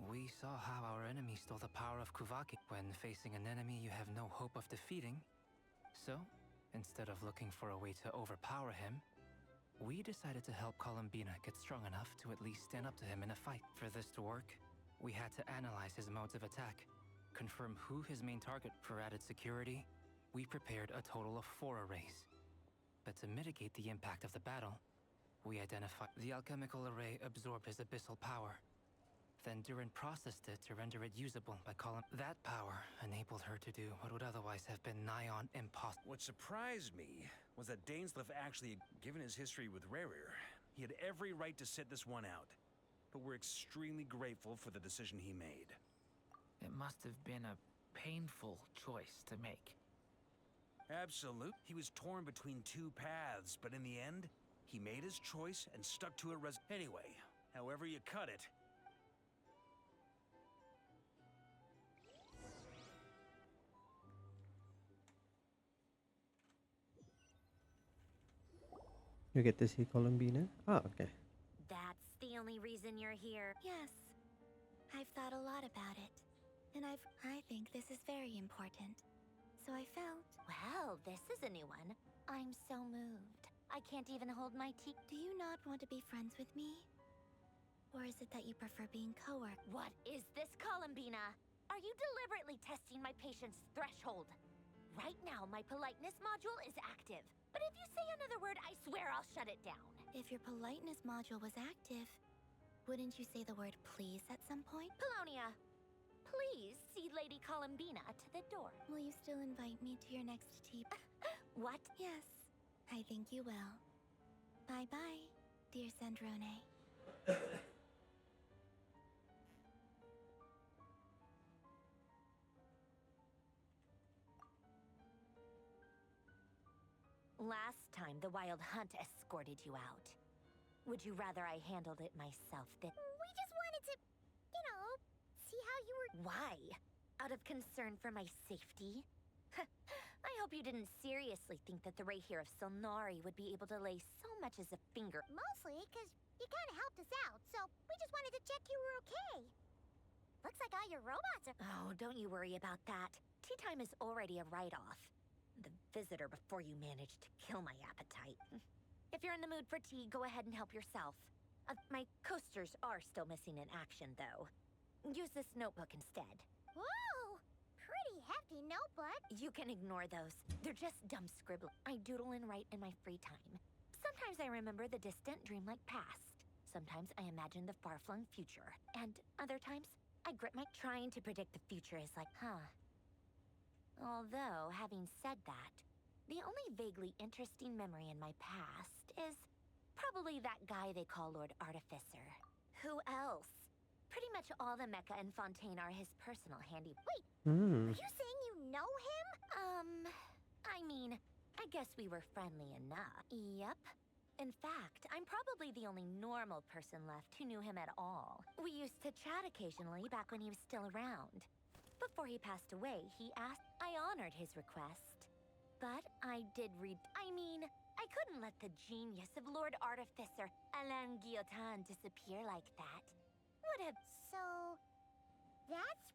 we saw how our enemy stole the power of Kuvaki. When facing an enemy you have no hope of defeating. So, instead of looking for a way to overpower him, we decided to help Columbina get strong enough to at least stand up to him in a fight. For this to work, we had to analyze his modes of attack, confirm who his main target. For added security, we prepared a total of 4 arrays. But to mitigate the impact of the battle, we identified the alchemical array absorbed his abyssal power. Then Durin processed it to render it usable by calling... That power enabled her to do what would otherwise have been nigh on impossible. What surprised me was that Dainsleif actually, given his history with Rarer, he had every right to sit this one out. But we're extremely grateful for the decision he made. It must have been a painful choice to make. Absolute. He was torn between 2 paths, but in the end, he made his choice and stuck to it. Anyway, however you cut it, You get to see Columbina? Oh, okay. That's the only reason you're here. Yes. I've thought a lot about it. And I think this is very important. So I felt... Well, this is a new one. I'm so moved. I can't even hold my tea. Do you not want to be friends with me? Or is it that you prefer being co-workers? What is this, Columbina? Are you deliberately testing my patience threshold? Right now, my politeness module is active. But if you say another word, I swear I'll shut it down. If your politeness module was active, wouldn't you say the word please at some point? Polonia, please see Lady Columbina to the door. Will you still invite me to your next tea? What? Yes, I think you will. Bye-bye, dear Sandrone. Last time, the Wild Hunt escorted you out. Would you rather I handled it myself than... We just wanted to, see how you were... Why? Out of concern for my safety? I hope you didn't seriously think that the Racher of Solnari would be able to lay so much as a finger. Mostly because you kind of helped us out, so we just wanted to check you were okay. Looks like all your robots are... Oh, don't you worry about that. Tea time is already a write-off. The visitor before you managed to kill my appetite. If you're in the mood for tea, go ahead and help yourself. My coasters are still missing in action, though. Use this notebook instead. Whoa! Pretty hefty notebook. You can ignore those. They're just dumb scribbling. I doodle and write in my free time. Sometimes I remember the distant, dreamlike past. Sometimes I imagine the far-flung future. And other times, I grip my... Trying to predict the future is like, Although, having said that, the only vaguely interesting memory in my past is probably that guy they call Lord Artificer. Who else? Pretty much all the Mecha and Fontaine are his personal handy... Wait, Hmm. are you saying you know him? I mean, I guess we were friendly enough. Yep. In fact, I'm probably the only normal person left who knew him at all. We used to chat occasionally back when he was still around. Before he passed away, he asked... I honored his request. But I did read... I mean, I couldn't let the genius of Lord Artificer Alain Guillotin disappear like that. Would have... So... that's...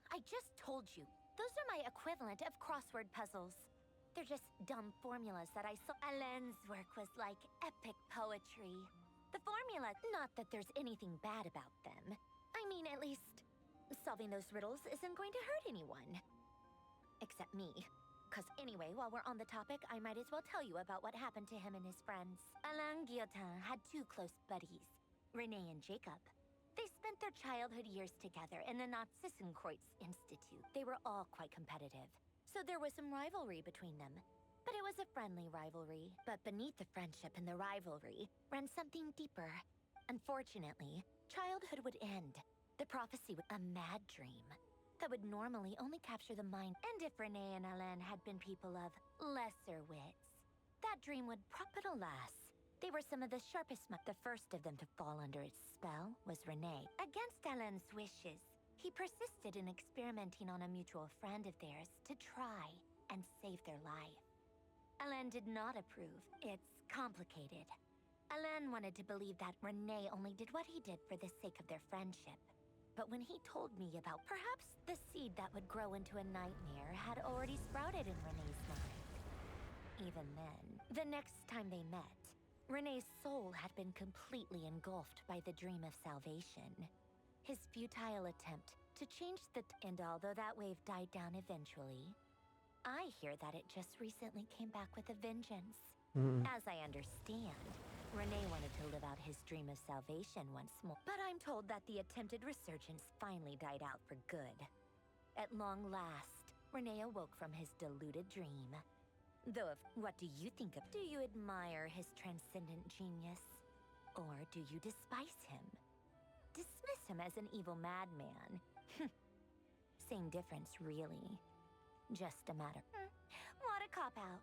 I just told you. Those are my equivalent of crossword puzzles. They're just dumb formulas that I saw. Alain's work was like epic poetry. The formula... Not that there's anything bad about them. I mean, at least... solving those riddles isn't going to hurt anyone. Except me. Cause anyway, while we're on the topic, I might as well tell you about what happened to him and his friends. Alain Guillotin had two close buddies, Renee and Jacob. They spent their childhood years together in the Narzissenkreuz Institute. They were all quite competitive, so there was some rivalry between them. But it was a friendly rivalry. But beneath the friendship and the rivalry ran something deeper. Unfortunately, childhood would end. The prophecy was a mad dream that would normally only capture the mind. And if Renee and Alain had been people of lesser wits, that dream would but alas, they were some of the sharpest. The first of them to fall under its spell was Renee. Against Alain's wishes, he persisted in experimenting on a mutual friend of theirs to try and save their life. Alain did not approve. It's complicated. Alain wanted to believe that Renee only did what he did for the sake of their friendship. But when he told me about perhaps the seed that would grow into a nightmare had already sprouted in Renee's mind. Even then, the next time they met, Renee's soul had been completely engulfed by the dream of salvation. His futile attempt to change and although that wave died down eventually, I hear that it just recently came back with a vengeance. As I understand, Renee wanted to live out his dream of salvation once more. But I'm told that the attempted resurgence finally died out for good. At long last, Renee awoke from his deluded dream. Though, what do you think of? Do you admire his transcendent genius? Or do you despise him? Dismiss him as an evil madman? Same difference, really. Just a matter... What a cop-out.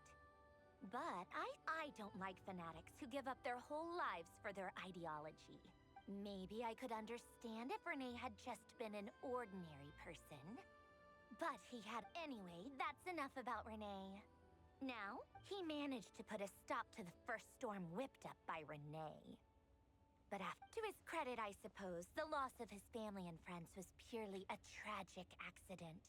But I don't like fanatics who give up their whole lives for their ideology. Maybe I could understand if Renee had just been an ordinary person. But he had... Anyway, that's enough about Renee. Now, he managed to put a stop to the first storm whipped up by Renee. But to his credit, I suppose, the loss of his family and friends was purely a tragic accident.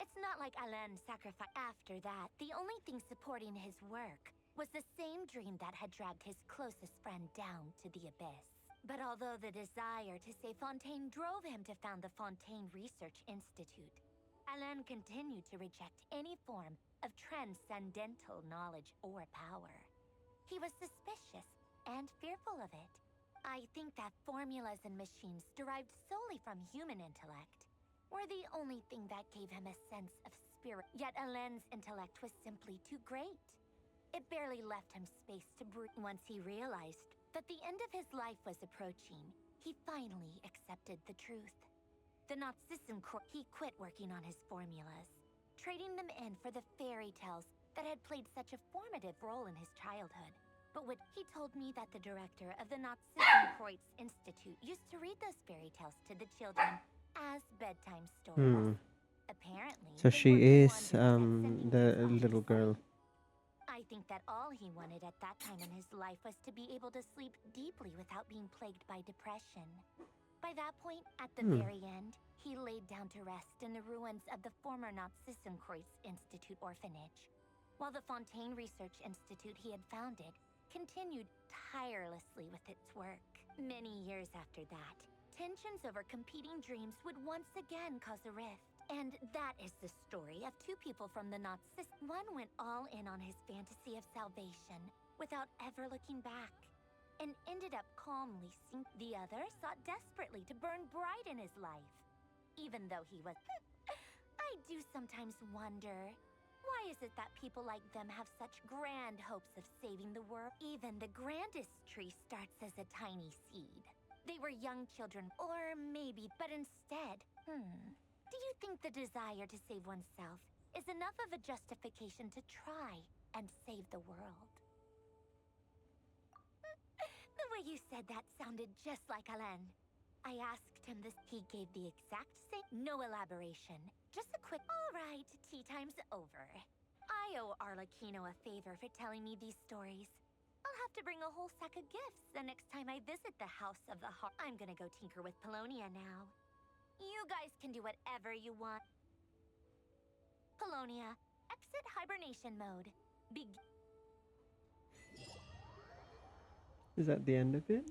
It's not like Alain sacrificed. After that, the only thing supporting his work was the same dream that had dragged his closest friend down to the abyss. But although the desire to save Fontaine drove him to found the Fontaine Research Institute, Alain continued to reject any form of transcendental knowledge or power. He was suspicious and fearful of it. I think that formulas and machines derived solely from human intellect were the only thing that gave him a sense of spirit. Yet Alain's intellect was simply too great. It barely left him space to breathe. Once he realized that the end of his life was approaching, he finally accepted the truth. The Nazism he quit working on his formulas, trading them in for the fairy tales that had played such a formative role in his childhood. But he told me that the director of the Nazism Institute used to read those fairy tales to the children as bedtime stories. Apparently, So she is the little girl. I think that all he wanted at that time in his life was to be able to sleep deeply without being plagued by depression. By that point, at the very end, he laid down to rest in the ruins of the former Nazism Institute orphanage, while the Fontaine Research Institute he had founded continued tirelessly with its work. Many years after that, tensions over competing dreams would once again cause a rift. And that is the story of two people from the Nazis. One went all in on his fantasy of salvation without ever looking back, and ended up calmly seeing. The other sought desperately to burn bright in his life, even though he was... I do sometimes wonder, why is it that people like them have such grand hopes of saving the world? Even the grandest tree starts as a tiny seed. They were young children, or maybe, but instead, do you think the desire to save oneself is enough of a justification to try and save the world? The way you said that sounded just like Alain. I asked him this. He gave the exact same. No elaboration. Just a quick, all right, tea time's over. I owe Arlecchino a favor for telling me these stories. I'll have to bring a whole sack of gifts the next time I visit the House of the Heart. I'm gonna go tinker with Polonia now. You guys can do whatever you want. Polonia, exit hibernation mode. Is that the end of it?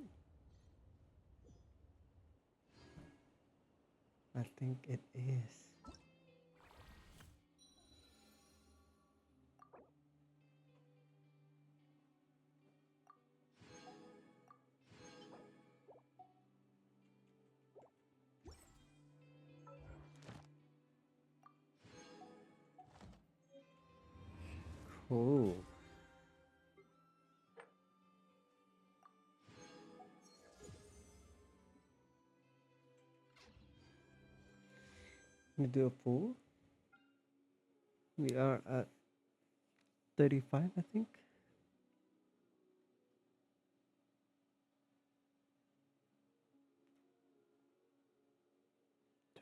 I think it is. Cool. We do a pool. We are at 35, I think.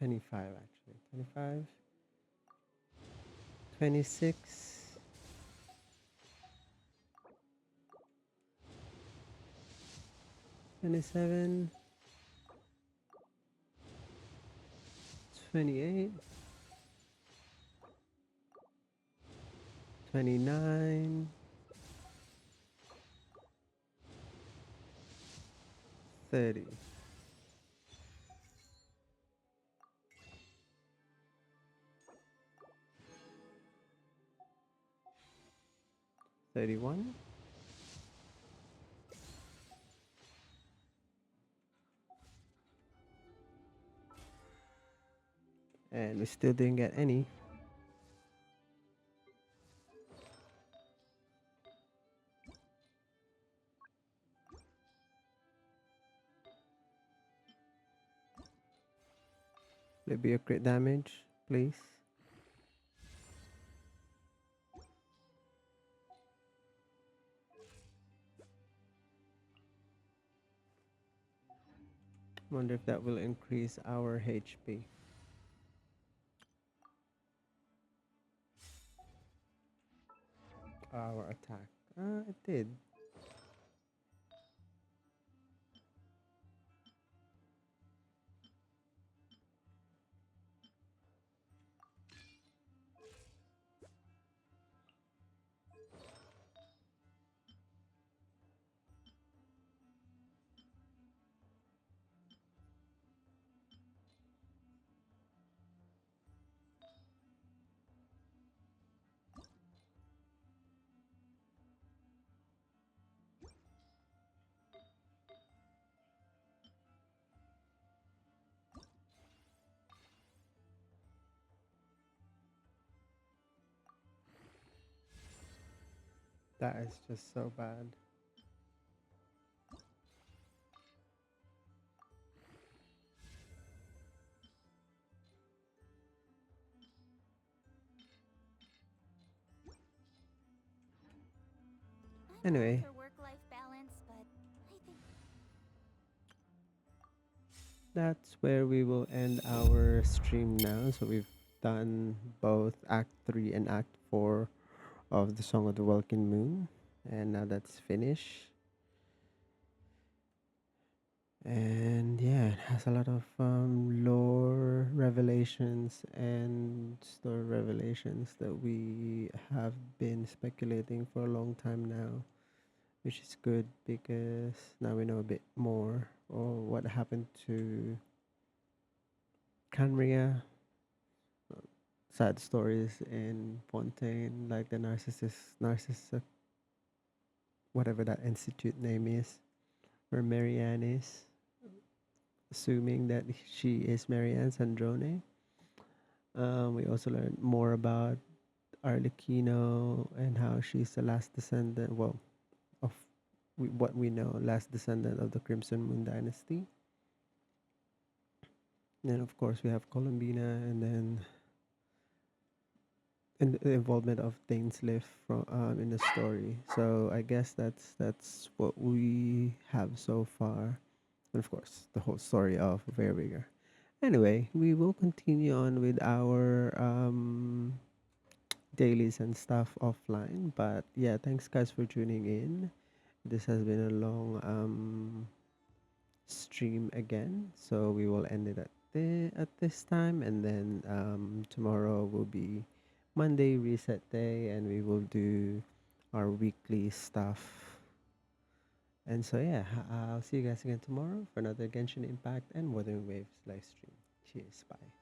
$25 actually. 25, 26, 27, 28, 29, 30. 31. And we still didn't get any. Will it be a crit damage, please? Wonder if that will increase our HP. our attack. It did. That is just so bad. Anyway, For work-life balance, but I think that's where we will end our stream now. So we've done both Act 3 and Act 4 of the Song of the Welkin Moon. And now that's finished. And yeah, it has a lot of lore revelations and story revelations that we have been speculating for a long time now, which is good because now we know a bit more or what happened to Canria. Sad stories in Fontaine, like the narcissist, whatever that institute name is, where Marianne is, assuming that she is Marianne Sandrone. We also learned more about Arlecchino and how she's the last descendant, well, of what we know, last descendant of the Crimson Moon Dynasty. And of course, we have Columbina, and then the involvement of Dainsleif from in the story. So I guess that's what we have so far, and of course, the whole story of Verriger. Anyway, we will continue on with our dailies and stuff offline. But yeah, thanks guys for tuning in. This has been a long stream again, so we will end it at this time, and then tomorrow will be Monday reset day, and we will do our weekly stuff. And so yeah, I'll see you guys again tomorrow for another Genshin Impact and Wuthering Waves live stream. Cheers, bye.